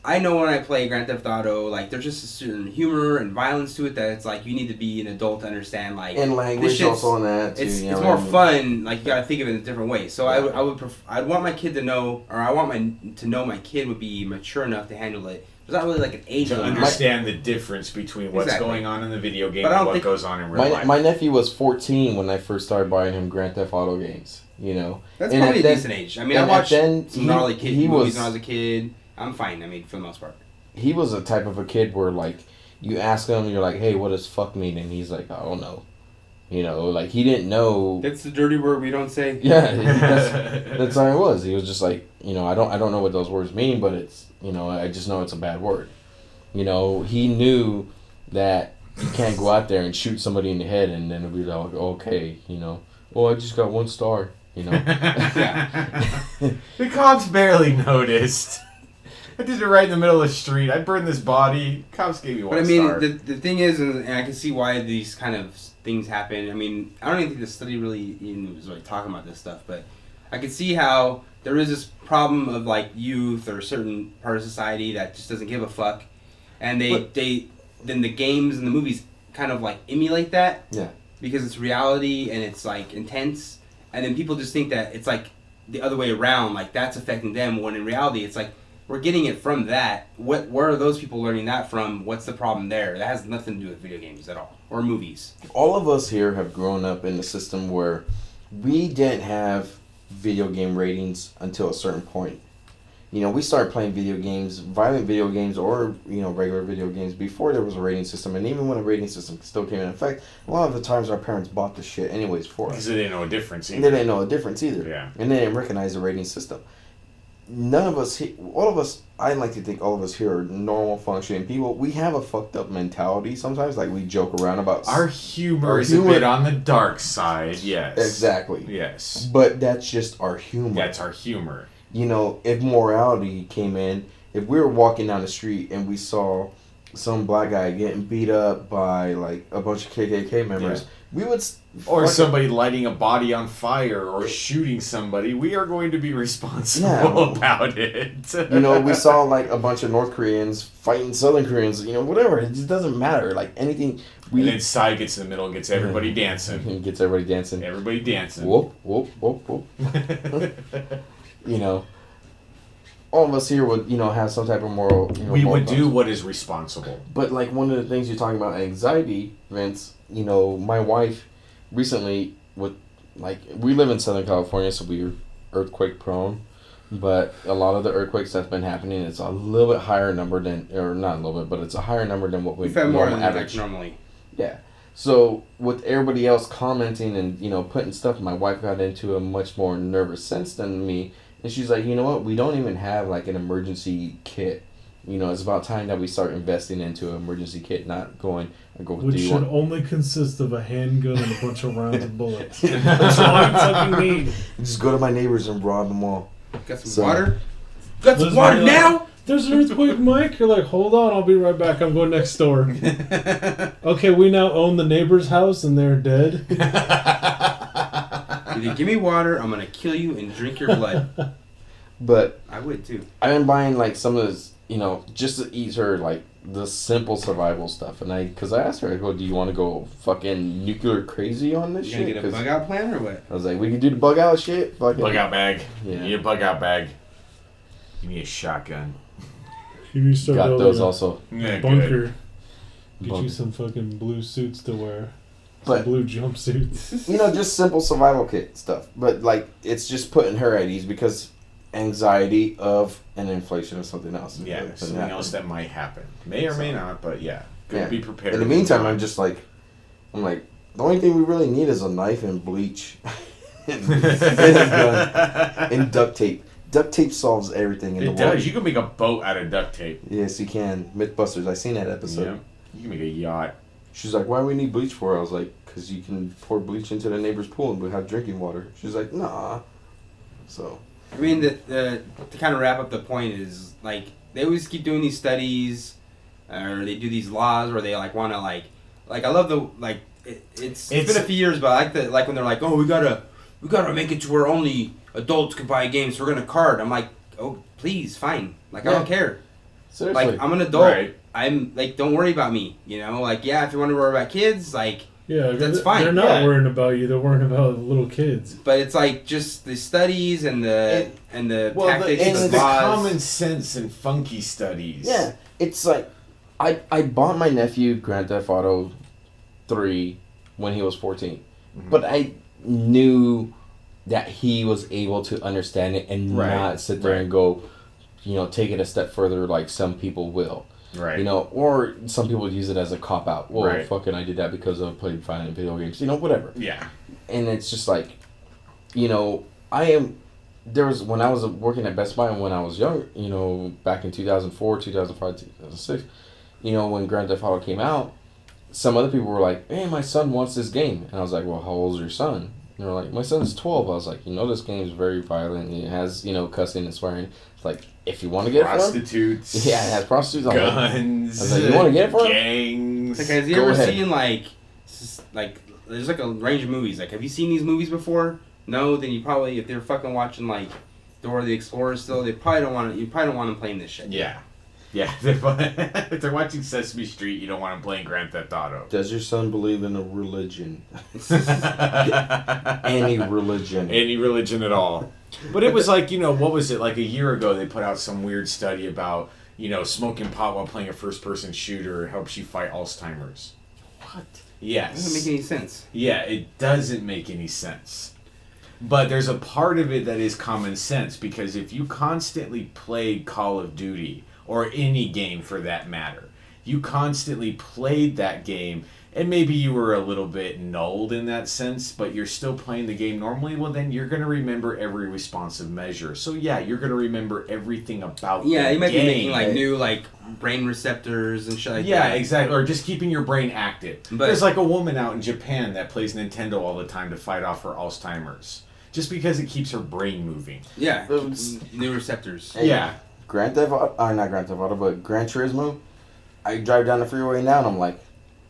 I know when I play Grand Theft Auto, like, there's just a certain humor and violence to it that it's like you need to be an adult to understand, like, and language also in that too. It's, you know, it's more fun, like, you gotta think of it in a different way. So I'd want my kid to know, or I want to know my kid would be mature enough to handle it. There's not really like an age to limit. understand the difference between what's going on in the video game and what goes on in real life. My nephew was 14 when I first started buying him Grand Theft Auto games, you know. That's probably a decent age. I mean, I watched some gnarly movies when I was a kid. I'm fine, I mean, for the most part. He was a type of a kid where, like, you ask him, you're like, hey, what does fuck mean? And he's like, I don't know. You know, like, he didn't know. That's the dirty word we don't say. Yeah, that's how it was. He was just like, you know, I don't know what those words mean, but it's, you know, I just know it's a bad word. You know, he knew that you can't go out there and shoot somebody in the head and then it'll be like, okay, you know, well, I just got 1 star, you know. The cops barely noticed. I did it right in the middle of the street. I burned this body. Cops gave me 1 star. But I mean, the thing is, and I can see why these kind of things happen. I mean, I don't even think the study really even was really talking about this stuff, but I can see how there is this problem of like youth or a certain part of society that just doesn't give a fuck, and then the games and the movies kind of like emulate that. Yeah. Because it's reality and it's like intense, and then people just think that it's like the other way around, like that's affecting them, when in reality it's like we're getting it from that. Where are those people learning that from? What's the problem there? That has nothing to do with video games at all, or movies. All of us here have grown up in a system where we didn't have video game ratings until a certain point. You know, we started playing video games, violent video games, or, you know, regular video games before there was a rating system. And even when a rating system still came in effect, a lot of the times our parents bought the shit anyways for us. Because they didn't know a difference either. They didn't know a difference either. Yeah. And they didn't recognize the rating system. None of us, all of us, I like to think all of us here are normal functioning people. We have a fucked up mentality sometimes, like we joke around about. Our humor is a bit on the dark side, yes. Exactly. Yes. But that's just our humor. That's our humor. You know, if morality came in if we were walking down the street and we saw some black guy getting beat up by like a bunch of KKK members, we would. Or somebody lighting a body on fire or shooting somebody, we are going to be responsible about it. You know, we saw like a bunch of North Koreans fighting Southern Koreans, you know, whatever. It just doesn't matter. Like anything. And then Psy gets in the middle and gets everybody dancing. Gets everybody dancing. Everybody dancing. Whoop, whoop, whoop, whoop. You know, all of us here would, you know, have some type of moral. You know, we moral would do what is responsible. But like one of the things you're talking about, anxiety, Vince, you know, my wife recently with like we live in Southern California, so we're earthquake prone, but a lot of the earthquakes that's been happening, it's a little bit higher number than, or not a little bit, but it's a higher number than what we normally average. Normally. Yeah. So with everybody else commenting and, you know, putting stuff, my wife got into a much more nervous sense than me, and she's like, you know what, we don't even have like an emergency kit. You know, it's about time that we start investing into an emergency kit, not going and go. Which should only consist of a handgun and a bunch of rounds of bullets. That's all you fucking need. Just go to my neighbors and rob them all. Got some water? Got some water now? There's an earthquake, Mike. You're like, hold on, I'll be right back. I'm going next door. Okay, we now own the neighbor's house and they're dead. Either give me water, I'm gonna kill you and drink your blood. But I would too. I've been buying like some of this, you know, just to ease her like the simple survival stuff, and because I asked her, I go, do you want to go fucking nuclear crazy on this shit? You gonna get a bug out plan or what? I was like, we can do the bug out shit. Fucking Bug out bag. Yeah. You need a bug out bag. You need a shotgun. You need to start got building those a also. Yeah, bunker. good. Get you some fucking blue suits to wear. But Blue jumpsuits. you know, just simple survival kit stuff. But like, it's just putting her at ease because anxiety of an inflation or something else. Yeah, something else that might happen. May or may not, but yeah. Good to be prepared. In the meantime, I'm like, the only thing we really need is a knife and bleach. and a gun. And duct tape. Duct tape solves everything in the world. It does. You can make a boat out of duct tape. Yes, you can. Mythbusters. I seen that episode. Yeah. You can make a yacht. She's like, why do we need bleach for? I was like, because you can pour bleach into the neighbor's pool and we have drinking water. She's like, nah. So. I mean, to kind of wrap up the point is, like, they always keep doing these studies, or they do these laws where they, like, want to, like, I love the, like, it's been a few years, but I like the, like, when they're like, oh, we gotta make it to where only adults can buy games, so we're gonna card. I'm like, oh, please, fine. Like, I don't care. Seriously. Like, I'm an adult. Right. I'm, like, don't worry about me, you know? Like, yeah, if you want to worry about kids, like, Yeah, that's fine. They're not worrying about you. They're worrying about little kids. but it's like just the studies and the tactics And and the laws. common sense and funky studies. Yeah, it's like, I bought my nephew Grand Theft Auto 3 when he was 14. Mm-hmm. But I knew that he was able to understand it and not sit there and go, you know, take it a step further like some people will. Right. You know, or some people use it as a cop out. Well, Right. fucking, I did that because I played violent video games. You know, whatever. Yeah. And it's just like, you know, when I was working at Best Buy and when I was young, you know, back in 2004, 2005, 2006, you know, when Grand Theft Auto came out, some other people were like, hey, my son wants this game. And I was like, well, how old is your son? And they're like, my son's 12. I was like, you know, this game is very violent. It has, you know, cussing and swearing. It's like, if you want to get it for him. Prostitutes. Yeah, it has prostitutes. Guns. I was like, you want to get it for him? Gangs. Like, have you Go ever ahead. seen like there's like a range of movies. Like, have you seen these movies before? No, then you probably, if they're fucking watching like Dora the Explorer still, they probably don't want to. You probably don't want them playing this shit. Yeah. Yeah. If they're watching Sesame Street, you don't want them playing Grand Theft Auto. Does your son believe in a religion? Any religion. Any religion at all. But it was like, you know, what was it? Like a year ago, they put out some weird study about, you know, smoking pot while playing a first-person shooter helps you fight Alzheimer's. What? Yes. It doesn't make any sense. Yeah, it doesn't make any sense. But there's a part of it that is common sense, because if you constantly played Call of Duty, or any game for that matter, you constantly played that game, and maybe you were a little bit nulled in that sense, but you're still playing the game normally, well then you're going to remember every responsive measure. So yeah, you're going to remember everything about the Yeah, you might game. be making like new like brain receptors and shit like that. Yeah, exactly. Or just keeping your brain active. But there's like a woman out in Japan that plays Nintendo all the time to fight off her Alzheimer's. Just because it keeps her brain moving. Yeah, new receptors. Hey, Yeah. Grand Theft Auto, not Grand Theft Auto, but Gran Turismo, I drive down the freeway now and I'm like,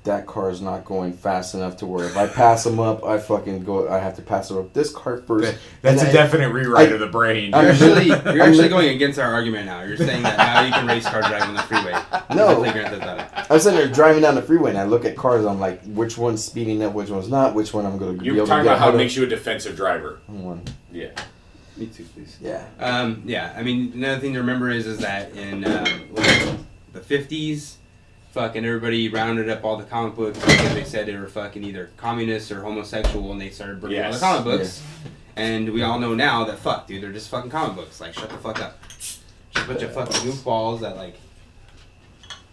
that car is not going fast enough to where if I pass them up, I have to pass it up this car first. That's a definite rewrite of the brain. You're actually going against our argument now. You're saying that now you can race car driving on the freeway. No. I'm sitting there driving down the freeway and I look at cars, I'm like, which one's speeding up, which one's not, which one I'm going to be able to get. You're talking about how it makes you a defensive driver. One. Yeah. Me too, please. Yeah. Yeah, I mean, another thing to remember is that in the 50s, fucking everybody rounded up all the comic books because they said they were fucking either communist or homosexual and they started burning all the comic books. Yeah. And we all know now that, fuck, dude, they're just fucking comic books. Like, shut the fuck up. Just a bunch of fucking goofballs that, like,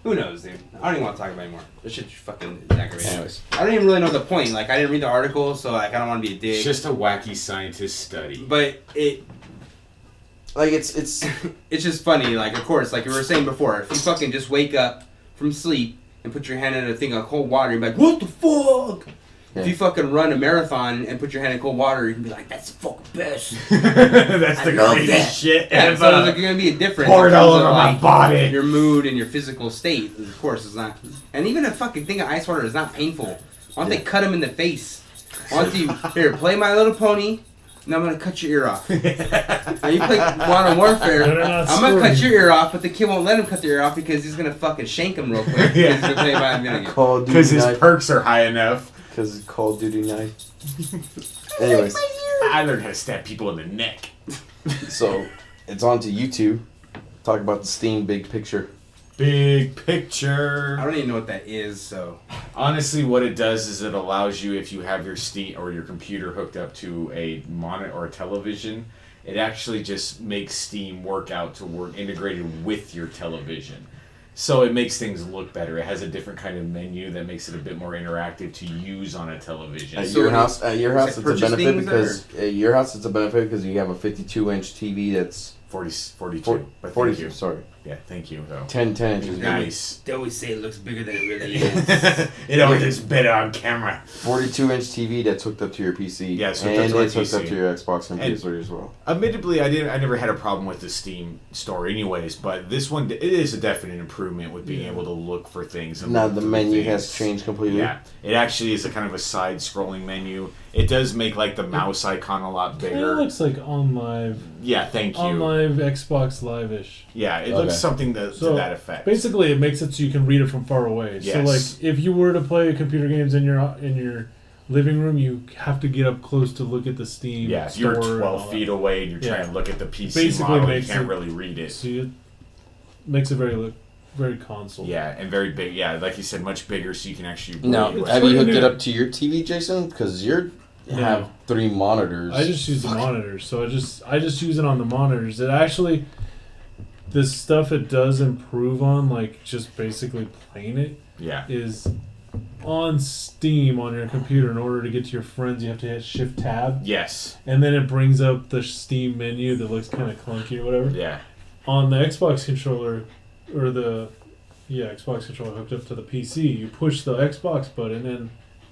who knows, dude? I don't even want to talk about it anymore. This shit's fucking aggravating. Anyways. I don't even really know the point. Like, I didn't read the article, so, like, I don't want to be a dick. It's just a wacky scientist study. But it... Like, it's... it's just funny. Like, of course, like we were saying before, if you fucking just wake up from sleep and put your hand in a thing of cold water, you'd be like, what the fuck? Yeah. If you fucking run a marathon and put your hand in cold water, you can be like, that's the fucking best. That's the greatest shit ever. Yeah, so there's like, going to be a difference. Pour it all over my body. Your mood and your physical state, of course, is not. And even a fucking thing of ice water is not painful. Why don't they cut him in the face? Why don't you, here, play My Little Pony. Now I'm going to cut your ear off. Now you play Modern Warfare. I'm going to cut your ear off, but the kid won't let him cut the ear off because he's going to fucking shank him real quick. Yeah. Because his perks are high enough. Because it's Call of Duty knife. Anyways. I learned how to stab people in the neck. So, it's on to YouTube. Talk about the Steam Big Picture. Big picture. I don't even know what that is, so... Honestly, what it does is it allows you, if you have your Steam or your computer hooked up to a monitor or a television, it actually just makes Steam work integrated with your television. So it makes things look better. It has a different kind of menu that makes it a bit more interactive to use on a television. At your house, it's a benefit because you have a 52-inch TV that's 42. But 42. Sorry. Yeah, thank you, though. 10 inches. Nice. They always say it looks bigger than it really is. It always is better on camera. 42-inch TV that's hooked up to your PC. Yes, and it's hooked up to your Xbox and PS3 as well. Admittedly, I never had a problem with the Steam store anyways, but this one, it is a definite improvement with being able to look for things. And now the menu has changed completely. Yeah, it actually is a kind of a side-scrolling menu. It does make like the mouse icon a lot bigger. It looks like OnLive. Yeah, thank you. OnLive, Xbox Live-ish. Yeah, it looks something to that effect. Basically, it makes it so you can read it from far away. Yes. So, like, if you were to play computer games in your living room, you have to get up close to look at the Steam. Yeah, if you're 12 feet away and you're trying to look at the PC basically model, you can't really read it. So it makes it very console. Yeah, and very big. Yeah, like you said, much bigger, so you can actually. Now, have you hooked it up to your TV, Jason? Because you have 3 monitors. I just use the monitors, so I just use it on the monitors. It actually, the stuff it does improve on, like just basically playing it, is on Steam on your computer. In order to get to your friends, you have to hit Shift Tab. Yes. And then it brings up the Steam menu that looks kind of clunky or whatever. Yeah. On the Xbox controller, or Xbox controller hooked up to the PC, you push the Xbox button and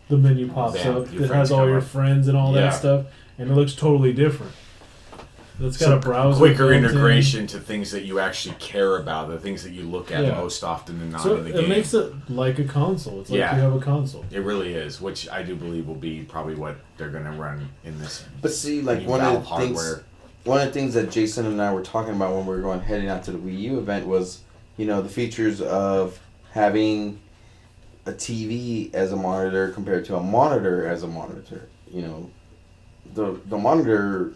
the menu pops up. It has all your friends and all that stuff, and it looks totally different. It's got a browser. Quicker integration to things that you actually care about, the things that you look at most often than not in the game. It makes it like a console. It's like you have a console. It really is, which I do believe will be probably what they're going to run in this. But see, like one of the things that Jason and I were talking about when we were heading out to the Wii U event was, the features of having a TV as a monitor compared to a monitor as a monitor. The monitor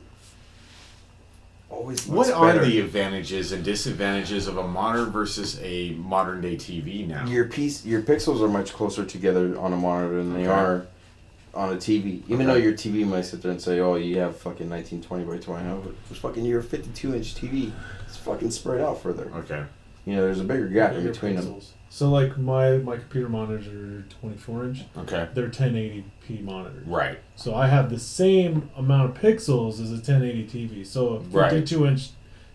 always looks What better. are the advantages and disadvantages of a monitor versus a modern day TV now? Your pixels are much closer together on a monitor than they are on a TV. Even though your TV might sit there and say, "Oh, you have fucking 1920 by 20," but it's fucking your 52-inch TV. It's fucking spread out further. Okay. There's a bigger gap in between them. So like my computer monitors are 24-inch. Okay. They're 1080p monitors. Right. So I have the same amount of pixels as a 1080 TV. So a 52-inch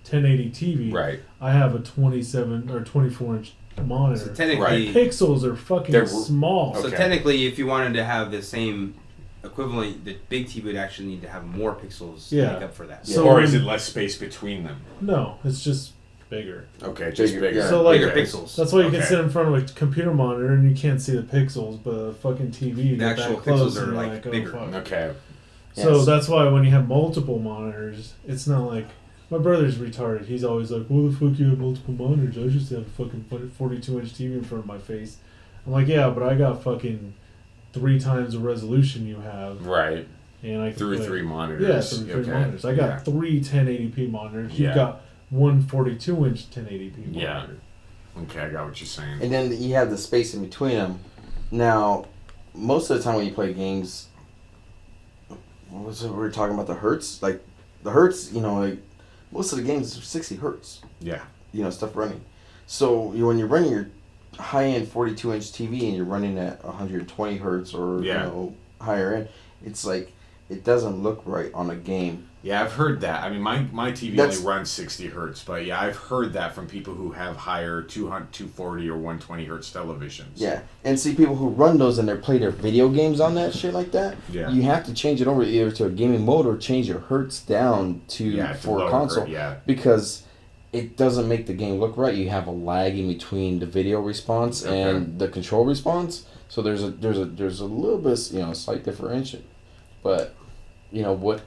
1080 TV. Right. I have a 27 or 24-inch monitor. So technically, pixels are fucking small. So technically, if you wanted to have the same equivalent, the big TV would actually need to have more pixels to make up for that. So, or is it less space between them? No, it's just bigger. Okay, just bigger. Yeah. So like Bigger pixels. that's why you can Okay. sit in front of a computer monitor and you can't see the pixels, but a fucking TV you The get actual that close pixels are, and you're like, oh, bigger. fuck. Okay. So Yes. that's why when you have multiple monitors, it's not like my brother's retarded. He's always like, "Why the fuck you have multiple monitors? I just have a fucking 42-inch TV in front of my face." I'm like, "Yeah, but I got fucking 3 times the resolution you have, Right. and I can Through play- 3 monitors. Yeah, through 3 monitors. I got Yeah. 3 1080p monitors. Yeah. You've got one 42-inch 1080p Yeah. monitor. Okay, I got what you're saying. And then you have the space in between them. Now, most of the time when you play games, what was it? We were talking about the hertz. Like, the hertz, like, most of the games are 60 hertz. Yeah. Stuff running. So, when you're running your high-end 42-inch TV and you're running at 120 hertz or, Yeah. higher end, it's like, it doesn't look right on a game. Yeah, I've heard that. I mean, my TV That's- only runs 60 hertz, but yeah, I've heard that from people who have higher 240 or 120 hertz televisions. Yeah, and see people who run those and they play their video games on that shit like that. Yeah. You have to change it over either to a gaming mode or change your hertz down to for lower a console Yeah. because it doesn't make the game look right. You have a lag in between the video response Okay. and the control response. So there's a little bit slight differentiation, but what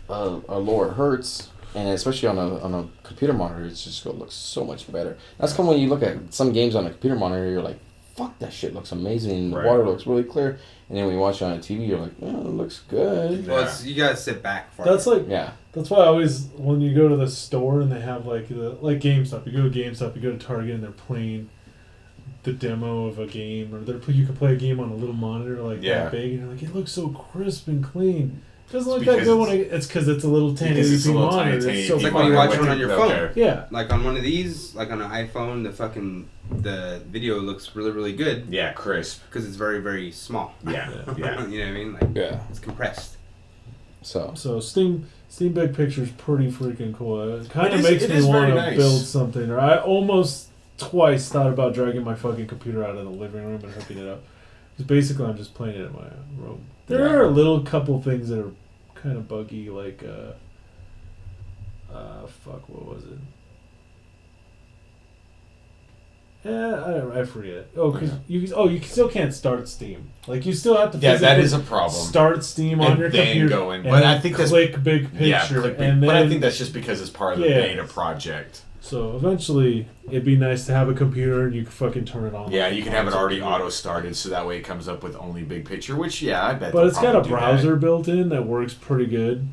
a lower hertz. And especially on a computer monitor, it's just going to look so much better. That's when you look at some games on a computer monitor, you're like, fuck, that shit looks amazing. Right. The water looks really clear. And then when you watch it on a TV, you're like, it looks good. Well, you gotta sit back for That's it. like Yeah. that's why I always when you go to the store and they have like GameStop, you go to GameStop, you go to Target and they're playing the demo of a game, or you can play a game on a little monitor like Yeah. that big, and you're like, it looks so crisp and clean. It doesn't look It's that good when because it's because it's a little Because it's a 1080p little monitor. tiny It's so It's like 1080p when you monitor watch with it on your okay. phone. yeah. Like on one of these, like on an iPhone, the video looks really, really good Yeah, crisp. because it's very, very small. Yeah, yeah. You know what I mean? Like Yeah. it's compressed. So. So Steam Big Picture's pretty freaking cool. It kind It of is- makes it me is want very to nice. build something. Or I almost twice thought about dragging my fucking computer out of the living room and hooking it up. Because basically I'm just playing it in my room. There Yeah. are a little couple things that are kind of buggy, like what was it? I forget. Oh, because you still can't start Steam. Like you still have to. Yeah, that physically is a problem. Start Steam on And your then computer. go in. and But I then think that's- click Big Picture. Yeah, click big. And then, But I think that's just because it's part of the Yeah. beta project. so eventually, it'd be nice to have a computer and you can fucking turn it on. Yeah, like you a can have it console already computer. auto started, so that way it comes up with only big picture. Which, yeah, I bet. But they'll it's got a probably do that. browser built in that works pretty good.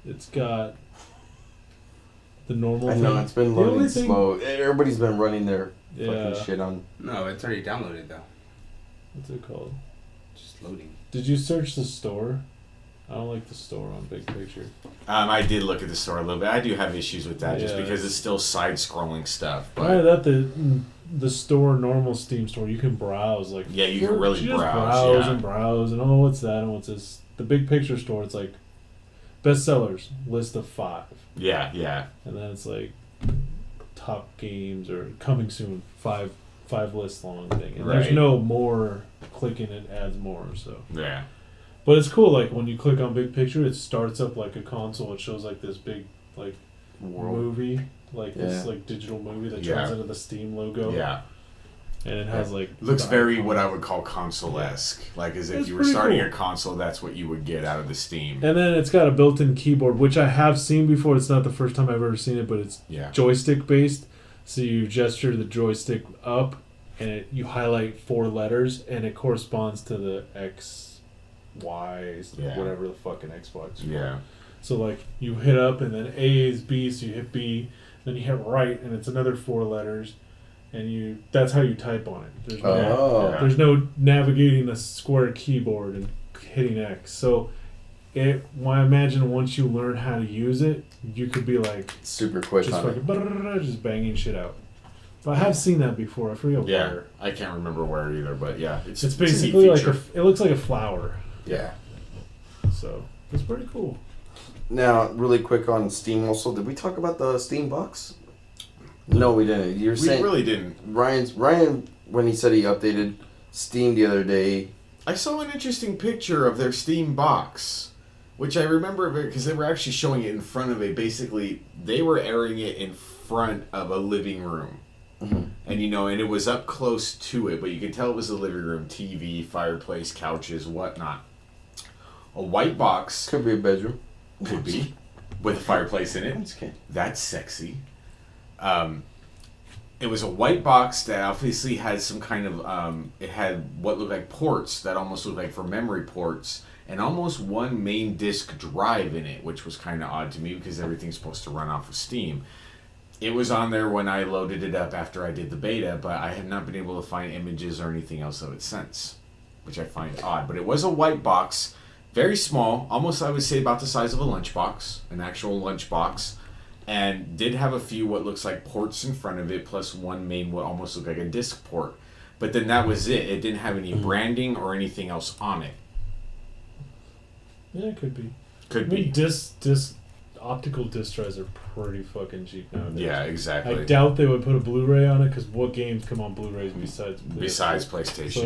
It's got the normal. I know, thing. it's been The only loading thing- slow. Everybody's been running their Yeah. fucking shit on. No, it's already downloaded though. What's it called? Just loading. Did you search the store? I don't like the store on Big Picture. I did look at the store a little bit. I do have issues with that just Yeah. because it's still side-scrolling stuff. Right, But the store, normal Steam store, you can browse like. Yeah, you can really just browse, yeah. and browse and oh, what's that and what's this? The Big Picture store, it's like bestsellers list of 5, yeah, yeah, and then it's like top games or coming soon 5 list long thing, and there's Right. no more clicking, it adds more. So, yeah. but it's cool. Like when you click on Big Picture, it starts up like a console. It shows like this big like movie, like this Yeah. like digital movie that Yeah. turns into the Steam logo. Yeah. And it has like Looks the very icon. what I would call console-esque. Like as if It's you were pretty starting cool. a console, that's what you would get out of the Steam. And then it's got a built-in keyboard, which I have seen before. It's not the first time I've ever seen it, but it's Yeah. joystick based. So you gesture the joystick up, and you highlight 4 letters, and it corresponds to the X, Y, Yeah. whatever the fucking Xbox. Yeah. So like you hit up, and then A is B, so you hit B, then you hit right, and it's another 4 letters, and that's how you type on it. There's no navigating a square keyboard and hitting X. So I imagine once you learn how to use it, you could be like Super quick just on it. fucking just banging shit out. But I have seen that before. I forget Yeah. where. I can't remember where either, but yeah. It's a neat basically like feature. it looks like a flower. Yeah. So it's pretty cool. Now, really quick on Steam also, did we talk about the Steam box? No, we didn't. You're We saying really didn't. Ryan, when he said he updated Steam the other day, I saw an interesting picture of their Steam box. Which I remember because they were actually showing it in front of basically, they were airing it in front of a living room. Mm-hmm. And, and it was up close to it, but you could tell it was a living room, TV, fireplace, couches, whatnot. A white box. Could be a bedroom. Could be. With a fireplace in it. That's okay. That's sexy. It was a white box that obviously had some kind of, it had what looked like ports that almost looked like for memory ports, and almost one main disk drive in it, which was kind of odd to me because everything's supposed to run off of Steam. It was on there when I loaded it up after I did the beta, but I have not been able to find images or anything else of it since, which I find odd. But it was a white box, very small, almost I would say about the size of a lunchbox, an actual lunchbox, and did have a few what looks like ports in front of it, plus one main what almost looked like a disc port. But then that was it. It didn't have any branding or anything else on it. Yeah, it could be. Could I mean, be. optical disc drives are pretty fucking cheap nowadays. Yeah, exactly. I doubt they would put a Blu-ray on it because what games come on Blu-rays besides PlayStation? So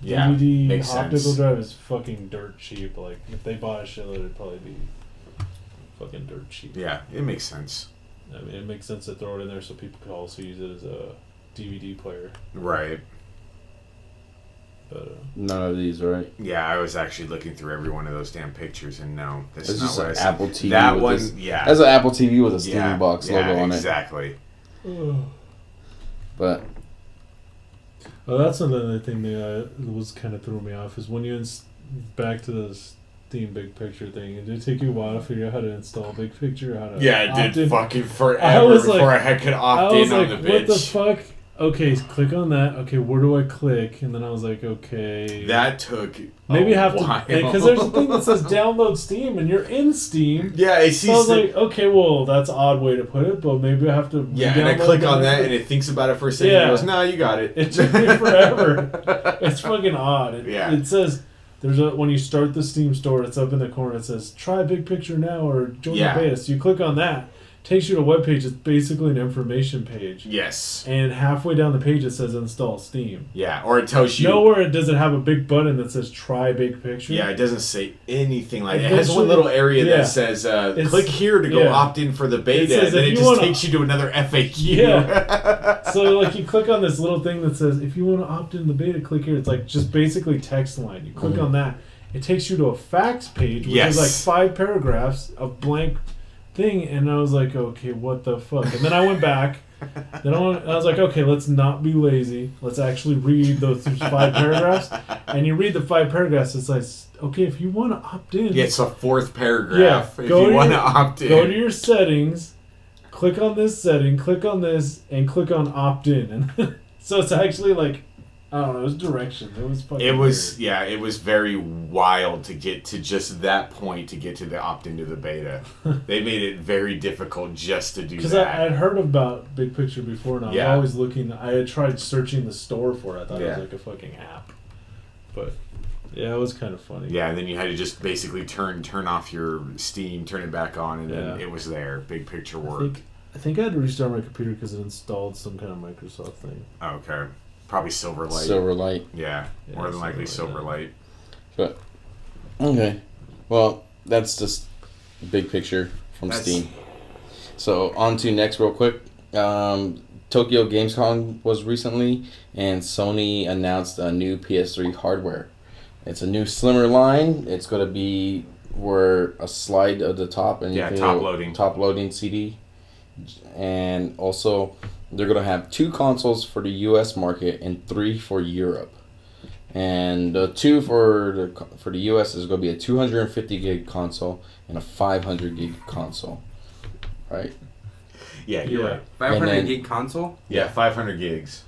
yeah. DVD makes optical sense. drive is fucking dirt cheap. Like if they bought a shitload, it'd probably be fucking dirt cheap. Yeah, it makes sense. I mean, it makes sense to throw it in there so people could also use it as a DVD player. Right. But None of these, right? Yeah, I was actually looking through every one of those damn pictures, and no, that's It's not just what I an said. Apple TV. That with one, this- yeah. That's an Apple TV with a Steam yeah, Box logo on it. exactly. But well, that's another thing that was kind of threw me off is when you back to the Steam Big Picture thing. It did take you a while to figure out how to install Big Picture, how to Yeah, it opt did in. fucking I forever was before like- I could I opt was in like, on the what the bitch. fuck? Okay, click on that. Okay, where do I click? And then I was like, okay. That took Maybe a have to, while. because there's a thing that says download Steam, and you're in Steam. Yeah, it So I was sees. like, okay, well, that's an odd way to put it, but maybe I have to. Yeah, and I re-download click it on that, and and it thinks about it for a second. Yeah. And goes, "No, you got it." it took me forever. It's fucking odd. Yeah. It says when you start the Steam store, it's up in the corner. It says try Big Picture now or join Yeah. the beta. So you click on that. Takes you to a web page. It's basically an information page. Yes. And halfway down the page it says install Steam. Yeah, or it tells you. Nowhere does it have a big button that says try Big Picture. Yeah, it doesn't say anything like that. It Eventually- has one little area yeah. that says, It's- click here to go yeah. opt in for the beta, says and then if it you just wanna- takes you to another FAQ. Yeah. So like you click on this little thing that says if you want to opt in the beta, click here. It's like just basically text line. You click on that. It takes you to a facts page, which Yes. is like 5 paragraphs of blank thing, and I was like, okay, what the fuck? And then I went back. Then I was like, okay, let's not be lazy. Let's actually read those 5 paragraphs. And you read the 5 paragraphs. It's like, okay, if you want to opt in, Yeah, it's a fourth paragraph. Yeah, if go you to want to your- opt in. go to your settings, click on this setting, click on this, and click on opt in. And so it's actually like, I don't know, it was direction. It was fucking It was weird. yeah, it was very wild to get to just that point to get to the opt into the beta. They made it very difficult just to do Because that. I'd heard about Big Picture before, and I was Yeah. always looking. I had tried searching the store for it. I thought it Yeah. was like a fucking app. But yeah, it was kind of funny. Yeah, and then you had to just basically turn off your Steam, turn it back on, and then Yeah. it was there. Big picture I work. think I had to restart my computer because it installed some kind of Microsoft thing. Okay, probably Silverlight. Silverlight. Yeah, Yeah, more than likely Silverlight, Silverlight. Okay. Well, that's just big picture from That's- Steam. So on to next real quick. Tokyo Gamescom was recently, and Sony announced a new PS3 hardware. It's a new slimmer line. It's going to be where a slide at the top and Yeah, you can top go- loading. top loading CD. And also they're going to have 2 consoles for the US market and 3 for Europe. And the 2 for the US is going to be a 250 gig console and a 500 gig console. Right? Yeah, you're Yeah. right. 500 And then- gig console? Yeah, 500 gigs.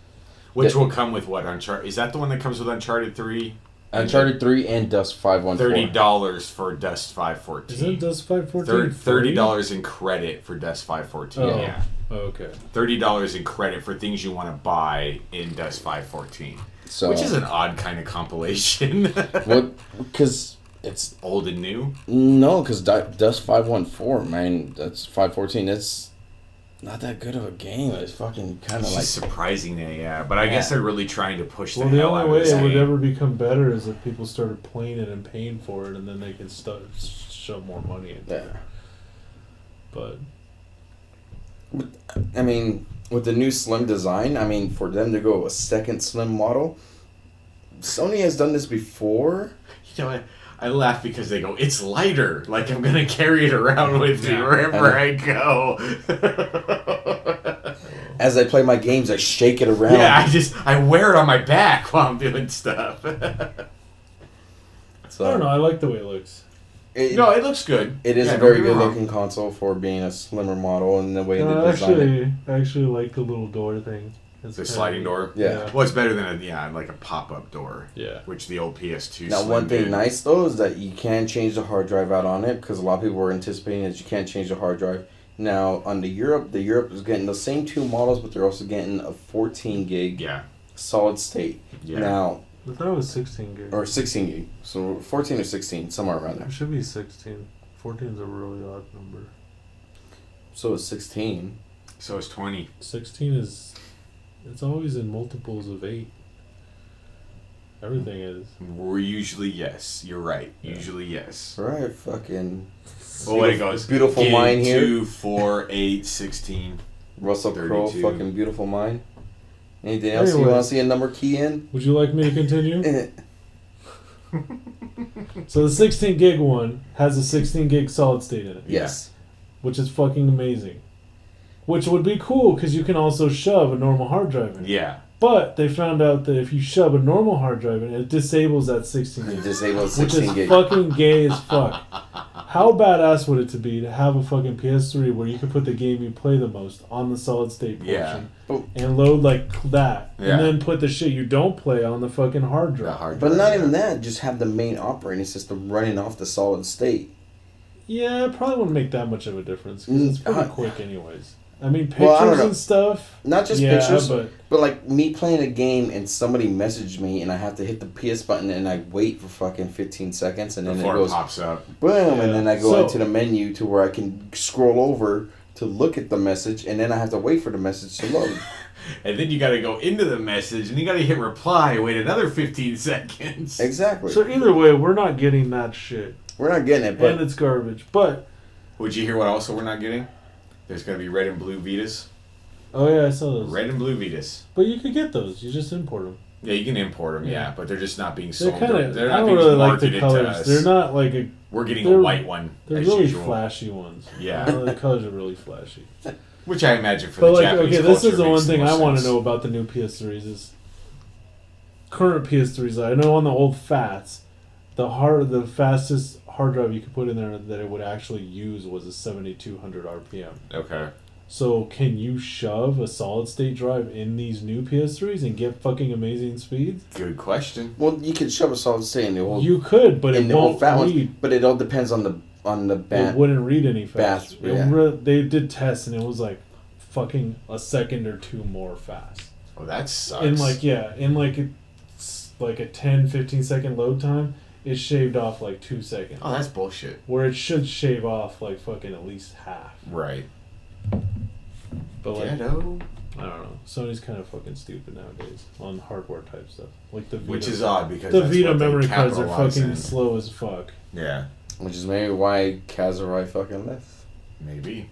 Which Yeah. will come with what? Uncharted? Is that the one that comes with Uncharted 3? Uncharted 3 and Dust 514. $30 for Dust 514. Isn't Dust 514 $30 in credit for Dust 514. Oh. Yeah. Oh, okay. $30 in credit for things you want to buy in Dust 514. So Which is an odd kind of compilation. what? Because it's Old and new. no, because Dust 514, man, that's 514. not that good of a game. It's fucking kind of It's like just surprising, yeah. But I guess they're really trying to push the Well, the hell out only way of this it would game. ever become better is if people started playing it and paying for it, and then they could start shove more money into it. yeah. But I mean, with the new slim design, I mean, for them to go a second slim model, Sony has done this before. You know, I laugh because they go, it's lighter. Like I'm gonna carry it around with me wherever I go. As I play my games, I shake it around. Yeah, I wear it on my back while I'm doing stuff. So, I don't know. I like the way it looks. No, it looks good. It is Yeah, a don't very get me good wrong. looking console for being a slimmer model and the way they No, designed it. I actually like the little door thing. It's The kinda sliding neat. door. Yeah. Well, it's better than like a pop-up door. Yeah. Which the old PS2. Now, Slim one thing did. nice though is that you can change the hard drive out on it because a lot of people were anticipating that you can't change the hard drive. Now, on the Europe is getting the same two models, but they're also getting a 14 gig Yeah. solid state. Yeah. Now, I thought it was 16 gig. or 16 gig. So 14 or 16, somewhere around there. It should be 16. 14 is a really odd number. So it's 16. So it's 20. 16 is... It's always in multiples of 8. Everything is. We're usually yes. You're right. Usually yes. Right, fucking Well, what it goes. beautiful Gig, mind here. 2, 4, 8, 16. Russell Crowe, 32. fucking beautiful mind. Anything else you Anyway. want to see a number key in? Would you like me to continue? Eh, So the 16 gig one has a 16 gig solid state in it. yes. Which is fucking amazing. Which would be cool because you can also shove a normal hard drive in it. Yeah. But they found out that if you shove a normal hard drive in it, it disables that 16 You gig. disable Which 16 is gig. fucking gay as fuck. How badass would it to be to have a fucking PS3 where you could put the game you play the most on the solid state portion Yeah. and load like that, Yeah. and then put the shit you don't play on the fucking hard The drive? hard But drive, not yeah. even that, just have the main operating system running off the solid state. Yeah, it probably wouldn't make that much of a difference because it's pretty Uh, quick anyways. I mean, pictures Well, I don't know. and stuff. Not just Yeah, pictures, but but like me playing a game and somebody messaged me and I have to hit the PS button and I wait for fucking 15 seconds and then Before it it goes pops up. boom Yeah. and then I go So- into the menu to where I can scroll over to look at the message and then I have to wait for the message to load. And then you got to go into the message and you got to hit reply. Wait another 15 seconds. Exactly. so either way, we're not getting that shit, We're not getting it, but and it's garbage. But Would you hear what also we're not getting? There's going to be red and blue Vitas. oh yeah, I saw those. Red and blue Vitas. But you could get those. You just import them. Yeah, you can import them, yeah, but they're just not being They're sold. kind of. They're I not don't being really like the marketed to colors. us. They're not like a. We're getting they're- a white one They're as really usual. flashy ones. Yeah. The colors are really flashy. Which I imagine for But the like, Japanese okay, this culture is the one makes thing more I want to sense. know about the new PS3s is current PS3s. I know on the old Fats, the fastest hard drive you could put in there that it would actually use was a 7200 RPM. Okay. So can you shove a solid state drive in these new PS3s and get fucking amazing speeds? Good question. well, you can shove a solid state in the old You could, but in it the old won't fat read. ones, but it all depends on the It band. wouldn't read any fast. Fast, yeah. They did tests and it was like fucking a second or two more fast. Oh, that sucks. In like a 10, 15 second load time, it shaved off like 2 seconds. Oh, that's bullshit. Where it should shave off like fucking at least half. Right. But like Ghetto. I don't know. Sony's kind of fucking stupid nowadays on hardware type stuff. Like the Vita, Which is odd because the that's Vita what they memory cards are capitalize fucking in. slow as fuck. Yeah, Which is maybe why Kazurai fucking left. maybe.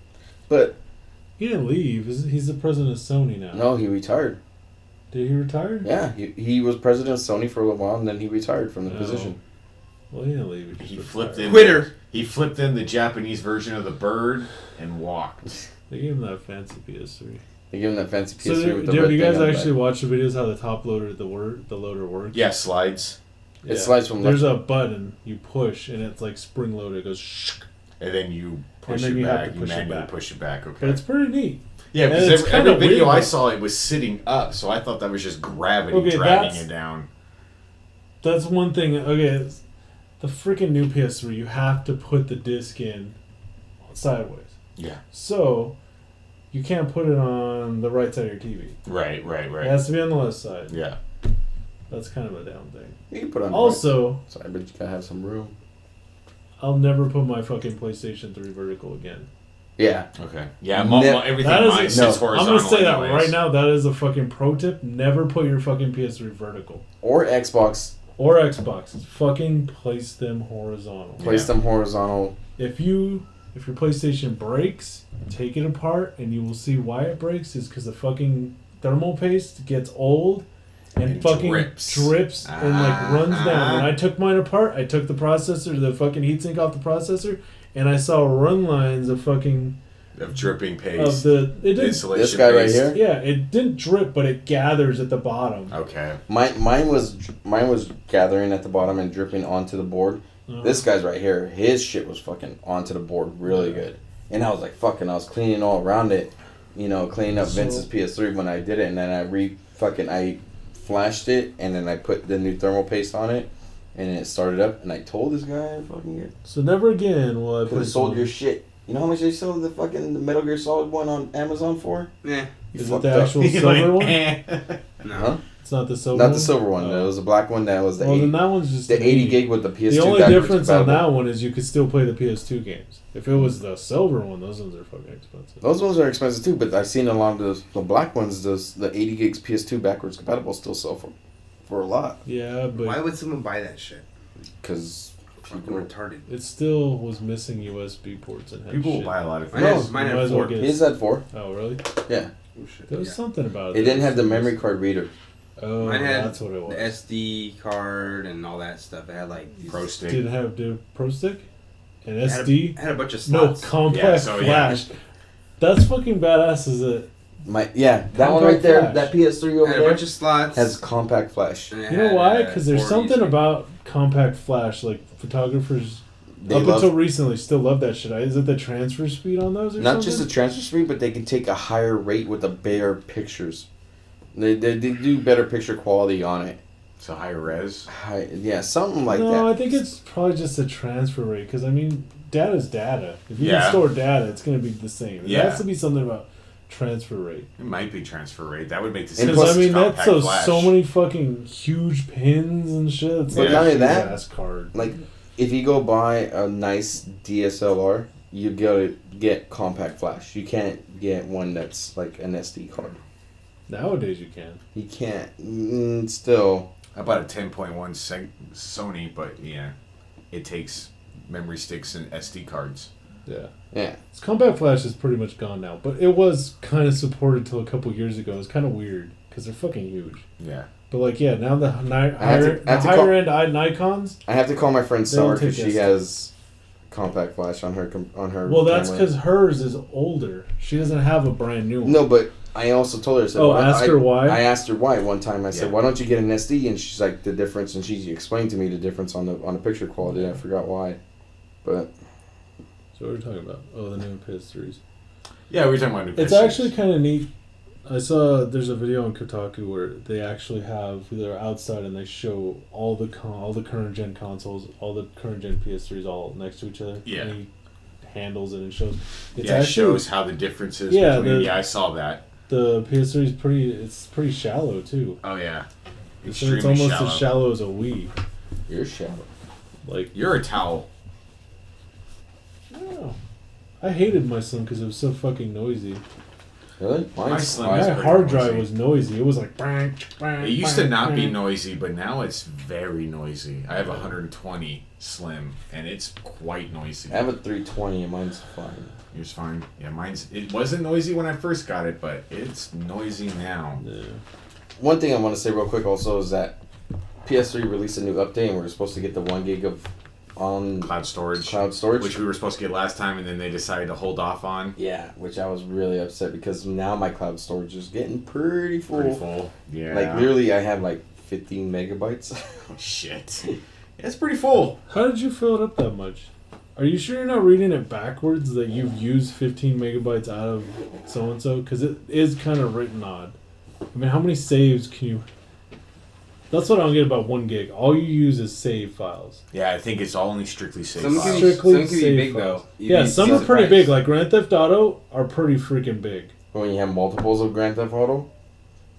But He didn't leave. He's the president of Sony now. no, he retired. Did he retire? Yeah, he was president of Sony for a little while and then he retired from the Oh. position. Well, he didn't leave. He just flipped retired. in. Quitter. He flipped in the Japanese version of the bird and walked. They gave him that fancy PS3. They give him that fancy So, PS3 with the have red you thing guys on the actually back. watched the videos how the top loader, the loader works? Yeah, slides, It slides from There's a button you push and it's like spring loaded. It goes shh, and then you push then it you have back. to You push it manually back. push it back. Okay. but it's pretty neat. Yeah, And because it's every kinda video weird, I but- saw, it was sitting up, so I thought that was just gravity Okay, dragging that's- it down. That's one thing. Okay, it's the freaking new PS3. You have to put the disc in sideways. Yeah. So you can't put it on the right side of your TV. Right. It has to be on the left side. Yeah. That's kind of a down thing. You can put it on Also, the right side, but you gotta have some room. I'll never put my fucking PlayStation 3 vertical again. Yeah. Okay. Yeah, everything That is mine a- sits no, horizontal. I'm gonna say that anyways. right now. That is a fucking pro tip. Never put your fucking PS3 vertical Or Xbox. or Xbox. Fucking place them horizontal. Place them horizontal. If your PlayStation breaks, take it apart, and you will see why it breaks. Is because the fucking thermal paste gets old and fucking drips and like runs down. When I took mine apart, I took the processor, the fucking heatsink off the processor, and I saw run lines of fucking of dripping paste. it didn't. Insulation This guy right paste. here. Yeah, it didn't drip, but it gathers at the bottom. Okay. Mine was gathering at the bottom and dripping onto the board. This guy's right here, his shit was fucking onto the board really good. And I was like, fucking, I was cleaning all around it, cleaning up Vince's PS3 when I did it, and then I flashed it, and then I put the new thermal paste on it, and it started up, and I told this guy, fucking, So never again will I could put have sold your shit. You know how much they sold the Metal Gear Solid one on Amazon for? Yeah. You Is it fucked the up. actual silver one? No. Huh? It's not the silver Not one? the silver one. Oh. It was a black one that was the Well, 80, then that one's just the an 80 gig with the PS2 The only backwards difference on compatible. that one is you could still play the PS2 games. If it was the silver one, those ones are fucking expensive. Those ones are expensive too, but I've seen a lot of the black ones, the 80 gigs PS2 backwards compatible still sell for a lot. Yeah, but Why would someone buy that shit? Because Fucking retarded. it still was missing USB ports and had People will shit. buy a lot of Mine things. has, mine You had might as well 4. get- his had 4. Oh, really? Yeah. Oh, shit. There was Yeah. something about it. It didn't have the that was- memory card reader. Oh, Mine had that's what it was. the SD card and all that stuff. It had like these, Pro stick. Did it have the Pro Stick? And it had SD? it had a bunch of No, slots. compact Yeah, so, yeah. flash. That's fucking badass, is it? That one Compact right there, flash. that PS3 It over had a there bunch of slots. has compact flash. and it You know had, why? Because there's 4 something USB. about compact flash. Like, photographers, They up love until recently, still love that shit. Is it the transfer speed on those or not something? just the transfer speed, but they can take a higher rate with the better pictures. They do better picture quality on it. So high res. Yeah, something like no, that. I think it's probably just a transfer rate. Because, I mean, data's data. If you Yeah. can store data, it's going to be the same. It Yeah. has to be something about transfer rate. It might be transfer rate. That would make the And Because, plus I mean, that's compact flash. so many fucking huge pins and shit. It's But like not a only that, ass card. like, if you go buy a nice DSLR, you gotta get compact flash. You can't get one that's like an SD card. Nowadays, you can. You can't. Still. I bought a 10.1 Sony, but yeah, it takes memory sticks and SD cards. Yeah. Yeah. This compact flash is pretty much gone now, but it was kind of supported till a couple years ago. It's kind of weird because they're fucking huge. Yeah. But like, yeah, now the I have higher, to call- higher end Nikons. I have to call my friend They'll Summer take because she that has compact flash on her Well, that's camera. because hers is older. She doesn't have a brand new one. No, but I also told her. I said, Oh, well, ask her why? I asked her why one time. I said, Yeah. "Why don't you get an SD?" And she's like, "The difference." And she explained to me the difference on the picture quality. I forgot why, but So what are we talking about? Oh, the new PS3s. Yeah, we were talking about new It's PlayStations. actually kind of neat. I saw there's a video on Kotaku where they actually have they're outside and they show all the current gen consoles, all the current gen PS3s all next to each other. Yeah. And he handles it and shows. It's yeah, it actually, shows how the difference is Yeah, between. the- Yeah, I saw that. the PS3 is pretty shallow too. Oh yeah, It's extremely almost shallow. as shallow as a Wii. you're shallow. Like, You're a towel. I don't know. I hated my Slim because it was so fucking noisy. Really? My Slim My is pretty hard drive noisy. was noisy. It was like bang, bang, It used to bang, not be bang. noisy, but now it's very noisy. I have a 120 Slim, and it's quite noisy. I have a 320 and mine's fine. Yours fine. Yeah, it wasn't noisy when I first got it, but it's noisy now. Yeah. One thing I want to say real quick also is that PS3 released a new update and we were supposed to get the 1 gig of on Cloud storage, cloud storage. which we were supposed to get last time, and then they decided to hold off on. Yeah, which I was really upset because now my cloud storage is getting pretty full. Pretty full. Yeah. Like literally, I have like 15 megabytes. Oh, shit. It's pretty full. How did you fill it up that much? Are you sure you're not reading it backwards that you've used 15 megabytes out of so and so? Because it is kind of written odd. I mean, how many saves can you? That's what I don't get about 1 gig. All you use is save files. Yeah, I think it's only strictly safe Some files. can be, Strictly some can be save big files. though. You'd Yeah, be some are pretty surprised. big. Like Grand Theft Auto are pretty freaking big. When you have multiples of Grand Theft Auto,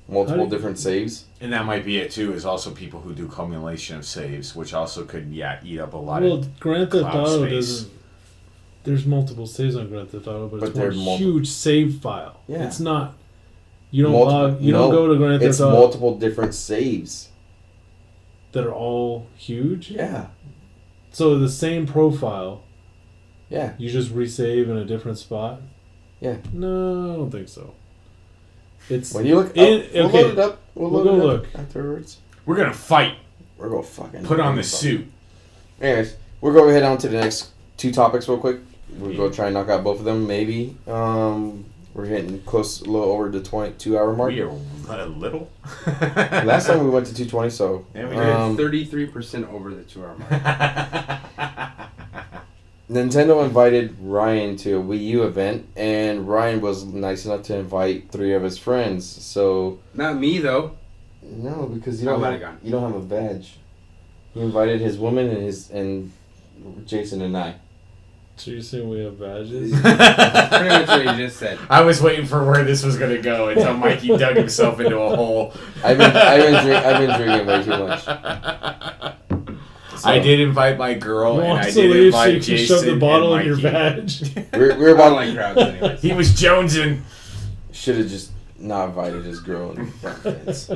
multiple different saves. And that might be it too. Is also people who do cumulation of saves, which also could eat up a lot Well, of. Grand Theft cloud Auto space. doesn't. There's multiple saves on Grand Theft Auto, but it's But one they're huge save file. Yeah. It's not. You don't don't go to Grand Theft It's Auto multiple different saves. that are all huge. Yeah. So the same profile, Yeah. you just resave in a different spot. Yeah. No, I don't think so. It's When you look, In- we'll okay, load it up. We'll we'll load go it up look. afterwards. We're gonna fight. We're gonna fucking Put on the fuck. suit. Anyways, we'll go ahead on to the next two topics real quick. We'll go try and knock out both of them. Maybe. We're getting close, a little over the 2-hour mark. We are a little. Last time we went to 220, so Yeah, we We're 33% over the 2 hour mark. Nintendo invited Ryan to a Wii U event, and Ryan was nice enough to invite 3 of his friends. So Not me though. no, because you I don't might have, have gone. you don't have a badge. He invited his woman and Jason and I. So you're saying we have badges? That's pretty much what you just said. I was waiting for where this was gonna go until Mikey dug himself into a hole. I've been drinking way too much. So, I did invite my girl, You and want I to did leave so you invite can Jason shove the bottle in and your Mikey. badge? We're I about don't like crowds anyways. He was jonesing. should have just not invited his girl and friends.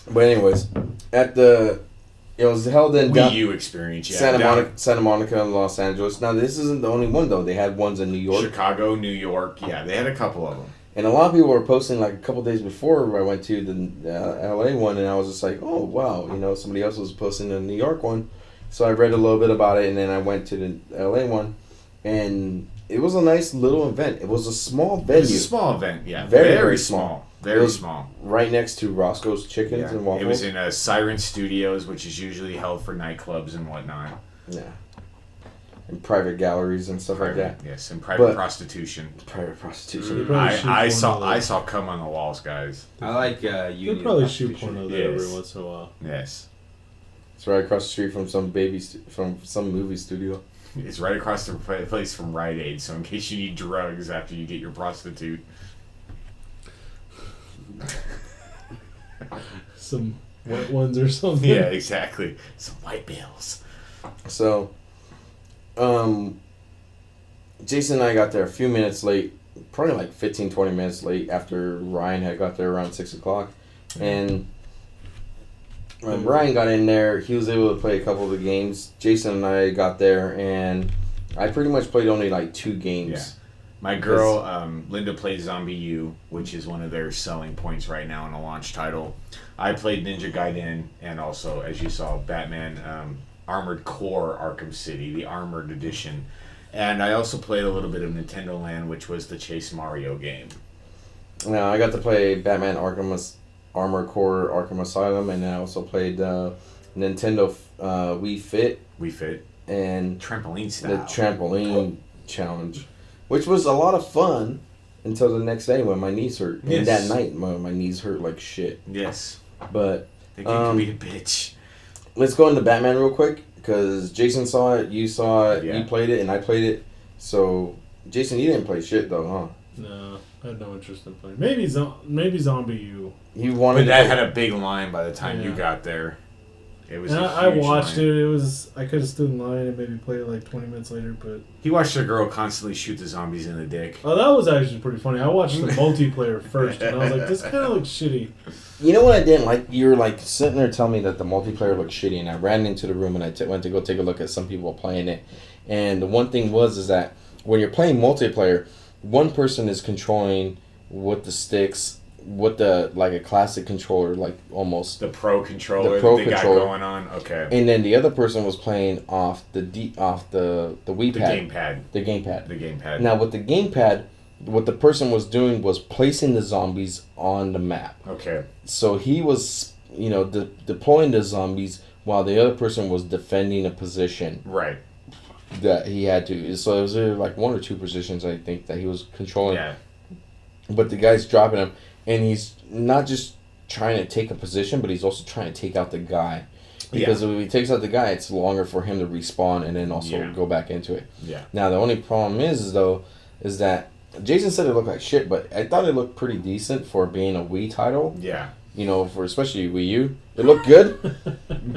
But anyways, it was held in Wii U experience, yeah. Santa Monica and Los Angeles. Now this isn't the only one though. They had ones in New York, Chicago, New York. Yeah, they had a couple of them. and a lot of people were posting like a couple days before I went to the LA one, and I was just like, oh wow, somebody else was posting the New York one, so I read a little bit about it, and then I went to the LA one, and it was a nice little event. It was a small venue. It was a small event, yeah. Very, Very, very small. It Very was small. right next to Roscoe's Chickens Yeah. and Waffles. It was in Siren Studios, which is usually held for nightclubs and whatnot. Yeah. And private galleries and stuff like that. Yes, and private But- prostitution. Private prostitution. They probably shoot I porno saw cum on the walls, guys. I like They union probably shoot prostitution. porno there Yes. every once in a while. Yes. It's right across the street from from some movie studio. It's right across the place from Rite Aid, so in case you need drugs after you get your prostitute. Some white ones or something. Yeah, exactly. Some white bills. So, Jason and I got there a few minutes late, probably like 15, 20 minutes late after Ryan had got there around 6 o'clock. And when Ryan got in there, he was able to play a couple of the games. Jason and I got there, and I pretty much played only like 2 games. Yeah. My girl, Linda played Zombie U, which is one of their selling points right now in a launch title. I played Ninja Gaiden, and also, as you saw, Batman Armored Core Arkham City, the Armored Edition. And I also played a little bit of Nintendo Land, which was the Chase Mario game. Now, I got to play Batman Armored Core Arkham Asylum, and then I also played Nintendo Wii Fit. Wii Fit. And Trampoline style. the trampoline challenge, which was a lot of fun until the next day when my knees hurt. Yes. And that night, my knees hurt like shit. Yes. But The game can be a bitch. let's go into Batman real quick, because Jason saw it, you saw it, Yeah. you played it, and I played it. So, Jason, you didn't play shit though, huh? No, I had no interest in playing. Maybe Zombie U. You wanted But to that play- had a big line by the time you Yeah. got there. It was And a I huge watched line. it. It was I could have stood in line and maybe played it like 20 minutes later, but He watched a girl constantly shoot the zombies in the dick. oh, that was actually pretty funny. I watched the multiplayer first, and I was like, this kind of looks shitty. You know what I didn't like? You were like sitting there telling me that the multiplayer looked shitty, and I ran into the room and I went to go take a look at some people playing it. And the one thing is that when you're playing multiplayer, one person is controlling with the sticks, with the like a classic controller, like almost. The Pro controller The Pro that they controller. got going on. Okay. And then the other person was playing off the Wii The pad, gamepad. the gamepad. The gamepad. Now with the gamepad, what the person was doing was placing the zombies on the map. Okay. So he was, deploying the zombies while the other person was defending a position Right. that he had to. So it was like 1 or 2 positions, I think, that he was controlling. Yeah. But the guy's dropping him, and he's not just trying to take a position, but he's also trying to take out the guy. Because if he takes out the guy, it's longer for him to respawn and then also Yeah. go back into it. Yeah. Now, the only problem is that Jason said it looked like shit, but I thought it looked pretty decent for being a Wii title. Yeah. for especially Wii U. It looked good,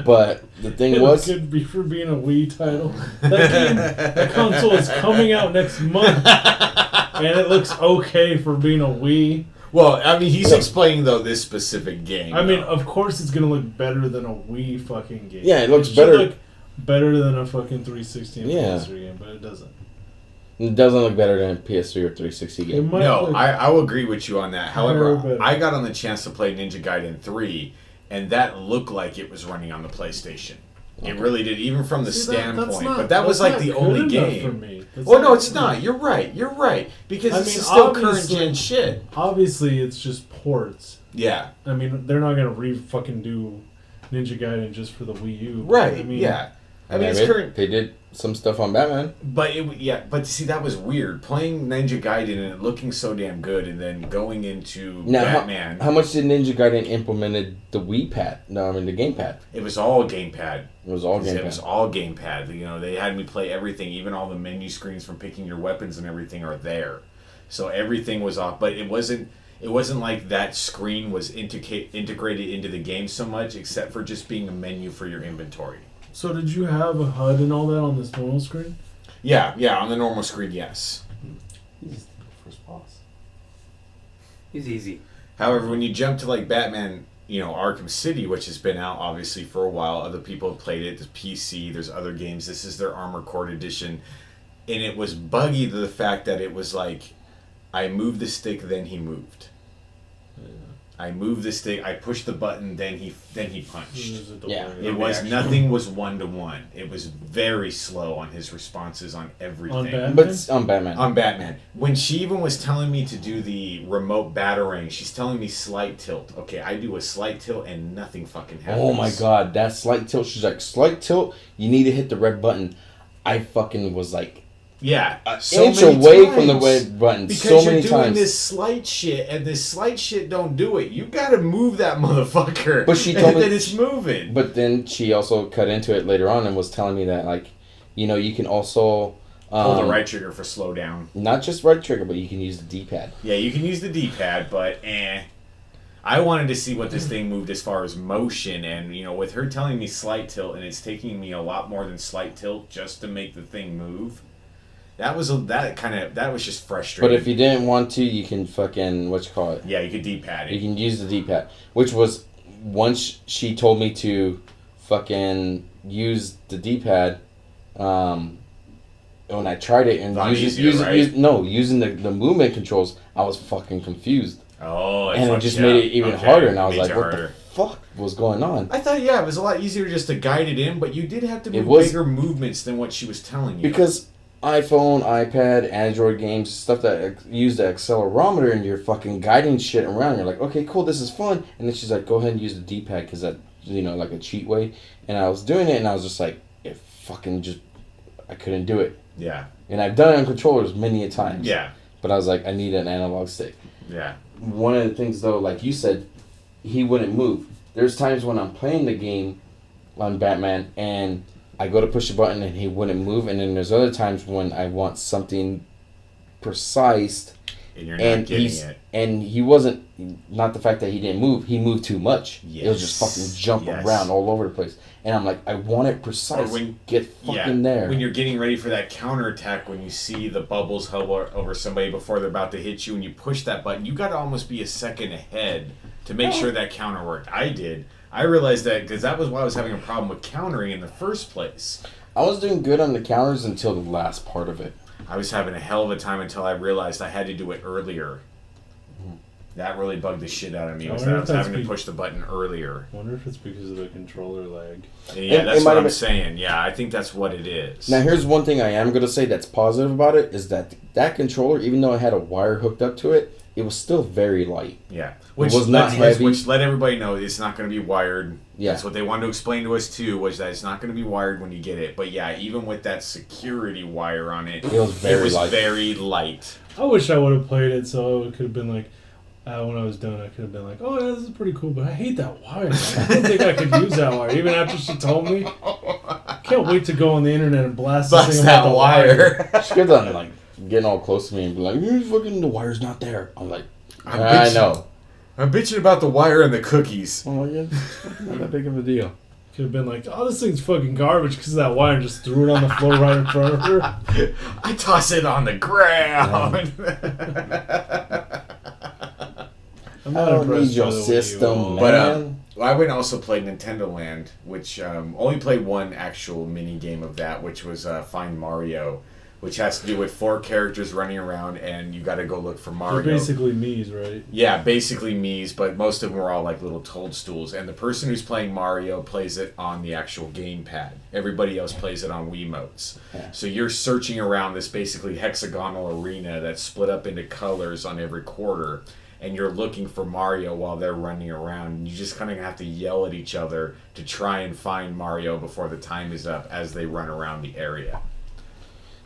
but the thing was, it could be for being a Wii title. That console is coming out next month, and it looks okay for being a Wii. Well, I mean, he's explaining though this specific game. I mean, of course, it's gonna look better than a Wii fucking game. Yeah, it looks should better. look better than a fucking 360 and Yeah. PS3 game, but it doesn't. it doesn't look better than a PS3 or 360 It game. might No, look- I will agree with you on that. However, better. I got on the chance to play Ninja Gaiden 3, and that looked like it was running on the PlayStation. It really did, even from the See, that's standpoint. not- but that was that's like the not only good enough game. for me. That's Well, no, not it's good not. enough. You're right. Because I this mean, is still current obviously- gen shit. Obviously, it's just ports. Yeah. I mean, they're not gonna fucking do Ninja Gaiden just for the Wii U. Right. I mean, yeah. I mean, it's they, current. they did some stuff on Batman. But but see, that was weird. Playing Ninja Gaiden and it looking so damn good, and then going into Now, Batman. how much did Ninja Gaiden implemented the Wii pad? No, I mean the gamepad. It was all gamepad. It was all It was gamepad. all gamepad. You know, they had me play everything. Even all the menu screens from picking your weapons and everything are there. So everything was off. But it wasn't like that screen was integrated into the game so much, except for just being a menu for your inventory. So did you have a HUD and all that on this normal screen? Yeah, on the normal screen, yes. First boss. He's easy. However, when you jump to like Batman, Arkham City, which has been out obviously for a while, other people have played it. There's PC, there's other games. This is their Armored Core edition, and it was buggy to the fact that it was like, I moved the stick, then he moved. I moved the stick, I pushed the button, then he punched. Yeah. It was nothing was 1-to-1. It was very slow on his responses on everything. On Batman? But it's on Batman. On Batman. When she even was telling me to do the remote battering, she's telling me slight tilt. Okay, I do a slight tilt and nothing fucking happens. Oh my god, that slight tilt. She's like, slight tilt, you need to hit the red button. I fucking was like, Yeah. inch away from the red button Because so many you're doing times. this slight shit, and this slight shit don't do it. You gotta move that motherfucker. But she told me that it's moving. But then she also cut into it later on and was telling me that, like, you can also Pull the right trigger for slow down. not just right trigger, but you can use the D-pad. Yeah, you can use the D-pad, but I wanted to see what this thing moved as far as motion, and with her telling me slight tilt, and it's taking me a lot more than slight tilt just to make the thing move. That was just frustrating. But if you didn't want to, you can fucking yeah, you could D-pad it. You can use the D-pad, which was once she told me to fucking use the D-pad. When I tried it and using the movement controls, I was fucking confused. Oh, And it just made it even harder, and I was like, what the fuck was going on? I thought, it was a lot easier just to guide it in, but you did have to move bigger movements than what she was telling you. Because iPhone, iPad, Android games, stuff that use the accelerometer, and you're fucking guiding shit around. You're like, okay, cool, this is fun. And then she's like, go ahead and use the D-pad because that, like a cheat way. And I was doing it, and I was just like, I couldn't do it. Yeah. And I've done it on controllers many a times. Yeah. But I was like, I need an analog stick. Yeah. One of the things, though, like you said, he wouldn't move. There's times when I'm playing the game on Batman, and I go to push a button and he wouldn't move, and then there's other times when I want something precise, And you're not getting it. And he wasn't, not the fact that he didn't move, he moved too much. Yes. It was just fucking jump Yes. around all over the place. And I'm like, I want it precise. Get fucking there. When you're getting ready for that counterattack, when you see the bubbles hover over somebody before they're about to hit you, and you push that button, you got to almost be a second ahead to make sure that counter worked. I did. I realized that because that was why I was having a problem with countering in the first place. I was doing good on the counters until the last part of it. I was having a hell of a time until I realized I had to do it earlier. That really bugged the shit out of me. Was that I was having to push the button earlier. I wonder if it's because of the controller lag. Yeah, that's what I'm saying. Yeah, I think that's what it is. Now, here's one thing I am going to say that's positive about it, is that controller, even though it had a wire hooked up to it, it was still very light. Yeah. Which was not heavy. Which let everybody know it's not going to be wired. Yeah. That's what they wanted to explain to us, too, was that it's not going to be wired when you get it. But yeah, even with that security wire on it, it was very light. I wish I would have played it so it could have been like, when I was done, I could have been like, oh, yeah, this is pretty cool, but I hate that wire. Man. I don't think I could use that wire, even after she told me. Can't wait to go on the internet and blast this thing about the wire. She could have done, like, getting all close to me and be like, the wire's not there. I'm like, I know. I'm bitching about the wire and the cookies. Oh, yeah, it's not that big of a deal. Could have been like, oh, this thing's fucking garbage because of that wire, and just threw it on the floor right in front of her. I toss it on the ground. I'm I not don't impressed need your by the Wii U system, at all. man. But I went and also played Nintendo Land, which only played one actual mini game of that, which was Find Mario, which has to do with 4 characters running around and you got to go look for Mario. They're basically Mii's, right? Yeah, basically Mii's, but most of them are all like little toadstools. And the person who's playing Mario plays it on the actual gamepad. Everybody else plays it on Wiimotes. Yeah. So you're searching around this basically hexagonal arena that's split up into colors on every quarter. And you're looking for Mario while they're running around. And you just kind of have to yell at each other to try and find Mario before the time is up as they run around the area.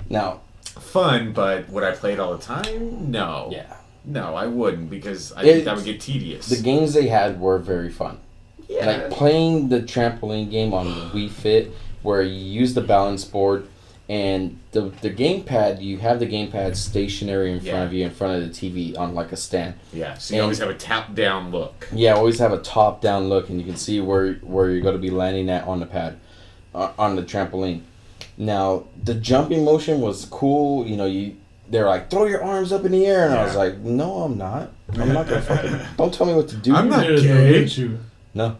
Now, Fun, but would I play it all the time? No. yeah. No, I wouldn't because I think that would get tedious. The games they had were very fun. Yeah. Like playing the trampoline game on Wii Fit, where you use the balance board and the gamepad, you have the gamepad stationary in front of you, in front of the TV on like a stand. Yeah, so you always have a top-down look. Yeah, always have a top-down look, and you can see where you're going to be landing at on the pad, on the trampoline. Now, the jumping motion was cool. You know, they're like, throw your arms up in the air, and I was like, no, I'm not. I'm not going to fucking... Don't tell me what to do. I'm not You did it, though, gay. didn't you? No.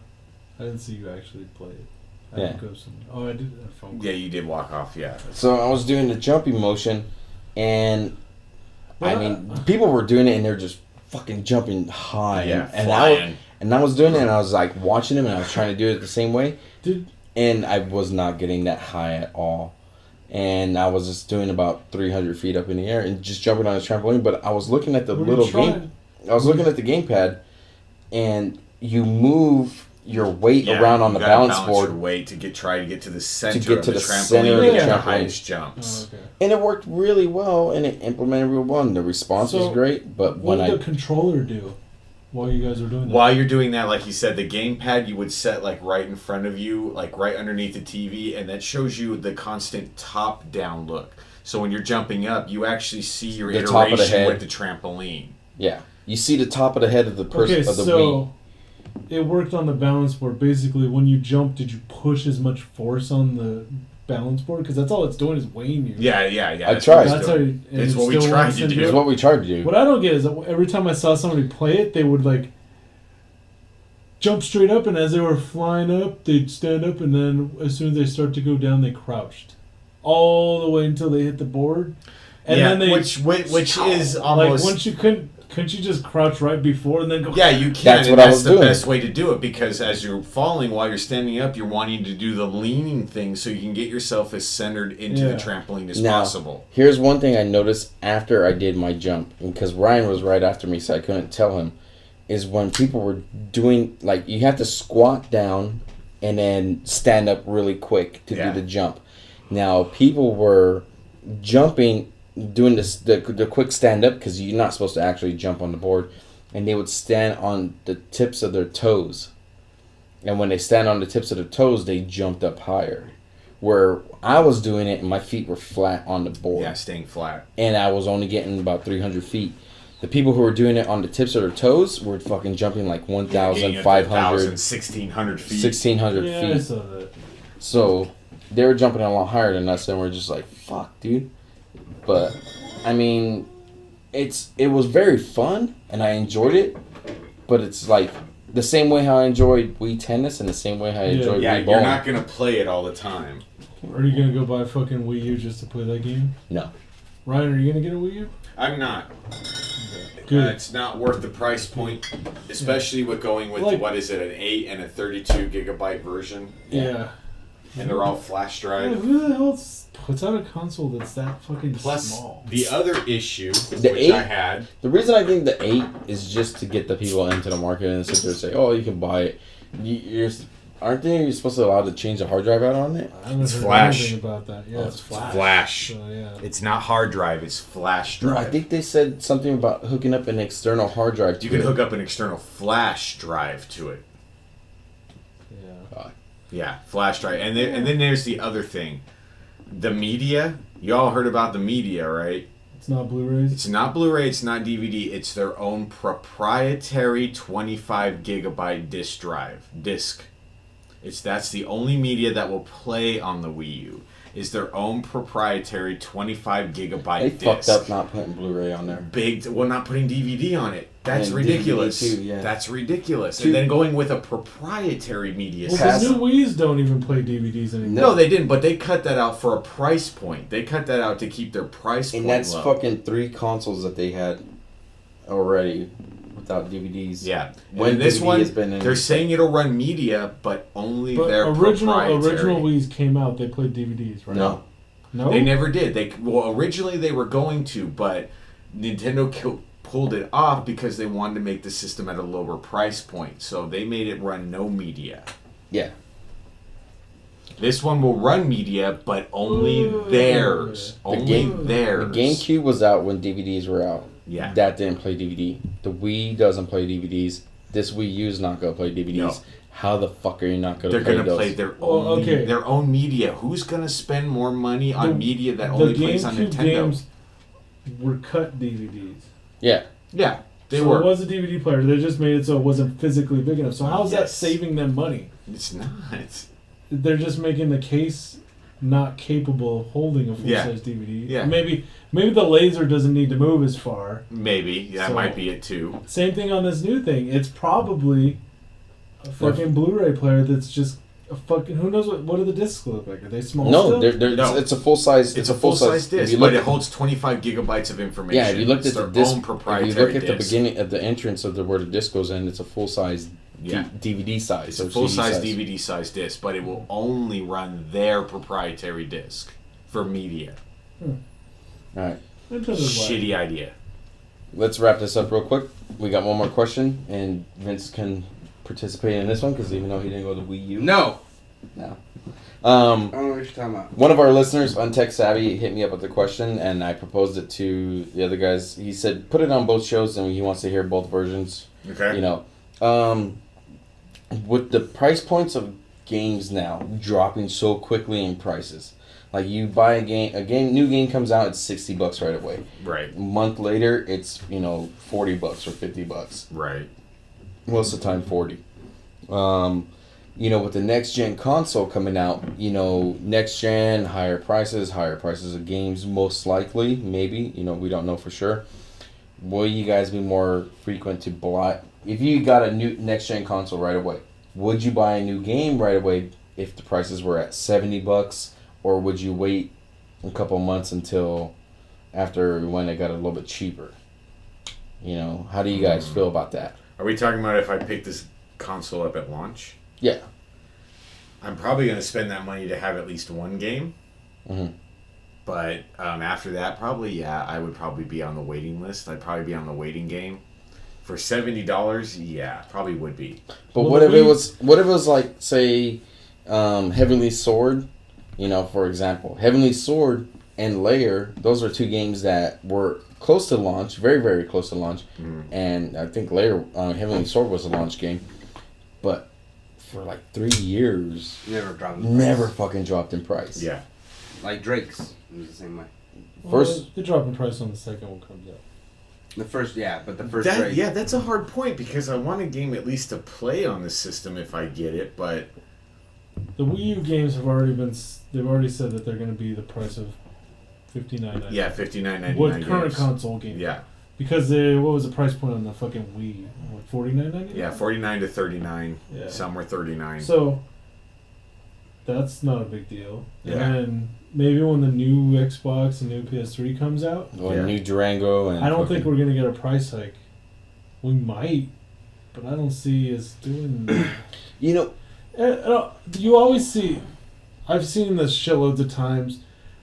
I didn't see you actually play it. I Yeah. didn't go some. Oh, I did that phone. Yeah, you did walk off, yeah. So I was doing the jumping motion, and I Well, mean, people were doing it, and they're just fucking jumping high. Yeah, and flying. I was doing it, and I was like watching them, and I was trying to do it the same way, Did and I was not getting that high at all. And I was just doing about 300 feet up in the air and just jumping on a trampoline. But I was looking at the What are little you game. trying? I was looking at the gamepad, and you move your weight around on the you gotta balance your board, weight to try to get to the center get of to the the trampoline center of to the get the trampoline. highest jumps. oh, okay. and it worked really well, and it implemented real well, and the response was So, great. But What when did the controller do while you guys were doing that? While you're doing that, like you said, the gamepad you would set like right in front of you, like right underneath the TV, and that shows you the constant top-down look. So when you're jumping up, you actually see your The top of the iteration head. with the trampoline. yeah, you see the top of the head of the person Okay, of the Wii. so it worked on the balance board. Basically, when you jump, did you push as much force on the balance board? Because that's all it's doing is weighing you. Yeah. I that's tried. what it's That's how doing. you, and It's it what we still tried wants to do. It's what we tried to do. What I don't get is that every time I saw somebody play it, they would like jump straight up, and as they were flying up, they'd stand up, and then as soon as they start to go down, they crouched all the way until they hit the board. And yeah, then they which is almost like once you couldn't you just crouch right before and then go? Yeah, you can. That's and what I that's was the doing. best way to do it because as you're falling while you're standing up, you're wanting to do the leaning thing so you can get yourself as centered into the Yeah. trampoline as Now, possible. Here's one thing I noticed after I did my jump, because Ryan was right after me, so I couldn't tell him, is when people were doing, like, you have to squat down and then stand up really quick to Yeah. do the jump. Now, people were jumping, doing this the quick stand up, because you're not supposed to actually jump on the board, and they would stand on the tips of their toes. And when they stand on the tips of their toes, they jumped up higher. Where I was doing it and my feet were flat on the board. Yeah, staying flat. And I was only getting about 300 feet. The people who were doing it on the tips of their toes were fucking jumping like 1,500, 1,600 feet. 1,600 Yeah, I feet. saw that. So they were jumping a lot higher than us, and we're just like, fuck, dude. But, I mean, it was very fun, and I enjoyed it. But it's like the same way how I enjoyed Wii Tennis and the same way how I enjoyed Yeah, Wii you're Bowling. not going to play it all the time. Are you gonna go buy a fucking Wii U just to play that game? No. Ryan, are you gonna get a Wii U? I'm not. Good. It's not worth the price point, especially with going with, Like- what is it, an 8 and a 32 gigabyte version, Yeah. and they're all flash Yeah, drive. who the hell puts out a console that's that fucking Plus, small? the other issue, The which 8? I had, The reason I think the 8 is just to get the people into the market and sit there and say, oh, you can buy it. Aren't they supposed to allow to change the hard drive out on it? I haven't It's heard flash. anything about that. Yeah, Oh, it's it's flash. Flash. So, yeah. It's not hard drive, it's flash No, drive. I think they said something about hooking up an external hard drive to You can it. hook up an external flash drive to it. Yeah. Yeah, flash drive. And then there's the other thing. The media. You all heard about the media, right? It's not Blu-rays? It's not Blu-ray, it's not DVD, it's their own proprietary 25 gigabyte disc. That's the only media that will play on the Wii U. Is their own proprietary 25 gigabyte They disc. fucked up not putting Blu-ray on there. Not putting DVD on it. That's And ridiculous. DVD too, yeah. That's ridiculous. And then going with a proprietary media Well, system. the new Wii's don't even play DVDs anymore. No, they didn't, but they cut that out for a price point. They cut that out to keep their price And point that's low. fucking 3 consoles that they had already without DVDs. Yeah. When And this DVD one, has been in- they're saying it'll run media, but only But their original proprietary. Wii's came out, they played DVDs, right? No. No? They never did. Originally they were going to, but Nintendo pulled it off because they wanted to make the system at a lower price point. So they made it run no media. Yeah. This one will run media, but only theirs. Theirs. The GameCube was out when DVDs were out. Yeah. That didn't play DVD. The Wii doesn't play DVDs. This Wii U's not going to play DVDs. No. How the fuck are you not going to They're play going to those? play their Well, own okay. their own media. Who's going to spend more money on media that The only plays on GameCube Nintendo? games were cut DVDs. Yeah. Yeah, they So were. it was a DVD player. They just made it so it wasn't physically big enough. So how's that Yes. saving them money? It's not. They're just making the case not capable of holding a full-size DVD. Yeah. Maybe the laser doesn't need to move as far. Maybe. That So- might be it too. Same thing on this new thing. It's probably a fucking Blu-ray player that's just a fucking... Who knows what do the discs look like? Are they small No, still? No. it's a full size. It's a full-size disc, if you but look it holds 25 gigabytes of information. Yeah, if you looked It's at the their disc, own if proprietary you look at the disc. beginning, at the entrance of where the disc goes in, it's a full size Yeah. DVD size. It's or a full-size CD size. DVD size disc, but it will only run their proprietary disc for media. All right, Nintendo's like- Shitty idea. let's wrap this up real quick. We got one more question, and Vince can participate in this one because even though he didn't go to Wii U. No. No. I don't know what you're talking about. One of our listeners, UntechSavy, hit me up with the question, and I proposed it to the other guys. He said, put it on both shows, and he wants to hear both versions. Okay. You know, with the price points of games now dropping so quickly in prices, like you buy a new game comes out, it's $60 right away. Right. A month later, it's $40 or $50. Right. Most of the time, 40. With the next gen console coming out, next gen, higher prices of games, most likely, maybe, we don't know for sure. Will you guys be more frequent to buy? If you got a new next gen console right away, would you buy a new game right away if the prices were at $70, or would you wait a couple months until after when it got a little bit cheaper? How do you guys feel about that? Are we talking about if I pick this console up at launch? Yeah. I'm probably going to spend that money to have at least one game. Mm-hmm. But after that, probably, I would probably be on the waiting list. I'd probably be on the waiting game. For $70, yeah, probably would be. But Well, what if the it Wii- was like, say, Heavenly Sword, for example. Heavenly Sword and Layer, those are two games that were close to launch, very, very close to launch. Mm. And I think Heavenly Sword was a launch game. But for like 3 years, Never dropped. the price. never fucking dropped in price. Yeah. Like Drake's. It was the same way. First- they drop in price when the second one comes out. The first Drake. Yeah, that's a hard point because I want a game at least to play on the system if I get it, but The Wii U games have already been. They've already said that they're going to be the price of $59.99. yeah, $59.99 With current games. console games. Yeah. Because what was the price point on the fucking Wii? What, $49.99? Yeah, 49 to 39. Yeah. Some were 39. So that's not a big deal. Yeah. And then maybe when the new Xbox and new PS3 comes out, Or Yeah. New Durango. And I don't think fucking- we're gonna get a price hike. We might, but I don't see us doing. You always see. I've seen this shitloads of times.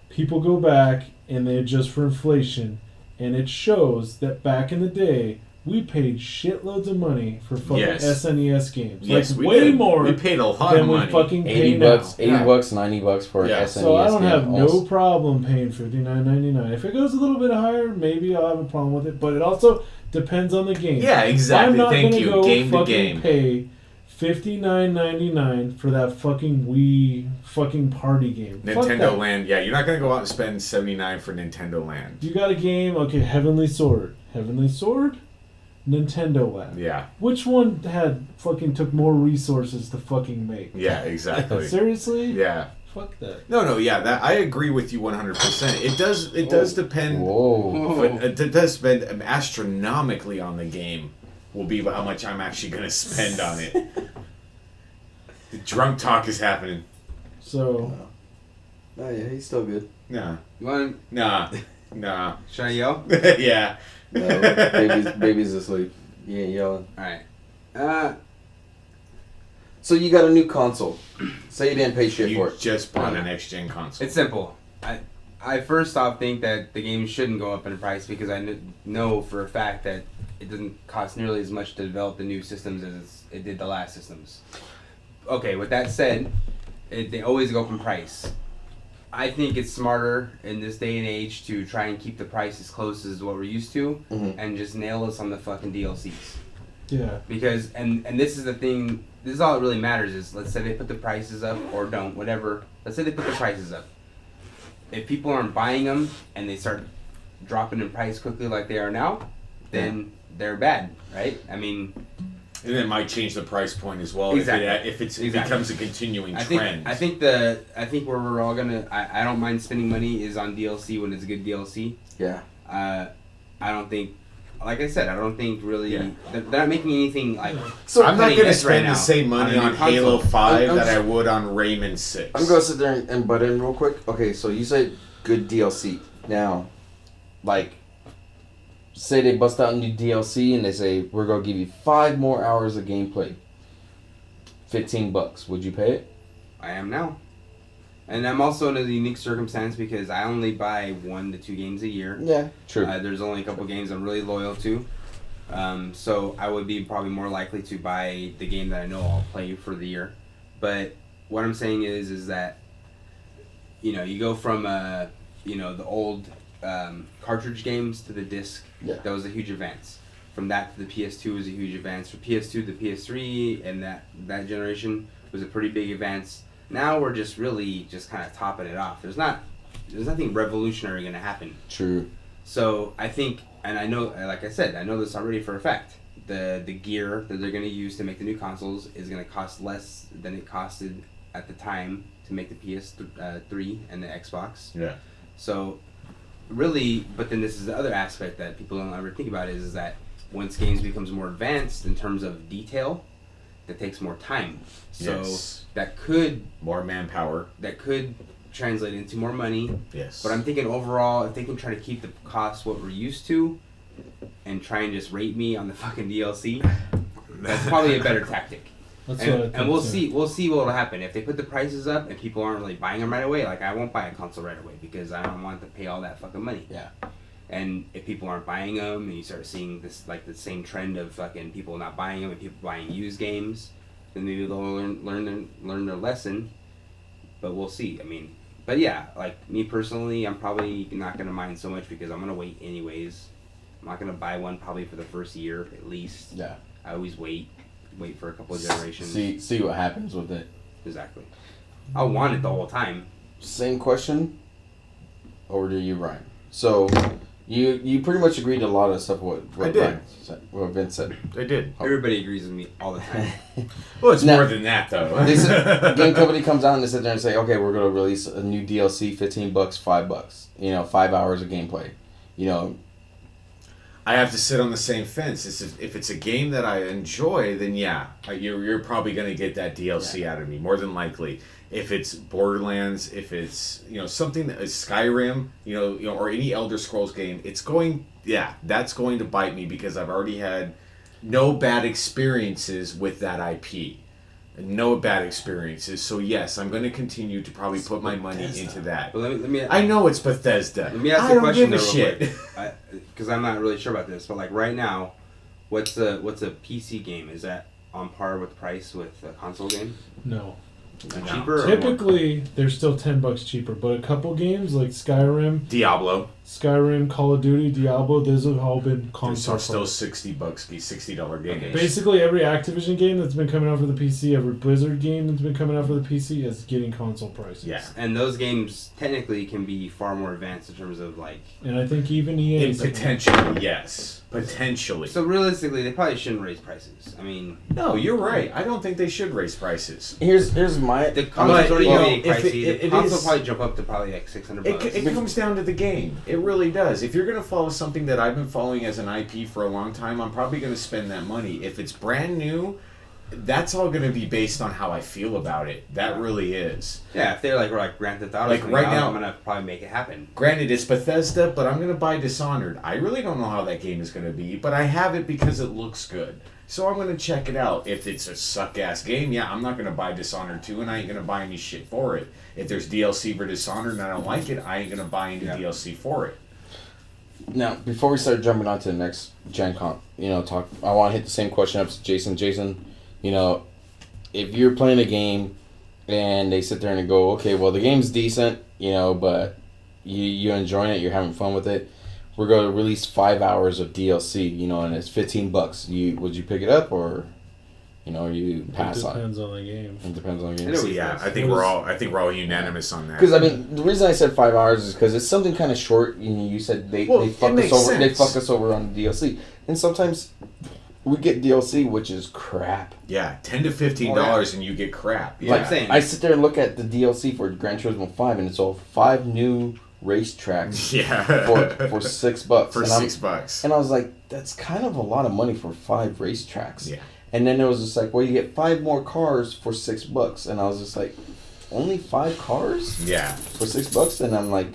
People go back and they adjust for inflation, and it shows that back in the day we paid shitloads of money for fucking Yes. SNES games. Yes, like we way did. more We paid a lot than of we money. fucking pay $80, now. $80, Yeah. $90 for Yeah. an SNES So I don't game have no also. problem paying $59.99. If it goes a little bit higher, maybe I'll have a problem with it. But it also depends on the game. Yeah, exactly. I'm not Thank gonna you. go Game to fucking game. pay $59.99 for that fucking Wii fucking party game. Fuck Nintendo that. Land. Yeah, you're not gonna go out and spend $79 for Nintendo Land. You got a game, okay, Heavenly Sword. Heavenly Sword? Nintendo Land. Yeah. Which one took more resources to fucking make? Yeah, exactly. Seriously? Yeah. Fuck that. No, yeah, that I agree with you 100%. It does depend. Whoa. But it does spend astronomically on the game. Will be how much I'm actually gonna spend on it. The drunk talk is happening. So. Oh yeah, he's still good. Nah. You want? Nah. Should I yell? Yeah. No, baby's asleep. You ain't yelling. All right. So you got a new console. Say you didn't pay shit for You it. just bought an next-gen console. It's simple. I first off think that the game shouldn't go up in price because I know for a fact that it doesn't cost nearly as much to develop the new systems as it did the last systems. Okay, with that said, they always go up in price. I think it's smarter in this day and age to try and keep the price as close as what we're used to and just nail us on the fucking DLCs. Yeah. Because, and this is the thing, this is all that really matters is, let's say they put the prices up or don't, whatever. Let's say they put the prices up. If people aren't buying them and they start dropping in price quickly like they are now, then they're bad, right? I mean... And it might change the price point as well Exactly. if it becomes a continuing trend. I think where we're all gonna... I don't mind spending money is on DLC when it's a good DLC. Yeah. I don't think... Like I said, I don't think really... Yeah. They're not making anything like... So I'm not going to right spend the same money on Halo 5 that I would on Rayman 6. I'm going to sit there and butt in real quick. Okay, so you said good DLC. Now, like, say they bust out a new DLC and they say, we're going to give you 5 more hours of gameplay. $15. Would you pay it? I am now. And I'm also in a unique circumstance because I only buy 1 to 2 games a year. Yeah, true. There's only a couple games I'm really loyal to. So I would be probably more likely to buy the game that I know I'll play for the year. But what I'm saying is that, you go from, the old cartridge games to the disc. Yeah. That was a huge advance. From that to the PS2 was a huge advance. From PS2 to the PS3 and that generation was a pretty big advance. Now we're just really just kind of topping it off. There's nothing revolutionary going to happen. True. So I think, and I know, like I said, I know this already for a fact. The gear that they're going to use to make the new consoles is going to cost less than it costed at the time to make the PS3 and the Xbox. Yeah. So really, but then this is the other aspect that people don't ever think about is that once games becomes more advanced in terms of detail, that takes more time. So that could... More manpower. That could translate into more money. Yes. But I'm thinking overall, if they can try to keep the cost what we're used to and try and just rate me on the fucking DLC, that's probably a better tactic. And we'll see what will happen. If they put the prices up and people aren't really buying them right away, like I won't buy a console right away because I don't want to pay all that fucking money. Yeah. And if people aren't buying them and you start seeing this, like the same trend of fucking people not buying them and people buying used games, then maybe they'll learn their lesson. But we'll see. I mean, but yeah, like me personally, I'm probably not gonna mind so much because I'm gonna wait anyways. I'm not gonna buy one probably for the first year at least. Yeah. I always wait for a couple of generations. See what happens with it. Exactly. I want it the whole time. Same question. Over to you, Ryan. So, you pretty much agreed to a lot of stuff what Vince said. I did. Everybody agrees with me all the time. Well, it's Now, more than that, though. The game company comes out and they sit there and say, okay, we're going to release a new DLC, $15, $5. 5 hours of gameplay. I have to sit on the same fence. If it's a game that I enjoy, then yeah, you're probably going to get that DLC out of me, more than likely. If it's Borderlands, if it's something that is Skyrim, or any Elder Scrolls game, that's going to bite me because I've already had no bad experiences with that IP. No bad experiences. So yes, I'm going to continue to probably put my money into that. But let me, I know it's Bethesda. Let me ask I you a don't question give a though, shit. because I'm not really sure about this. But like right now, what's a PC game? Is that on par with price with a console game? No. Cheaper? Typically, they're still $10 cheaper, but a couple games like Skyrim, Diablo. Skyrim, Call of Duty, Diablo, those have all been console. There's still $60 $60 games. Basically, every Activision game that's been coming out for the PC, every Blizzard game that's been coming out for the PC is getting console prices. Yeah. And those games technically can be far more advanced in terms of like. And I think even EA. In potentially, yes. Potentially. So realistically, they probably shouldn't raise prices. I mean. No, you're right. I don't think they should raise prices. Here's my The console's already going to be pricey. The console is, probably jump up to probably like $600. it comes down to the game. It really does. If you're going to follow something that I've been following as an IP for a long time, I'm probably going to spend that money. If it's brand new, that's all going to be based on how I feel about it. That really is. Yeah, if they're like Grand Theft Auto, like right now, I'm going to probably make it happen. Granted, it's Bethesda, but I'm going to buy Dishonored. I really don't know how that game is going to be, but I have it because it looks good. So I'm going to check it out. If it's a suck-ass game, yeah, I'm not going to buy Dishonored 2, and I ain't going to buy any shit for it. If there's DLC for Dishonored and I don't like it, I ain't going to buy any DLC for it. Now, before we start jumping on to the next Gen Con, talk, I want to hit the same question up to Jason. Jason, if you're playing a game and they sit there and go, okay, well, the game's decent, but you're enjoying it, you're having fun with it, we're going to release 5 hours of DLC, and it's $15. Would you pick it up or, you pass on it? Depends on the game. It depends on the game. So yeah, I think we're all unanimous on that. Because the reason I said 5 hours is because it's something kind of short. You said they fuck us over. They fuck us over on the DLC, and sometimes we get DLC which is crap. Yeah, $10 to $15 and you get crap. Yeah. Like I'm saying, I sit there and look at the DLC for Gran Turismo 5, and it's all 5 new racetracks. Yeah. for $6. For $6. And I was like, that's kind of a lot of money for 5 racetracks. Yeah. And then it was just like, well, you get 5 more cars for $6, and I was just like, only 5 cars? Yeah. For $6, and I'm like,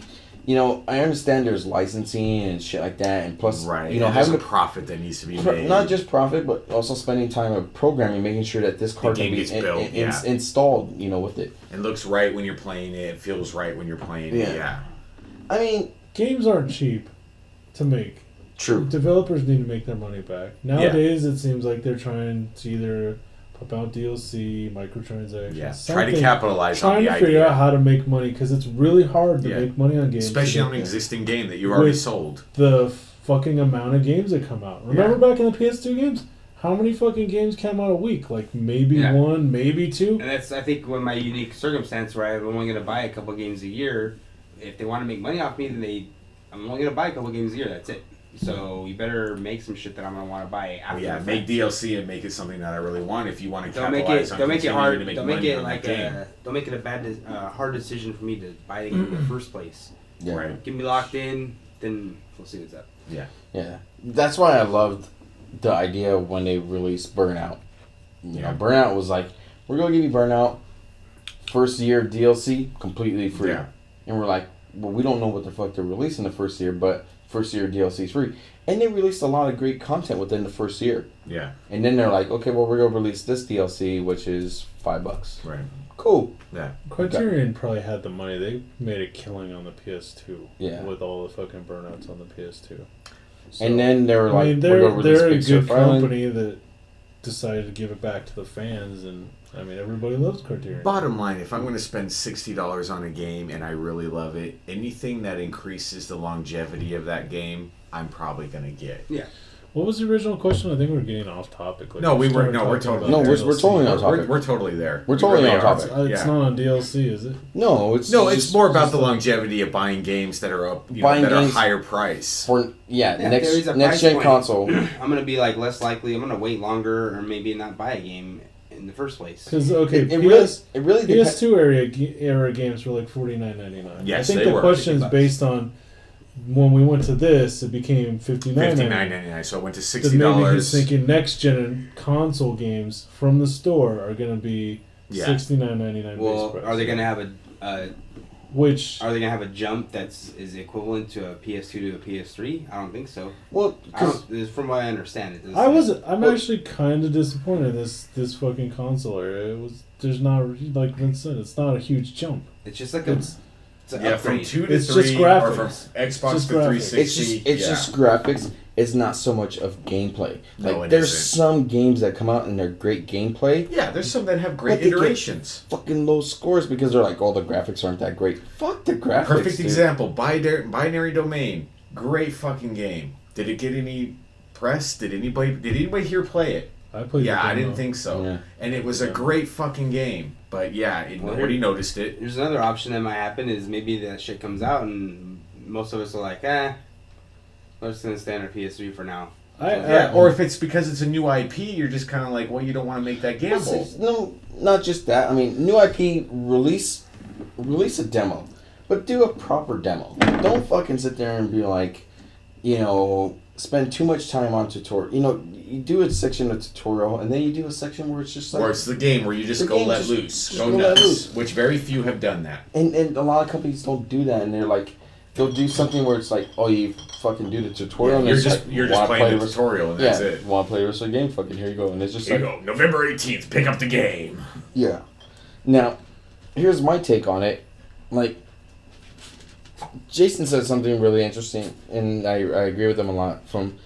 I understand there's licensing and shit like that, and plus, right. having there's a profit that needs to be made. Not just profit, but also spending time of programming, making sure that this car can be installed, with it. It looks right when you're playing it. It feels right when you're playing it. Yeah. I mean, games aren't cheap to make. True. Developers need to make their money back. Nowadays, it seems like they're trying to either pump out DLC, microtransactions, try to capitalize on the idea. Trying to figure out how to make money, because it's really hard to make money on games. Especially on an existing game that you already sold. The fucking amount of games that come out. Remember back in the PS2 games? How many fucking games came out a week? Like maybe 1, maybe 2? And that's, I think, my unique circumstance where I'm only going to buy a couple games a year. If they want to make money off me, then I'm only going to buy a couple games a year. That's it. So you better make some shit that I'm gonna want to buy after. Make DLC and make it something that I really want. If you want to capitalize on don't make it hard. To make don't money make it on like don't make it a bad, hard decision for me to buy the game in the first place. Yeah. Right. Get me locked in, then we'll see what's up. Yeah. Yeah. That's why I loved the idea when they released Burnout. Burnout was like, we're gonna give you Burnout, first year DLC completely free, and we're like, well, we don't know what the fuck they're releasing the first year, but first year DLC is free. And they released a lot of great content within the first year. Yeah. And then they're like, okay, well, we're going to release this DLC, which is $5. Right. Cool. Yeah. Criterion probably had the money. They made a killing on the PS2. Yeah. With all the fucking burnouts on the PS2. So, and then they were like, they're a good company that decided to give it back to the fans, and everybody loves Criterion. Bottom line, if I'm going to spend $60 on a game and I really love it, anything that increases the longevity of that game, I'm probably going to get. Yeah. What was the original question? I think we're getting off topic. We're totally we're totally on topic. We're totally there. We're totally on topic. It's not on DLC, is it? No, it's more about the longevity of buying games that are are higher price. For next gen console. I'm gonna be less likely. I'm gonna wait longer, or maybe not buy a game in the first place. Because it really PS2 era games were like $49.99. Yes, I think the question is based on. When we went to this, it became $59.99. So it went to $60. Then maybe he's thinking next gen console games from the store are going to be $69.99. Well, are they going to have are they gonna have a jump is equivalent to a PS2 to a PS3? I don't think so. Well, from what I understand, I'm actually kind of disappointed in this fucking console era. There's not, like Vince said, it's not a huge jump. It's just like to Yeah, from upgrade. 2 to It's 3, just or from graphics. Xbox Just to graphics. 360. It's just graphics. It's not so much of gameplay. Like No, it there's isn't. some games that come out and they're great gameplay, Yeah, there's some that have great But they get iterations. fucking low scores because they're like, oh, the graphics aren't that great. Fuck the graphics. Perfect dude. example, Binary Domain. Great fucking game. Did it get any press? Did anybody here play it? I played. Yeah, the I demo. didn't think so. Yeah. And it was a great fucking game. But yeah, nobody noticed it. There's another option that might happen is maybe that shit comes out and most of us are like, we're just gonna stay on our PS3 for now. Yeah, or if it's because it's a new IP, you're just kind of like, well, you don't want to make that gamble. No, not just that. I mean, new IP, release a demo, but do a proper demo. Don't fucking sit there and be like, spend too much time on tutorial. You do a section of tutorial, and then you do a section where it's just like... Or it's the game where you just go let loose. Go nuts. Which very few have done that. And a lot of companies don't do that, and they're like, they'll do something where it's like, oh, you fucking do the tutorial, and you're it's just like, you're just playing the tutorial, and that's it. Want to play the rest of the game? Fucking here you go. And it's just Here like... you go. November 18th, pick up the game. Yeah. Now, here's my take on it. Like, Jason said something really interesting, and I agree with him a lot. From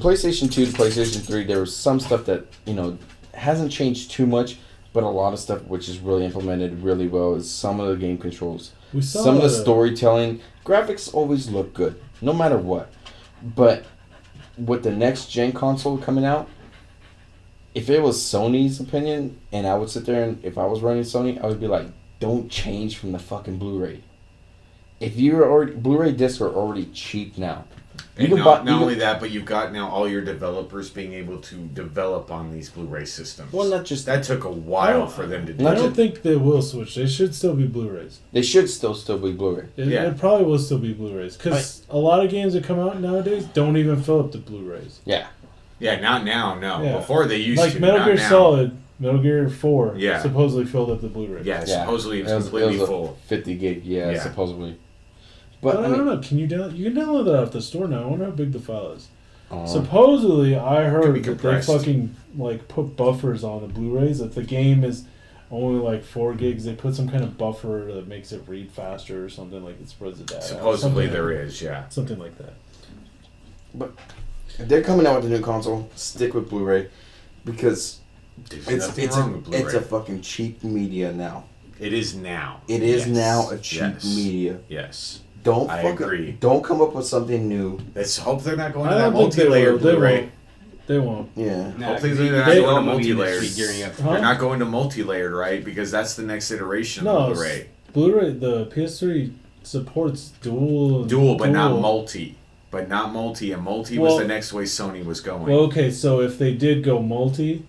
PlayStation 2 to PlayStation 3, there was some stuff that, hasn't changed too much, but a lot of stuff which is really implemented really well is some of the game controls. Some of the storytelling. Graphics always look good, no matter what. But with the next gen console coming out, if it was Sony's opinion, and I would sit there and if I was running Sony, I would be like, don't change from the fucking Blu-ray. If you're already Blu-ray discs are already cheap now. And not only that, but you've got now all your developers being able to develop on these Blu-ray systems. Well, not just that took a while for them to do. I don't think they will switch. They should still be Blu-rays. They should still be Blu-ray. It probably will still be Blu-rays because a lot of games that come out nowadays don't even fill up the Blu-rays. Yeah. Yeah, not now. No, Yeah. before they used like to. Metal not Gear now. Solid, Metal Gear 4, Yeah. supposedly filled up the Blu-ray. Yeah, supposedly it's completely full. 50 gig, yeah, supposedly. But I don't know. Can you download? You can download that off the store now. I wonder how big the file is. Supposedly, I heard that they fucking put buffers on the Blu-rays. If the game is only like 4 gigs, they put some kind of buffer that makes it read faster or something, like it spreads the data. Supposedly there is, yeah. Something like that. But if they're coming out with a new console, stick with Blu-ray because it's a fucking cheap media now. It is now. It is now a cheap media. Yes. I agree. Don't come up with something new. Let's hope they're not going to that multi-layer Blu-ray. They won't. Yeah. Hopefully they're not going to multi-layered. They're not going to multi-layered, right? Because that's the next iteration of Blu-ray. Blu-ray, the PS3 supports dual, but not multi. And multi was the next way Sony was going. Well, okay, so if they did go multi,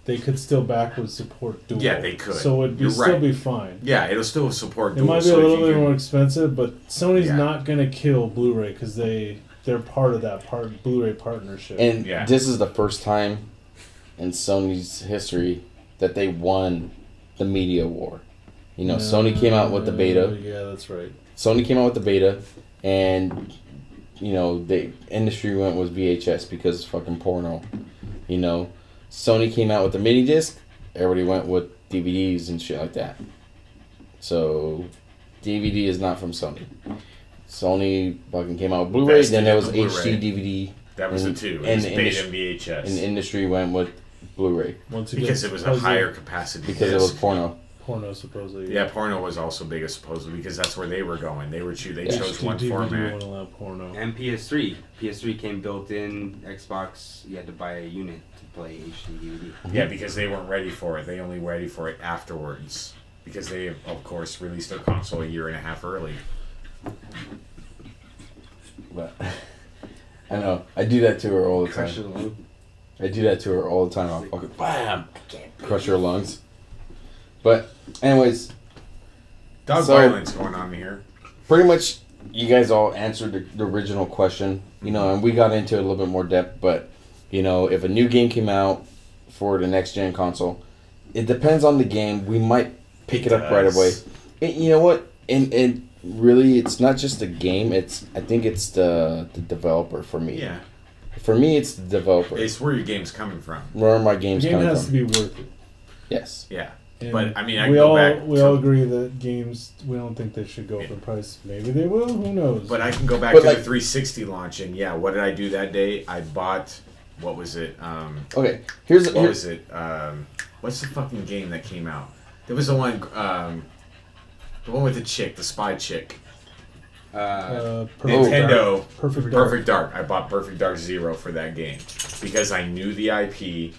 they could still backwards support dual. Yeah, they could. So it'd still be fine. Yeah, it'll still support dual. It might be a little bit more expensive, but Sony's not going to kill Blu-ray because they're part of that Blu-ray partnership. And this is the first time in Sony's history that they won the media war. Sony came out with the beta. Yeah, that's right. Sony came out with the beta, and the industry went with VHS because it's fucking porno. Sony came out with the mini disc, everybody went with DVDs and shit like that. So DVD is not from Sony. Sony fucking came out with Blu-ray, then there was HD DVD. That was the two. It was beta and VHS. And the industry went with Blu-ray. Because it was a higher capacity because disc. It was porno. Porno supposedly. Yeah, porno was also big supposedly because that's where they were going. They chose one DVD format. won't allow porno. And PS3. PS3 came built in. Xbox, you had to buy a unit to play HD DVD. Yeah, because they weren't ready for it. They only ready for it afterwards. Because they, of course, released their console a year and a half early. But I know. I do that to her all the time. I do that to her all the time. I'll fucking BAM! Crush her lungs. But, anyways. Dog violence going on here. Pretty much, you guys all answered the original question. And we got into it a little bit more depth. But, if a new game came out for the next gen console, it depends on the game. We might pick it up right away. And you know what? And really, it's not just the game. I think it's the developer for me. Yeah. For me, it's the developer. It's where your game's coming from. Where my game's coming from. The game has to be worth it. Yes. Yeah. And But I mean, I we can go all back. we to, all agree that games we don't think they should go up in price. Maybe they will. Who knows? But I can go back But to like- the 360 launch, and yeah, what did I do that day? I bought. What was it? Okay, here's What was it? What's the fucking game that came out? There was the one with the chick, the spy chick. Nintendo. Perfect Dark. Perfect Dark. I bought Perfect Dark Zero for that game because I knew the IP. It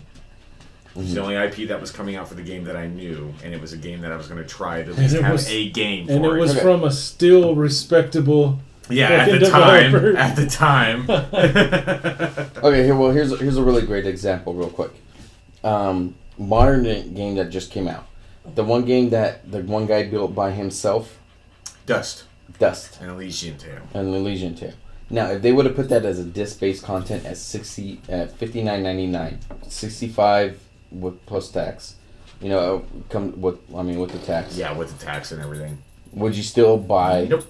was the only IP that was coming out for the game that I knew, and it was a game that I was going to try to at least have a game for And it was Okay. from a still respectable. Yeah, at fucking the time. developer. At the time. Okay, here's a really great example, real quick. Modern game that just came out. The one game that the one guy built by himself, Dust. Dust, And Elysian Tale. and Elysian Tale. Now, if they would have put that as a disc-based content at $59.99, 65 with plus tax, you know, with the tax. Yeah, with the tax and everything. Would you still buy Nope.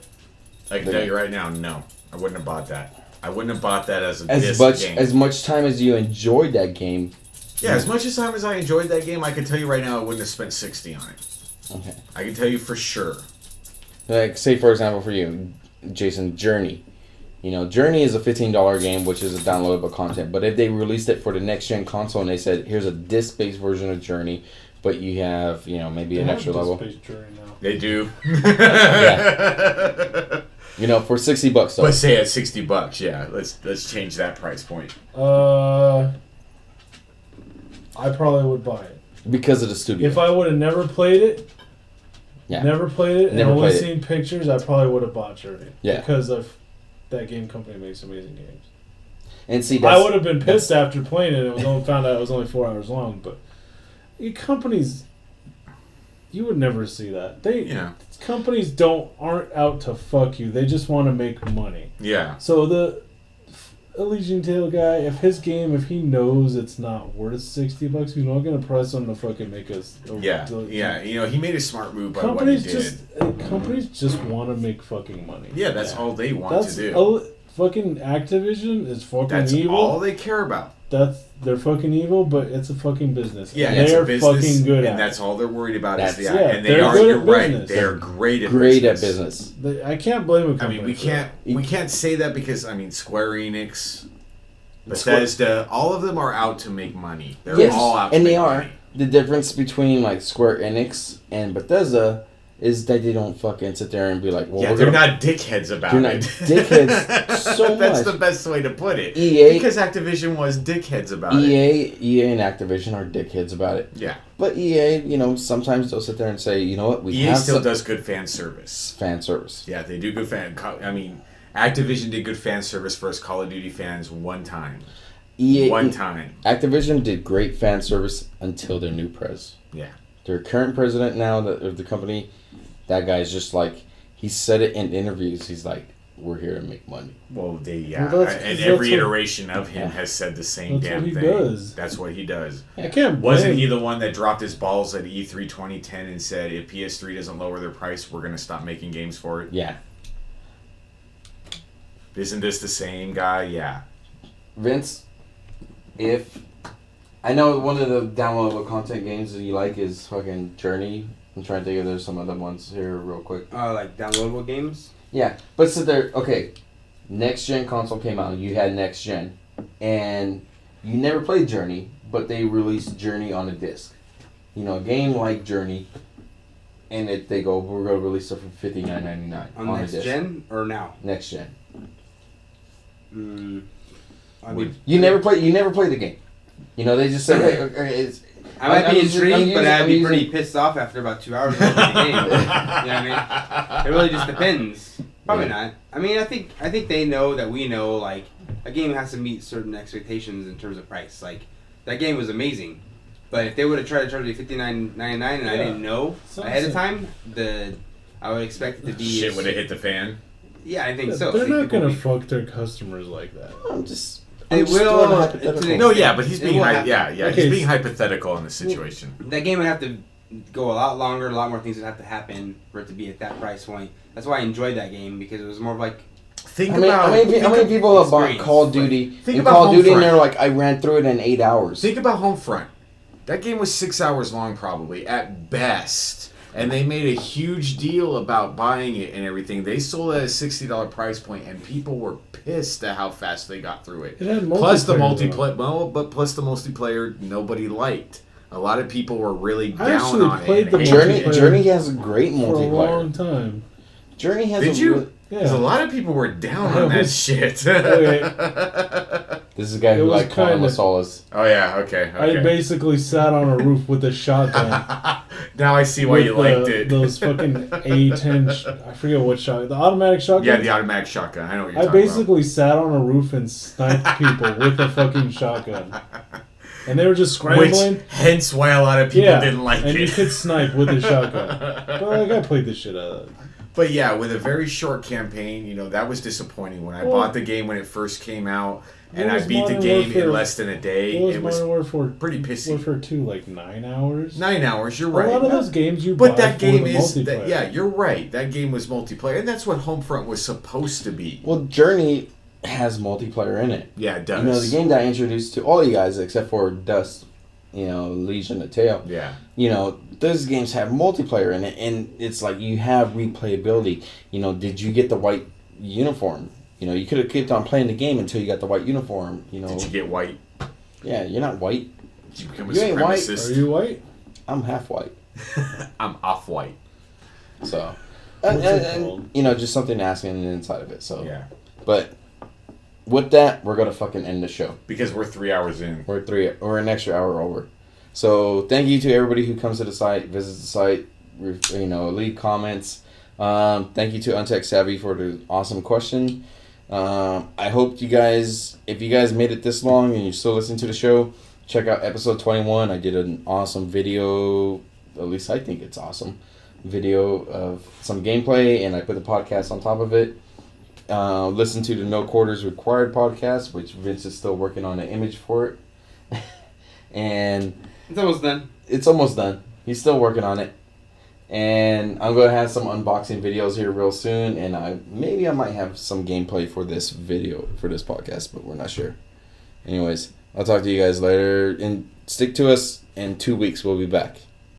I can tell you right now, no. I wouldn't have bought that. I wouldn't have bought that as a as disc game. much time as you enjoyed that game? Yeah, as much as time as I enjoyed that game, I can tell you right now I wouldn't have spent 60 on it. Okay. I can tell you for sure. Like, say for example for you, Jason, Journey. You know, Journey is a $15 game, which is a downloadable content. But if they released it for the next gen console and they said, here's a disc-based version of Journey, but you have, you know, maybe an extra level. They do. Yeah. You know, for $60 though. Let's say at $60, yeah. Let's change that price point. I probably would buy it. Because of the studio. If I would have never played it, Yeah. never played it, Never and only played it. seen pictures, I probably would have bought Journey. Yeah. Because of that game company makes amazing games. And see, I would have been pissed after playing it. It was only found out it was only 4 hours long. But companies, you would never see that. Companies aren't out to fuck you. They just want to make money. Yeah. So the Elysian Tale guy, if he knows it's not worth $60, he's not gonna press him to fucking make us. Yeah. You know, he made a smart move by what he did. Companies just want to make fucking money. Yeah, that's all they want to do. Fucking Activision is fucking That's evil. all they care about. They're fucking evil, but it's a fucking business. Yeah, and it's they're a business, fucking good and at that's all they're worried about That's- is the yeah, and they they're are. good You're at right. business. They are great at business. I can't blame a I company. mean, we for that. can't say that because I mean, Square Enix, Bethesda, all of them are out to make money. They're Yes, all out to and make they are. money. The difference between like Square Enix and Bethesda is that they don't fucking sit there and be like, well, Yeah, we're they're gonna... not dickheads about They're not it. dickheads so That's much. the best way to put it. EA Because Activision was dickheads about it. EA and Activision are dickheads about it. Yeah. But EA, you know, sometimes they'll sit there and say, you know what, we EA have still some does good fan service. fan service. Yeah, they do good fan. I mean, Activision did good fan service for us Call of Duty fans one time. One time. Activision did great fan service until their new pres. Yeah. Their current president now of the company, that guy's just like, he said it in interviews. He's like, we're here to make money. Well, Well, and that's every what- iteration of him has said the same That's damn what he thing. does. That's what he does. I can't blame. Wasn't he the one that dropped his balls at E3 2010 and said, if PS3 doesn't lower their price, we're going to stop making games for it? Yeah. Isn't this the same guy? Yeah. Vince, if I know one of the downloadable content games that you like is fucking Journey. I'm trying to think if there's some other ones here real quick. Like downloadable games? Yeah, but sit there. Okay, next gen console came out. You had next gen, and you never played Journey, but they released Journey on a disc. You know, a game like Journey, and they go, we're gonna release it for $59.99 On a next disc. gen or now? Next gen. I mean, You never played the game. You know, they just said, hey, okay, it's. I might be intrigued, but I'd be using- pretty pissed off after about 2 hours of the game. You know what I mean? It really just depends. Probably not. I mean, I think they know that we know, like, a game has to meet certain expectations in terms of price. Like, that game was amazing. But if they would have tried to charge me $59.99 and I didn't know ahead of time, I would expect it to be... Shit would have hit the fan. Yeah, I think so. They're I think not people gonna will be- fuck their customers like that. I'm just. They I'm just will, throwing a to hypothetical. the No, extent. yeah, but he's It being will happen. he's Okay, being hypothetical in the situation. That game would have to go a lot longer, a lot more things would have to happen for it to be at that price point. That's why I enjoyed that game, because it was more of like... Think How many people have bought experience. Call of Duty Think in about Call of Duty Homefront. and they're like, I ran through it in 8 hours. Think about Homefront. That game was 6 hours long, probably at best. And they made a huge deal about buying it and everything. They sold it at a $60 price point, and people were pissed at how fast they got through it. It had Plus the multiplayer, multiplayer, plus the multiplayer, nobody liked. A lot of people were really down actually on played it. the and hated it. Journey has a great for a long multiplayer. time. Journey has Did a you? really- Because a lot of people were down on that shit. This is a guy It who was liked Quantum of kinda- Solace. Oh yeah, okay. I basically sat on a roof with a shotgun. Now I see why with you liked it. Those fucking A10. I forget what shotgun. The automatic shotgun. Yeah, the automatic shotgun. I know what you're I talking basically sat on a roof and sniped people with a fucking shotgun, and they were just about. Which, scrambling. hence why a lot of people didn't like and it. you could snipe with a shotgun. But like I played the shit out of it. But yeah, with a very short campaign, that was disappointing. When I Well, bought the game when it first came out, and what I was beat the Modern game Warfare? in less than a day, What was it was Modern Warfare? pretty pissy. Warfare 2, like 9 hours. 9 hours. You're A right. lot of those games you But buy that for game the is, multiplayer. yeah, you're right. That game was multiplayer, and that's what Homefront was supposed to be. Well, Journey has multiplayer in it. Yeah, it does. The game that I introduced to all you guys, except for Dust, Legion of Tail. Yeah. Those games have multiplayer in it, and it's like you have replayability. Did you get the white uniform? You could have kept on playing the game until you got the white uniform. Did you get white? Yeah, you're not white. Did you become a You ain't white. supremacist? Are you white? I'm half white. I'm off-white. So, What's it called? just something to ask inside of it. So, Yeah. But with that, we're gonna fucking end the show. Because we're 3 hours in. We're an extra hour over. So thank you to everybody who comes to the site, visits the site, leave comments. Thank you to UntechSavy for the awesome question. I hope you guys, if you guys made it this long and you're still listening to the show, check out episode 21. I did an awesome video, at least I think it's awesome, video of some gameplay, and I put the podcast on top of it. Listen to the No Quarters Required podcast, which Vince is still working on an image for it. And It's almost done. it's almost done. He's still working on it. And I'm going to have some unboxing videos here real soon. And I might have some gameplay for this video, for this podcast, but we're not sure. Anyways, I'll talk to you guys later. And stick to us. In 2 weeks, we'll be back.